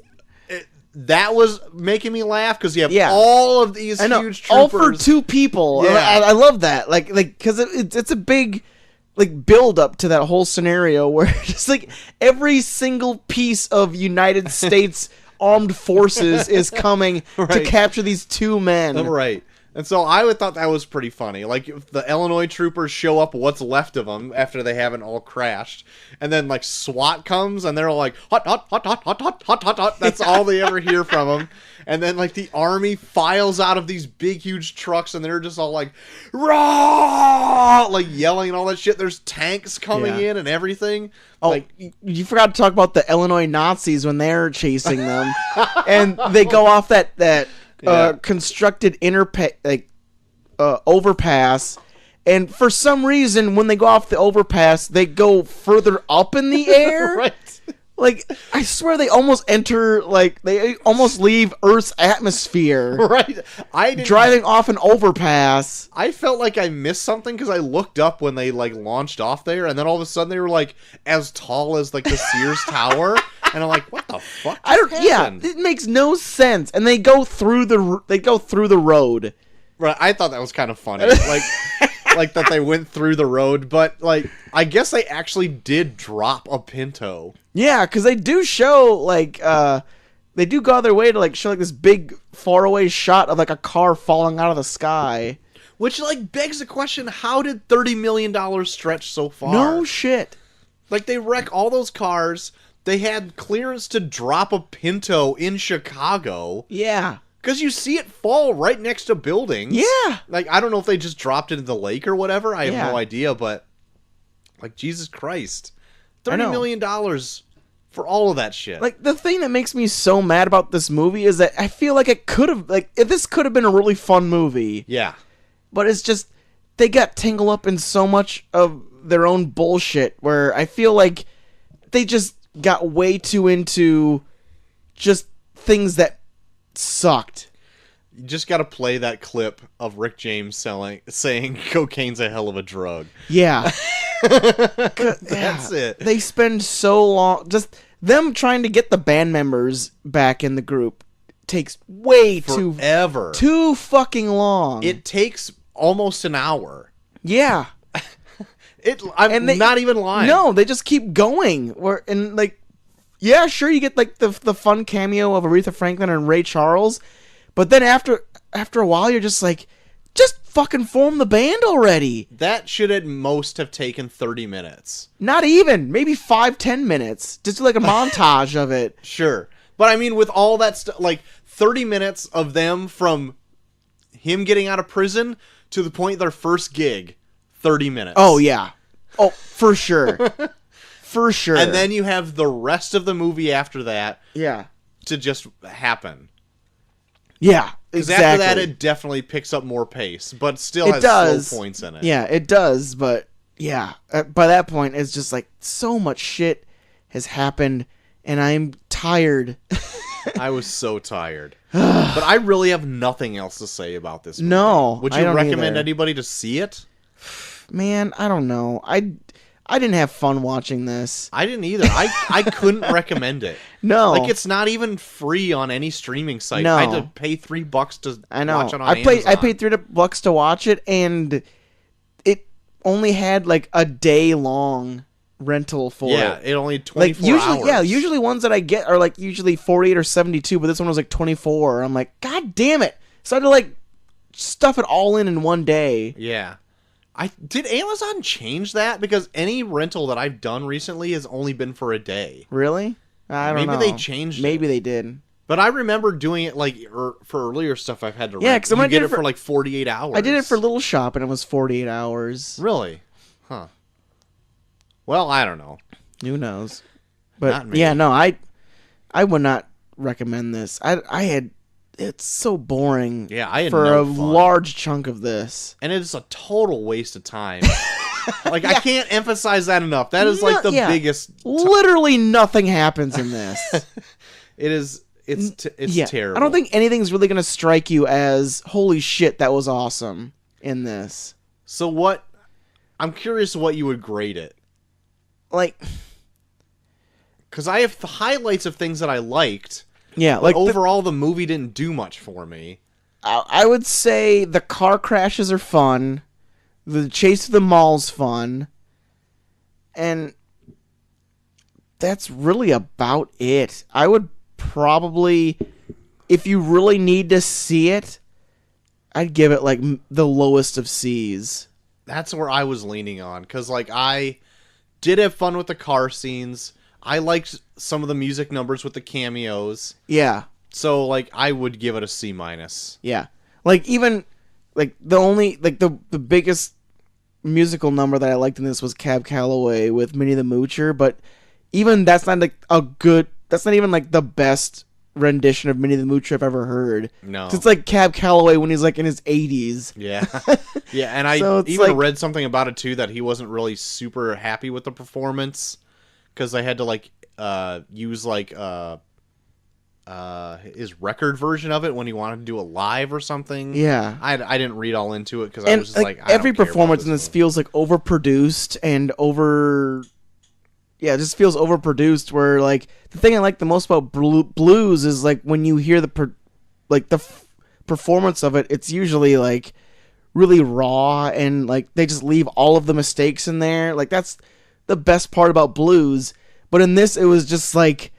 [SPEAKER 2] that was making me laugh, because you have all of these huge troopers.
[SPEAKER 1] All for two people.
[SPEAKER 2] Yeah.
[SPEAKER 1] I love that. Like, because it's a big, like, build up to that whole scenario where just, like, every single piece of United States armed forces is coming to capture these two men.
[SPEAKER 2] Right. And so I thought that was pretty funny. Like, if the Illinois troopers show up, what's left of them after they haven't all crashed. And then, like, SWAT comes, and they're all like, hot, hot, hot, hot, hot, hot, hot, hot, hot. That's all they ever hear from them. And then, like, the Army files out of these big, huge trucks, and they're just all like, raw, like, yelling and all that shit. There's tanks coming in and everything.
[SPEAKER 1] Oh,
[SPEAKER 2] Like,
[SPEAKER 1] you forgot to talk about the Illinois Nazis when they're chasing them. And they go off that constructed overpass, and for some reason when they go off the overpass they go further up in the air.
[SPEAKER 2] right.
[SPEAKER 1] Like, I swear they almost enter, like, they almost leave Earth's atmosphere.
[SPEAKER 2] Right.
[SPEAKER 1] Driving off an overpass.
[SPEAKER 2] I felt like I missed something, because I looked up when they, like, launched off there, and then all of a sudden they were, like, as tall as, like, the Sears Tower. And I'm like, what the fuck?
[SPEAKER 1] It makes no sense. And they go through the road.
[SPEAKER 2] Right. I thought that was kind of funny. Like that they went through the road, but, like, I guess they actually did drop a Pinto.
[SPEAKER 1] Yeah, because they do show, like, they do go out of their way to, like, show, like, this big faraway shot of, like, a car falling out of the sky.
[SPEAKER 2] Which, like, begs the question, how did $30 million stretch so far?
[SPEAKER 1] No shit.
[SPEAKER 2] Like, they wreck all those cars. They had clearance to drop a Pinto in Chicago.
[SPEAKER 1] Yeah.
[SPEAKER 2] Because you see it fall right next to buildings.
[SPEAKER 1] Yeah.
[SPEAKER 2] Like, I don't know if they just dropped it in the lake or whatever. I have no idea, but, like, Jesus Christ. $30 million for all of that shit.
[SPEAKER 1] Like, the thing that makes me so mad about this movie is that I feel like it could have, like, this could have been a really fun movie.
[SPEAKER 2] Yeah.
[SPEAKER 1] But it's just, they got tangled up in so much of their own bullshit where I feel like they just got way too into just things that sucked.
[SPEAKER 2] You just got to play that clip of Rick James saying cocaine's a hell of a drug.
[SPEAKER 1] Yeah.
[SPEAKER 2] That's it.
[SPEAKER 1] They spend so long, just them trying to get the band members back in the group takes way too fucking long.
[SPEAKER 2] It takes almost an hour.
[SPEAKER 1] Yeah.
[SPEAKER 2] I'm not even lying.
[SPEAKER 1] No, they just keep going. Yeah, sure, you get, like, the fun cameo of Aretha Franklin and Ray Charles, but then after a while, you're just like, just fucking form the band already.
[SPEAKER 2] That should at most have taken 30 minutes.
[SPEAKER 1] Not even. Maybe 5-10 minutes. Just do, like, a montage of it.
[SPEAKER 2] Sure. But, I mean, with all that stuff, like, 30 minutes of them from him getting out of prison to the point of their first gig, 30 minutes.
[SPEAKER 1] Oh, yeah. Oh, for sure. For sure.
[SPEAKER 2] And then you have the rest of the movie after that.
[SPEAKER 1] Yeah.
[SPEAKER 2] To just happen.
[SPEAKER 1] Yeah,
[SPEAKER 2] because
[SPEAKER 1] exactly.
[SPEAKER 2] after that, it definitely picks up more pace, but still has slow points in it.
[SPEAKER 1] Yeah, it does, but yeah, by that point, it's just like so much shit has happened, and I'm tired.
[SPEAKER 2] I was so tired. But I really have nothing else to say about this movie.
[SPEAKER 1] No,
[SPEAKER 2] Would
[SPEAKER 1] I
[SPEAKER 2] you
[SPEAKER 1] don't
[SPEAKER 2] recommend
[SPEAKER 1] either.
[SPEAKER 2] anybody to see it?
[SPEAKER 1] Man, I don't know. I didn't have fun watching this.
[SPEAKER 2] I didn't either. I couldn't recommend it.
[SPEAKER 1] No.
[SPEAKER 2] Like, it's not even free on any streaming site.
[SPEAKER 1] No.
[SPEAKER 2] I had to pay $3 to
[SPEAKER 1] I know.
[SPEAKER 2] watch it on
[SPEAKER 1] I
[SPEAKER 2] Amazon.
[SPEAKER 1] paid $3 to watch it, and it only had like a day long rental for
[SPEAKER 2] Yeah,
[SPEAKER 1] it.
[SPEAKER 2] it only 24
[SPEAKER 1] usually,
[SPEAKER 2] hours.
[SPEAKER 1] yeah, usually ones that I get are like usually 48 or 72, but this one was like 24. I'm like, God damn it! So I had to like stuff it all in one day.
[SPEAKER 2] Yeah. Did Amazon change that? Because any rental that I've done recently has only been for a day.
[SPEAKER 1] Really? I don't know.
[SPEAKER 2] Maybe they changed
[SPEAKER 1] Maybe
[SPEAKER 2] it.
[SPEAKER 1] they did.
[SPEAKER 2] But I remember doing it like for earlier stuff I've had to
[SPEAKER 1] Yeah,
[SPEAKER 2] rent.
[SPEAKER 1] 'cause when I
[SPEAKER 2] you get
[SPEAKER 1] did
[SPEAKER 2] it
[SPEAKER 1] it
[SPEAKER 2] for like 48 hours.
[SPEAKER 1] I did it for Little Shop, and it was 48 hours.
[SPEAKER 2] Really? Huh. Well, I don't know.
[SPEAKER 1] Who knows? But
[SPEAKER 2] Not me.
[SPEAKER 1] yeah, no, I would not recommend this. It's so boring.
[SPEAKER 2] Yeah, I had
[SPEAKER 1] for
[SPEAKER 2] no
[SPEAKER 1] a
[SPEAKER 2] fun.
[SPEAKER 1] large chunk of this.
[SPEAKER 2] And it's a total waste of time. Like, I can't emphasize that enough. That is like the biggest...
[SPEAKER 1] Literally nothing happens in this.
[SPEAKER 2] It is... It's terrible.
[SPEAKER 1] I don't think anything's really gonna strike you as holy shit, that was awesome in this.
[SPEAKER 2] So what... I'm curious what you would grade it.
[SPEAKER 1] Like...
[SPEAKER 2] Because I have the highlights of things that I liked...
[SPEAKER 1] Yeah,
[SPEAKER 2] But
[SPEAKER 1] like
[SPEAKER 2] overall, the movie didn't do much for me.
[SPEAKER 1] I would say the car crashes are fun, the chase through the mall's fun, and that's really about it. I would probably, if you really need to see it, I'd give it like the lowest of C's.
[SPEAKER 2] That's where I was leaning on, because like I did have fun with the car scenes. I liked some of the music numbers with the cameos.
[SPEAKER 1] Yeah.
[SPEAKER 2] So, like, I would give it a C-.
[SPEAKER 1] Yeah. Like, even, like, the biggest musical number that I liked in this was Cab Calloway with Minnie the Moocher, but even that's not, like, that's not even, like, the best rendition of Minnie the Moocher I've ever heard.
[SPEAKER 2] No.
[SPEAKER 1] It's like Cab Calloway when he's, like, in his 80s.
[SPEAKER 2] Yeah. Yeah, and I
[SPEAKER 1] So it's
[SPEAKER 2] even
[SPEAKER 1] like-
[SPEAKER 2] read something about it, too, that he wasn't really super happy with the performance, because they had to, like, use, like, his record version of it when he wanted to do it live or something.
[SPEAKER 1] Yeah.
[SPEAKER 2] I didn't read all into it, because I
[SPEAKER 1] And
[SPEAKER 2] was just like, I
[SPEAKER 1] every
[SPEAKER 2] don't care about
[SPEAKER 1] performance in this
[SPEAKER 2] movie.
[SPEAKER 1] feels like overproduced and it just feels overproduced. Where like the thing I like the most about blues is like when you hear the performance of it, it's usually like really raw and like they just leave all of the mistakes in there. Like that's the best part about blues. But in this, it was just like.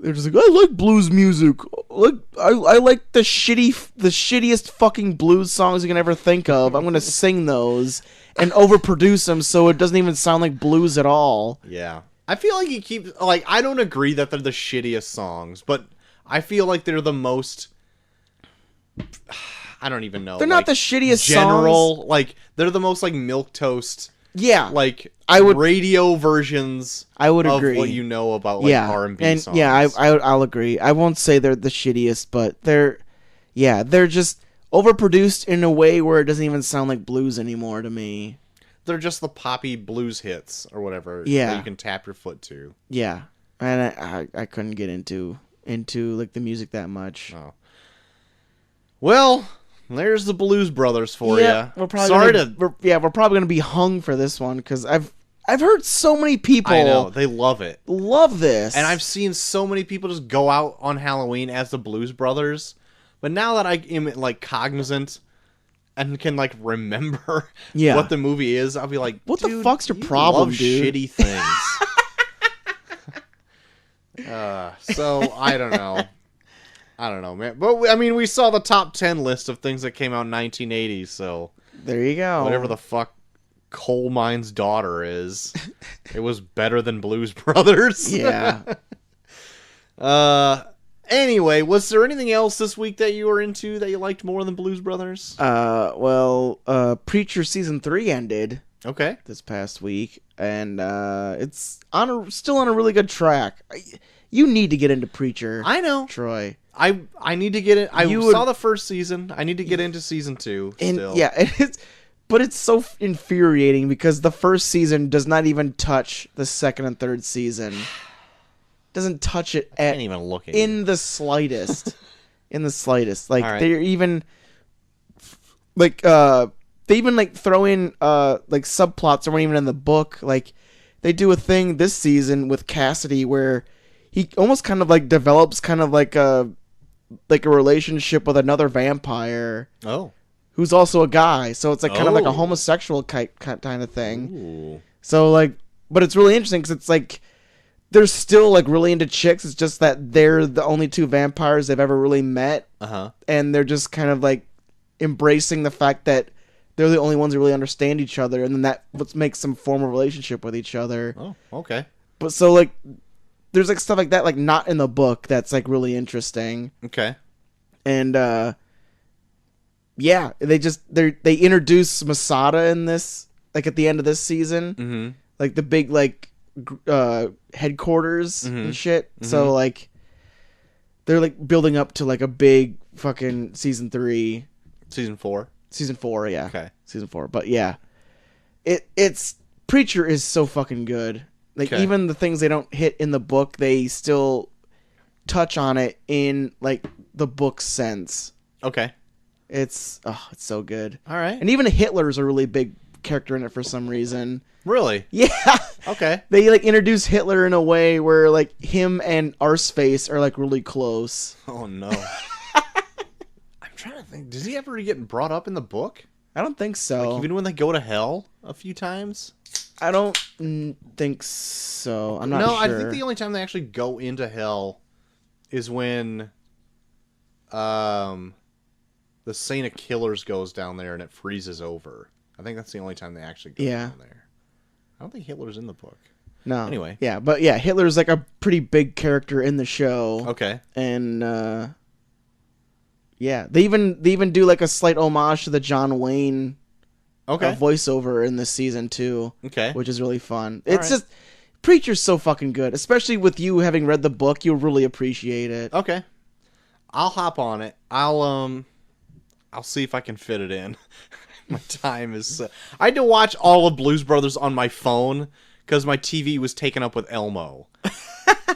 [SPEAKER 1] They're just like, I like blues music. Like, I like the shittiest fucking blues songs you can ever think of. I'm gonna sing those and overproduce them so it doesn't even sound like blues at all.
[SPEAKER 2] Yeah. I feel like he keeps... Like, I don't agree that they're the shittiest songs, but I feel like they're the most... I don't even know.
[SPEAKER 1] They're not the shittiest
[SPEAKER 2] general,
[SPEAKER 1] songs.
[SPEAKER 2] like, they're the most, like, milquetoast...
[SPEAKER 1] Yeah,
[SPEAKER 2] Like,
[SPEAKER 1] I would-
[SPEAKER 2] radio versions
[SPEAKER 1] I would
[SPEAKER 2] of
[SPEAKER 1] agree.
[SPEAKER 2] what you know about, like, R&B songs.
[SPEAKER 1] Yeah, I'll agree. I won't say they're the shittiest, but they're just overproduced in a way where it doesn't even sound like blues anymore to me.
[SPEAKER 2] They're just the poppy blues hits, or whatever,
[SPEAKER 1] Yeah.
[SPEAKER 2] that you can tap your foot to.
[SPEAKER 1] Yeah, and I couldn't get into like the music that much.
[SPEAKER 2] Oh. Well... There's the Blues Brothers for
[SPEAKER 1] Yeah,
[SPEAKER 2] you.
[SPEAKER 1] we're probably
[SPEAKER 2] Sorry
[SPEAKER 1] we're probably gonna be hung for this one because I've heard so many people
[SPEAKER 2] I know, they love it.
[SPEAKER 1] love this,
[SPEAKER 2] And I've seen so many people just go out on Halloween as the Blues Brothers. But now that I am, like, cognizant and can, like, remember
[SPEAKER 1] Yeah.
[SPEAKER 2] what the movie is, I'll be like,
[SPEAKER 1] What the
[SPEAKER 2] "Dude,
[SPEAKER 1] fuck's your
[SPEAKER 2] you
[SPEAKER 1] problem,
[SPEAKER 2] love
[SPEAKER 1] dude?"
[SPEAKER 2] shitty things. So, I don't know. I don't know, man. But, I mean, we saw the top 10 list of things that came out in 1980, so...
[SPEAKER 1] there you go.
[SPEAKER 2] Whatever the fuck Coal Mine's Daughter is, it was better than Blues Brothers.
[SPEAKER 1] Yeah.
[SPEAKER 2] Anyway, was there anything else this week that you were into that you liked more than Blues Brothers?
[SPEAKER 1] Preacher season 3 ended
[SPEAKER 2] Okay.
[SPEAKER 1] this past week, and it's still on a really good track. You need to get into Preacher.
[SPEAKER 2] I know.
[SPEAKER 1] Troy.
[SPEAKER 2] I need to get it. I
[SPEAKER 1] You
[SPEAKER 2] saw
[SPEAKER 1] would-
[SPEAKER 2] the first season. I need to get into season 2
[SPEAKER 1] And
[SPEAKER 2] still.
[SPEAKER 1] yeah, but it's so infuriating because the first season does not even touch the second and third season. doesn't touch it
[SPEAKER 2] I can't even look at
[SPEAKER 1] in the slightest. In the slightest. Like,
[SPEAKER 2] All right.
[SPEAKER 1] they're even... Like, they even, like, throw in, like, subplots that weren't even in the book. Like, they do a thing this season with Cassidy where he almost kind of, like, develops kind of like a relationship with another vampire
[SPEAKER 2] Oh.
[SPEAKER 1] who's also a guy. So it's, like, kind of like a
[SPEAKER 2] Oh.
[SPEAKER 1] homosexual kind of thing.
[SPEAKER 2] Ooh.
[SPEAKER 1] So, like, but it's really interesting because it's, like, they're still, like, really into chicks. It's just that they're the only two vampires they've ever really met.
[SPEAKER 2] Uh-huh.
[SPEAKER 1] And they're just kind of, like, embracing the fact that they're the only ones who really understand each other, and then that makes them form a relationship with each other.
[SPEAKER 2] Oh, okay.
[SPEAKER 1] But so, like, there's, like, stuff like that, like, not in the book that's, like, really interesting.
[SPEAKER 2] Okay.
[SPEAKER 1] And, yeah, they introduce Masada in this, like, at the end of this season.
[SPEAKER 2] Mm-hmm.
[SPEAKER 1] Like, the big, like, headquarters and shit. So, like, they're, like, building up to, like, a big fucking season 3.
[SPEAKER 2] Season 4.
[SPEAKER 1] Season 4, yeah.
[SPEAKER 2] Okay.
[SPEAKER 1] Season 4. But yeah. It's Preacher is so fucking good. Like,
[SPEAKER 2] Okay.
[SPEAKER 1] even the things they don't hit in the book, they still touch on it in, like, the book sense.
[SPEAKER 2] Okay.
[SPEAKER 1] It's so good.
[SPEAKER 2] All right.
[SPEAKER 1] And even Hitler's a really big character in it for some reason.
[SPEAKER 2] Really?
[SPEAKER 1] Yeah.
[SPEAKER 2] Okay.
[SPEAKER 1] They, like, introduce Hitler in a way where, like, him and Arseface are, like, really close.
[SPEAKER 2] Oh, no. I'm trying to think. Does he ever get brought up in the book?
[SPEAKER 1] I don't think so.
[SPEAKER 2] Even when they go to hell a few times?
[SPEAKER 1] I don't think so. I'm not sure.
[SPEAKER 2] No, I think the only time they actually go into hell is when the Saint of Killers goes down there and it freezes over. I think that's the only time they actually go down there. I don't think Hitler's in the book.
[SPEAKER 1] No.
[SPEAKER 2] Anyway.
[SPEAKER 1] Yeah, but yeah, Hitler's like a pretty big character in the show.
[SPEAKER 2] Okay.
[SPEAKER 1] And yeah, they even do like a slight homage to the John Wayne voiceover in this season too.
[SPEAKER 2] Okay.
[SPEAKER 1] Which is really fun.
[SPEAKER 2] All
[SPEAKER 1] It's just Preacher's so fucking good, especially with you having read the book. You'll really appreciate it.
[SPEAKER 2] Okay. I'll hop on it. I'll see if I can fit it in. My time is... I had to watch all of Blues Brothers on my phone because my TV was taken up with Elmo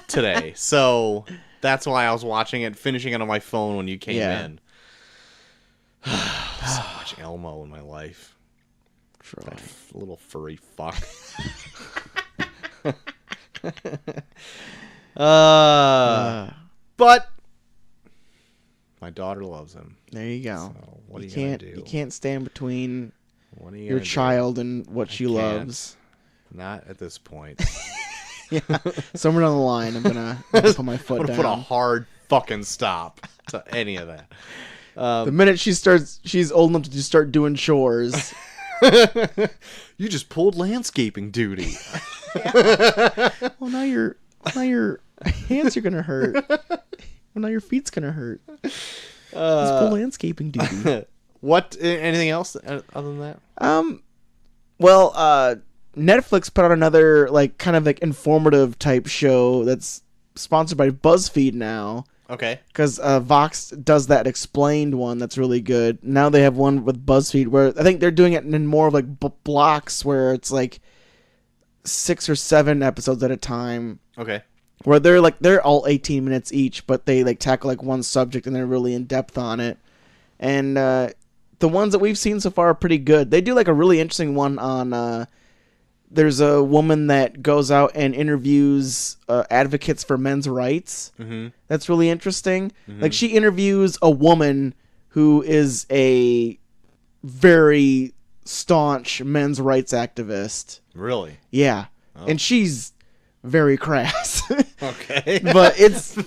[SPEAKER 2] today. So that's why I was watching it, finishing it on my phone when you came in. So much Elmo in my life. That little furry fuck. But my daughter loves him.
[SPEAKER 1] There you go.
[SPEAKER 2] So what are you
[SPEAKER 1] can't
[SPEAKER 2] gonna do?
[SPEAKER 1] you can't stand between
[SPEAKER 2] What are you
[SPEAKER 1] your
[SPEAKER 2] gonna
[SPEAKER 1] child and what she
[SPEAKER 2] can't.
[SPEAKER 1] loves.
[SPEAKER 2] Not at this point.
[SPEAKER 1] Yeah, somewhere down the line, I'm gonna put my foot
[SPEAKER 2] I'm
[SPEAKER 1] down.
[SPEAKER 2] gonna put a hard fucking stop to any of that.
[SPEAKER 1] The minute she's old enough to start doing chores.
[SPEAKER 2] You just pulled landscaping duty.
[SPEAKER 1] Well, now your hands are gonna hurt. Well, now your feet's gonna hurt. Just pull landscaping duty.
[SPEAKER 2] What? Anything else other than that?
[SPEAKER 1] Well, Netflix put out another like kind of like informative type show that's sponsored by BuzzFeed now.
[SPEAKER 2] Okay.
[SPEAKER 1] Because Vox does that explained one that's really good. Now they have one with BuzzFeed where I think they're doing it in more of like blocks where it's like 6 or 7 episodes at a time.
[SPEAKER 2] Okay.
[SPEAKER 1] Where they're all 18 minutes each, but they like tackle like one subject and they're really in depth on it. And the ones that we've seen so far are pretty good. They do like a really interesting one on there's a woman that goes out and interviews advocates for men's rights.
[SPEAKER 2] Mm-hmm.
[SPEAKER 1] That's really interesting. Mm-hmm. Like she interviews a woman who is a very staunch men's rights activist.
[SPEAKER 2] Really?
[SPEAKER 1] Yeah.
[SPEAKER 2] Oh.
[SPEAKER 1] And she's very crass.
[SPEAKER 2] Okay.
[SPEAKER 1] But it's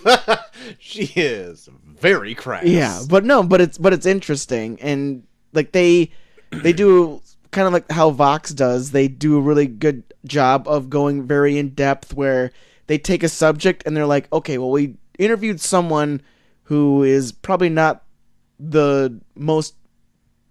[SPEAKER 2] she is very crass.
[SPEAKER 1] Yeah, but it's interesting, and like they do kind of like how Vox does. They do a really good job of going very in depth where they take a subject and they're like, okay, well, we interviewed someone who is probably not the most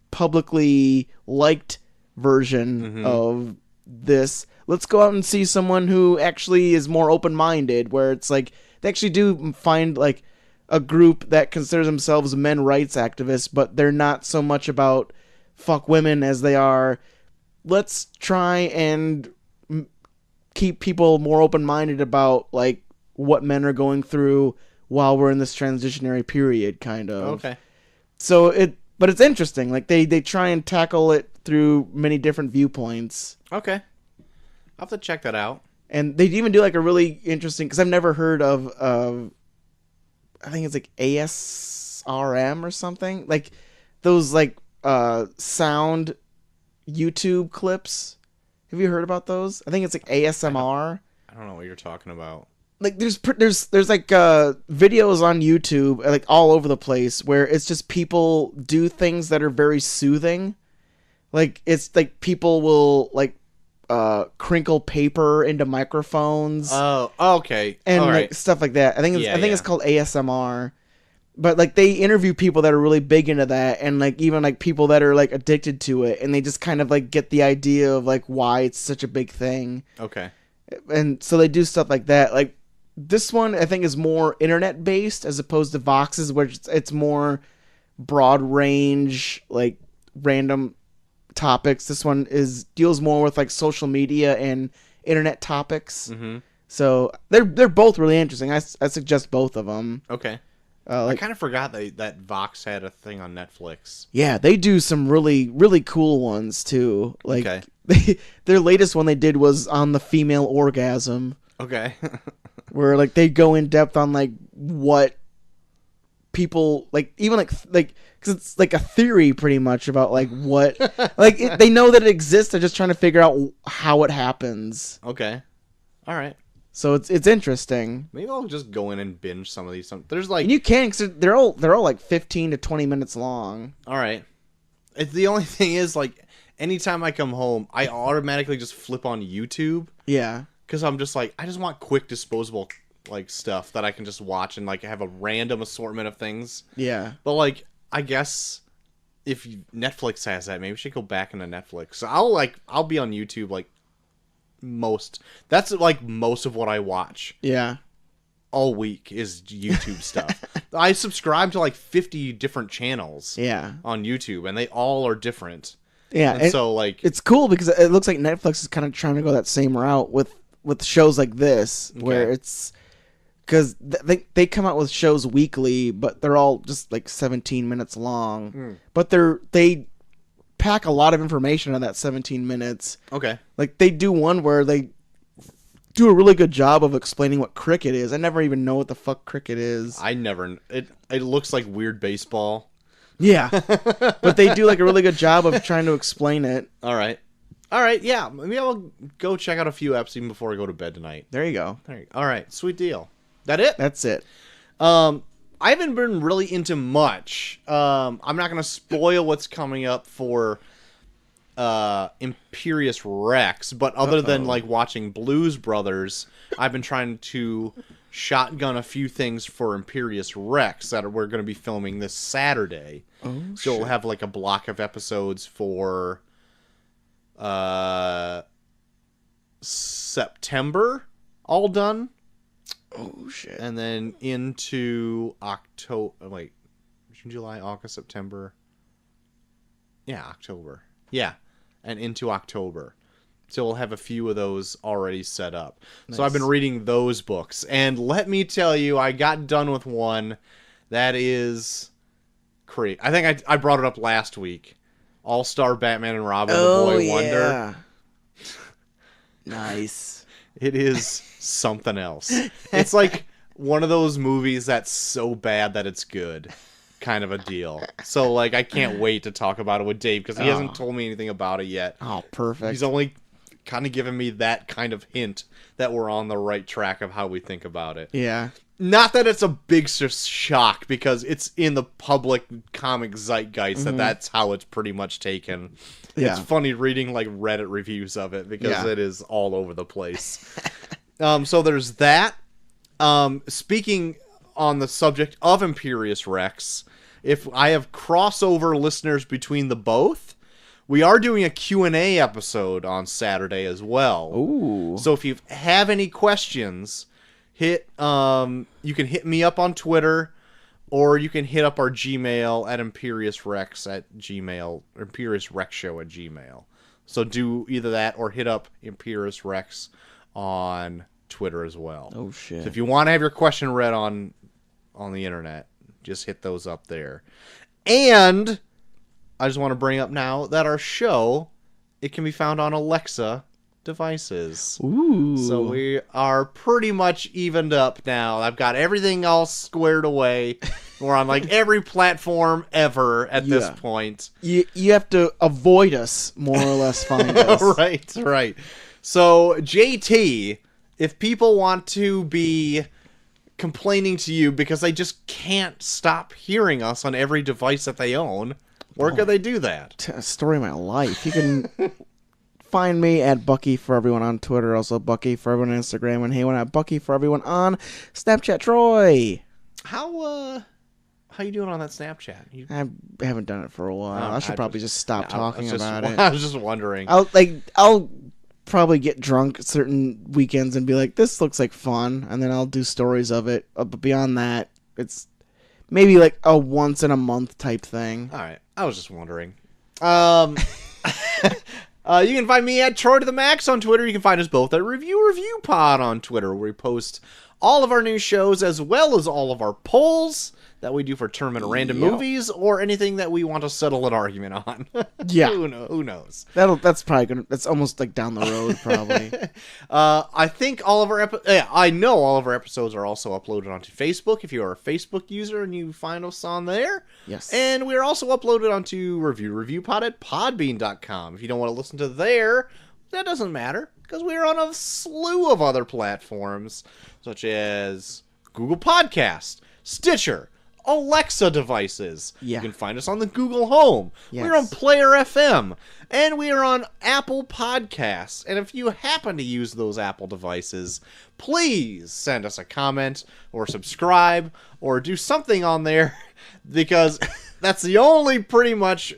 [SPEAKER 1] publicly liked version of this. Let's go out and see someone who actually is more open-minded, where it's like they actually do find like a group that considers themselves men rights activists, but they're not so much about fuck women as they are let's try and keep people more open-minded about like what men are going through while we're in this transitionary period, kind of.
[SPEAKER 2] Okay.
[SPEAKER 1] So but it's interesting. Like they try and tackle it through many different viewpoints.
[SPEAKER 2] Okay. I'll have to check that out.
[SPEAKER 1] And they even do like a really interesting, because I've never heard of I think it's like ASRM or something, like those like sound YouTube clips. Have you heard about those? I think it's like ASMR.
[SPEAKER 2] I don't know what you're talking about.
[SPEAKER 1] Like there's like videos on YouTube like all over the place where it's just people do things that are very soothing. Like it's like people will like crinkle paper into microphones.
[SPEAKER 2] Oh, okay.
[SPEAKER 1] And
[SPEAKER 2] all
[SPEAKER 1] like
[SPEAKER 2] right.
[SPEAKER 1] stuff like that. I think it's called ASMR. But like they interview people that are really big into that, and like even like people that are like addicted to it, and they just kind of like get the idea of like why it's such a big thing.
[SPEAKER 2] Okay.
[SPEAKER 1] And so they do stuff like that. Like this one I think is more internet based as opposed to Vox's, where it's more broad range, like random topics. This one deals more with like social media and internet topics.
[SPEAKER 2] Mm-hmm.
[SPEAKER 1] So they're both really interesting. I suggest both of them.
[SPEAKER 2] Okay.
[SPEAKER 1] Like,
[SPEAKER 2] I kind of forgot that Vox had a thing on Netflix.
[SPEAKER 1] yeah, they do some really, really cool ones too. Like their latest one they did was on the female orgasm.
[SPEAKER 2] Okay.
[SPEAKER 1] Where like they go in depth on like what people like, even like because it's like a theory pretty much about like what like they know that it exists. They're just trying to figure out how it happens.
[SPEAKER 2] Okay. All right.
[SPEAKER 1] So it's interesting.
[SPEAKER 2] Maybe I'll just go in and binge some of these. There's like
[SPEAKER 1] And you can, because they're all like 15 to 20 minutes long.
[SPEAKER 2] all right. It's the only thing is like anytime I come home, I automatically just flip on YouTube.
[SPEAKER 1] Yeah.
[SPEAKER 2] Because I'm just like, I just want quick disposable like stuff that I can just watch and like have a random assortment of things.
[SPEAKER 1] Yeah.
[SPEAKER 2] But like, I guess if Netflix has that, maybe we should go back into Netflix. So I'll be on YouTube like that's like most of what I watch.
[SPEAKER 1] Yeah.
[SPEAKER 2] All week is YouTube stuff. I subscribe to like 50 different channels.
[SPEAKER 1] Yeah.
[SPEAKER 2] On YouTube, and they all are different.
[SPEAKER 1] Yeah.
[SPEAKER 2] And so like
[SPEAKER 1] it's cool because it looks like Netflix is kind of trying to go that same route with shows like this, where it's because they come out with shows weekly, but they're all just like 17 minutes long. But they pack a lot of information on that 17 minutes.
[SPEAKER 2] Okay.
[SPEAKER 1] Like they do one where they do a really good job of explaining what cricket is. I never even know what the fuck cricket is.
[SPEAKER 2] It looks like weird baseball.
[SPEAKER 1] Yeah. But they do like a really good job of trying to explain it.
[SPEAKER 2] All right, yeah. Maybe I'll go check out a few eps even before I go to bed tonight.
[SPEAKER 1] There you go.
[SPEAKER 2] All right, sweet deal. That it?
[SPEAKER 1] That's it.
[SPEAKER 2] I haven't been really into much. I'm not going to spoil what's coming up for Imperious Rex, but other than like watching Blues Brothers, I've been trying to shotgun a few things for Imperious Rex that we're going to be filming this Saturday.
[SPEAKER 1] Oh,
[SPEAKER 2] so we'll have like a block of episodes for September all done.
[SPEAKER 1] Oh shit.
[SPEAKER 2] And then into October. Wait, June, July, August, September. Yeah, October. Yeah, and into October. So we'll have a few of those already set up. Nice. So I've been reading those books. And let me tell you, I got done with one that is crazy. I think I brought it up last week. All-Star Batman and Robin, the Boy Wonder.
[SPEAKER 1] Nice.
[SPEAKER 2] It is something else. It's like one of those movies that's so bad that it's good kind of a deal. So like I can't wait to talk about it with Dave because he hasn't told me anything about it yet.
[SPEAKER 1] Oh, perfect.
[SPEAKER 2] He's only kind of given me that kind of hint that we're on the right track of how we think about it.
[SPEAKER 1] Yeah.
[SPEAKER 2] Not that it's a big shock because it's in the public comic zeitgeist that that's how it's pretty much taken. Yeah. It's funny reading like Reddit reviews of it because it is all over the place. So there's that. Speaking on the subject of Imperious Rex, if I have crossover listeners between the both, we are doing a Q&A episode on Saturday as well.
[SPEAKER 1] Ooh.
[SPEAKER 2] So if you have any questions, you can hit me up on Twitter, or you can hit up our Gmail at ImperiousRex@gmail, or ImperiousRexShow@gmail. So do either that or hit up Imperious Rex on Twitter as well.
[SPEAKER 1] Oh, shit.
[SPEAKER 2] So if you want to have your question read on the internet, just hit those up there. And I just want to bring up now that our show, it can be found on Alexa devices.
[SPEAKER 1] Ooh.
[SPEAKER 2] So we are pretty much evened up now. I've got everything all squared away. We're on like every platform ever at this point.
[SPEAKER 1] You have to avoid us, more or less find us.
[SPEAKER 2] Right. So, JT, if people want to be complaining to you because they just can't stop hearing us on every device that they own, where can they do that?
[SPEAKER 1] Story of my life. You can find me at Bucky for Everyone on Twitter, also Bucky for Everyone on Instagram, and Haywan at Bucky for Everyone on Snapchat. Troy,
[SPEAKER 2] how you doing on that Snapchat?
[SPEAKER 1] I haven't done it for a while. I should probably just stop talking about it.
[SPEAKER 2] I was just wondering.
[SPEAKER 1] I'll probably get drunk certain weekends and be like, this looks like fun, and then I'll do stories of it. But beyond that, it's maybe like a once in a month type thing.
[SPEAKER 2] All right, I was just wondering. You can find me at Troy to the Max on Twitter. You can find us both at Review Pod on Twitter, where we post all of our new shows as well as all of our polls that we do for Tournament of Random Movies or anything that we want to settle an argument on.
[SPEAKER 1] Yeah.
[SPEAKER 2] Who knows?
[SPEAKER 1] That's probably gonna. That's almost like down the road, probably.
[SPEAKER 2] I think all of our I know all of our episodes are also uploaded onto Facebook. If you are a Facebook user and you find us on there,
[SPEAKER 1] Yes.
[SPEAKER 2] and we're also uploaded onto ReviewPod at Podbean.com. If you don't want to listen to there, that doesn't matter because we're on a slew of other platforms such as Google Podcast, Stitcher, Alexa devices.
[SPEAKER 1] Yeah.
[SPEAKER 2] You can find us on the Google Home.
[SPEAKER 1] Yes.
[SPEAKER 2] We're on Player FM. And we are on Apple Podcasts. And if you happen to use those Apple devices, please send us a comment or subscribe or do something on there because that's the only pretty much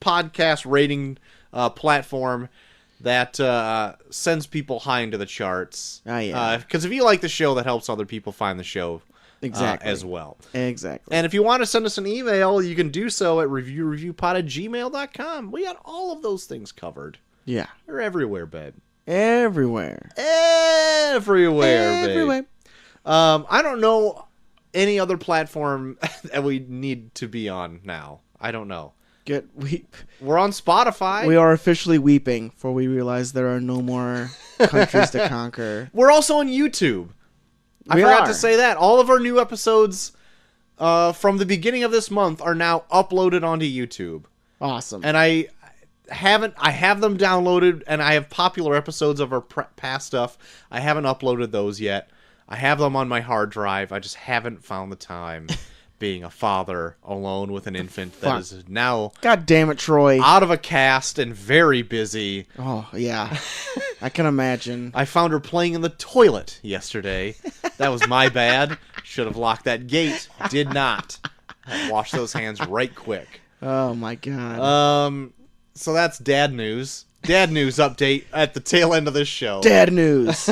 [SPEAKER 2] podcast rating platform that sends people high into the charts.
[SPEAKER 1] Oh, yeah.
[SPEAKER 2] Because if you like the show, that helps other people find the show.
[SPEAKER 1] Exactly.
[SPEAKER 2] As well.
[SPEAKER 1] Exactly.
[SPEAKER 2] And if you want to send us an email, you can do so at reviewpod@gmail.com. We got all of those things covered.
[SPEAKER 1] Yeah.
[SPEAKER 2] We're everywhere, babe.
[SPEAKER 1] Everywhere.
[SPEAKER 2] Everywhere, babe. I don't know any other platform that we need to be on now. I don't know. We're on Spotify.
[SPEAKER 1] We are officially weeping, for we realize there are no more countries to conquer.
[SPEAKER 2] We're also on YouTube. I forgot to say that. All of our new episodes from the beginning of this month are now uploaded onto YouTube.
[SPEAKER 1] Awesome.
[SPEAKER 2] And I have them downloaded, and I have popular episodes of our past stuff. I haven't uploaded those yet. I have them on my hard drive. I just haven't found the time, being a father alone with an infant that is now
[SPEAKER 1] God damn it, Troy.
[SPEAKER 2] out of a cast and very busy.
[SPEAKER 1] Oh, yeah. I can imagine.
[SPEAKER 2] I found her playing in the toilet yesterday. That was my bad. Should have locked that gate. Did not. Wash those hands right quick.
[SPEAKER 1] Oh, my God.
[SPEAKER 2] So that's dad news. Dad news update at the tail end of this show.
[SPEAKER 1] Dad news.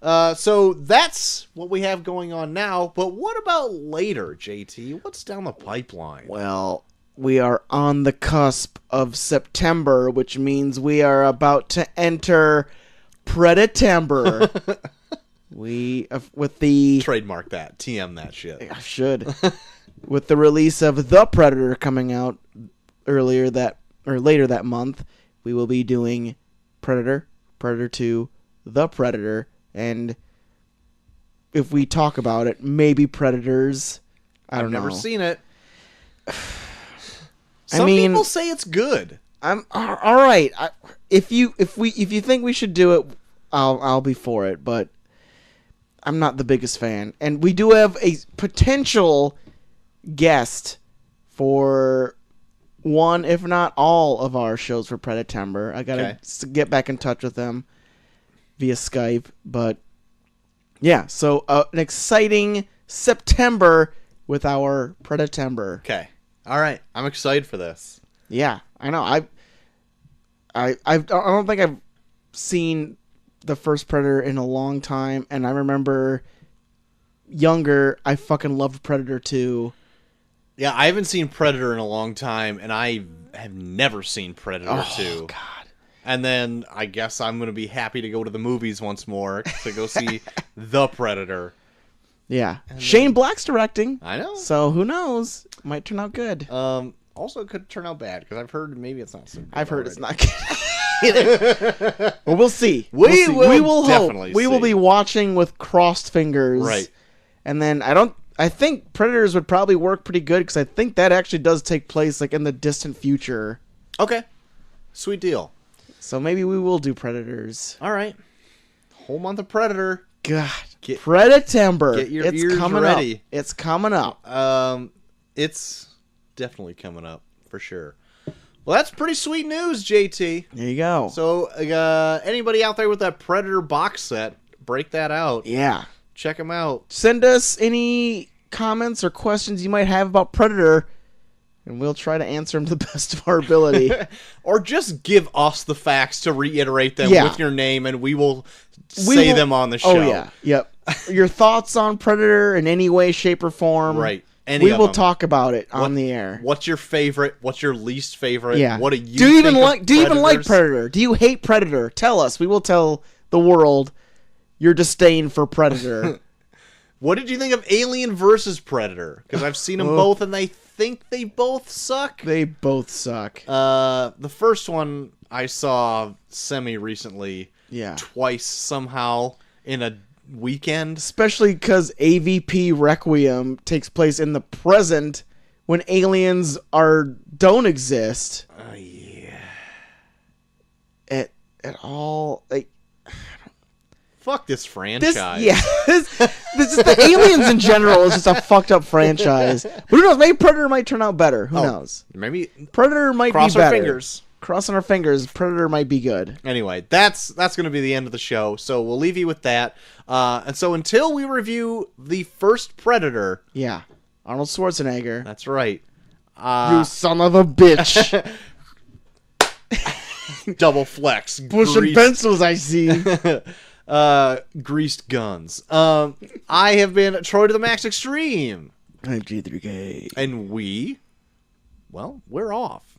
[SPEAKER 2] So that's what we have going on now. But what about later, JT? What's down the pipeline?
[SPEAKER 1] Well, we are on the cusp of September, which means we are about to enter Predatember. With the
[SPEAKER 2] Trademark that. TM that shit.
[SPEAKER 1] I should. With the release of The Predator coming out later that month, we will be doing Predator, Predator 2, The Predator, and if we talk about it, maybe Predators.
[SPEAKER 2] I've never seen it.
[SPEAKER 1] I mean,
[SPEAKER 2] people say it's good.
[SPEAKER 1] I'm all right. If you think we should do it, I'll be for it, but I'm not the biggest fan. And we do have a potential guest for one, if not all, of our shows for Predatember. I gotta get back in touch with them via Skype, but yeah. So an exciting September with our Predatember.
[SPEAKER 2] Okay, all right. I'm excited for this.
[SPEAKER 1] Yeah, I know. I don't think I've seen the first Predator in a long time, and I remember younger, I fucking loved Predator 2.
[SPEAKER 2] Yeah, I haven't seen Predator in a long time, and I have never seen Predator 2.
[SPEAKER 1] Oh, God.
[SPEAKER 2] And then I guess I'm going to be happy to go to the movies once more to go see The Predator.
[SPEAKER 1] Yeah. Shane Black's directing.
[SPEAKER 2] I know.
[SPEAKER 1] So who knows? Might turn out good.
[SPEAKER 2] Also, it could turn out bad because I've heard maybe it's not so good.
[SPEAKER 1] I've heard it's not good. Well, we'll see.
[SPEAKER 2] We
[SPEAKER 1] will
[SPEAKER 2] definitely
[SPEAKER 1] hope. We will
[SPEAKER 2] see.
[SPEAKER 1] be watching with crossed fingers.
[SPEAKER 2] Right.
[SPEAKER 1] And then I think Predators would probably work pretty good because I think that actually does take place like in the distant future.
[SPEAKER 2] Okay. Sweet deal.
[SPEAKER 1] So maybe we will do Predators.
[SPEAKER 2] All right. Whole month of Predator.
[SPEAKER 1] God. Predatember.
[SPEAKER 2] Get your
[SPEAKER 1] it's
[SPEAKER 2] ears
[SPEAKER 1] coming
[SPEAKER 2] ready.
[SPEAKER 1] Up. It's coming up.
[SPEAKER 2] It's definitely coming up for sure. Well, that's pretty sweet news, JT.
[SPEAKER 1] There you go.
[SPEAKER 2] So, anybody out there with that Predator box set, break that out.
[SPEAKER 1] Yeah.
[SPEAKER 2] Check them out.
[SPEAKER 1] Send us any comments or questions you might have about Predator, and we'll try to answer them to the best of our ability.
[SPEAKER 2] Or just give us the facts to reiterate them with your name, and we will say them on the show.
[SPEAKER 1] Oh, yeah. Yep. Your thoughts on Predator in any way, shape, or form.
[SPEAKER 2] Right.
[SPEAKER 1] We will talk about it on the air.
[SPEAKER 2] What's your favorite? What's your least favorite?
[SPEAKER 1] Yeah.
[SPEAKER 2] What do you
[SPEAKER 1] Do you even
[SPEAKER 2] think
[SPEAKER 1] like Predator? Do you hate Predator? Tell us. We will tell the world your disdain for Predator.
[SPEAKER 2] What did you think of Alien versus Predator? Because I've seen them both, and I think they both suck.
[SPEAKER 1] They both suck.
[SPEAKER 2] The first one I saw semi-recently.
[SPEAKER 1] Yeah.
[SPEAKER 2] Twice somehow in a weekend.
[SPEAKER 1] Especially because AVP Requiem takes place in the present when aliens don't exist.
[SPEAKER 2] Yeah.
[SPEAKER 1] At all. Like,
[SPEAKER 2] fuck this franchise.
[SPEAKER 1] This is the aliens in general is just a fucked up franchise. But who knows? Maybe Predator might turn out better. Who knows?
[SPEAKER 2] Maybe
[SPEAKER 1] Predator might be better.
[SPEAKER 2] cross our fingers.
[SPEAKER 1] Crossing our fingers. Predator might be good.
[SPEAKER 2] Anyway, that's going to be the end of the show. So we'll leave you with that. And so until we review the first Predator.
[SPEAKER 1] Yeah. Arnold Schwarzenegger.
[SPEAKER 2] That's right.
[SPEAKER 1] You son of a bitch.
[SPEAKER 2] Double flex.
[SPEAKER 1] Pushing pencils, I see.
[SPEAKER 2] Greased guns. I have been Troy to the Max Extreme.
[SPEAKER 1] I'm G3K.
[SPEAKER 2] And we're off.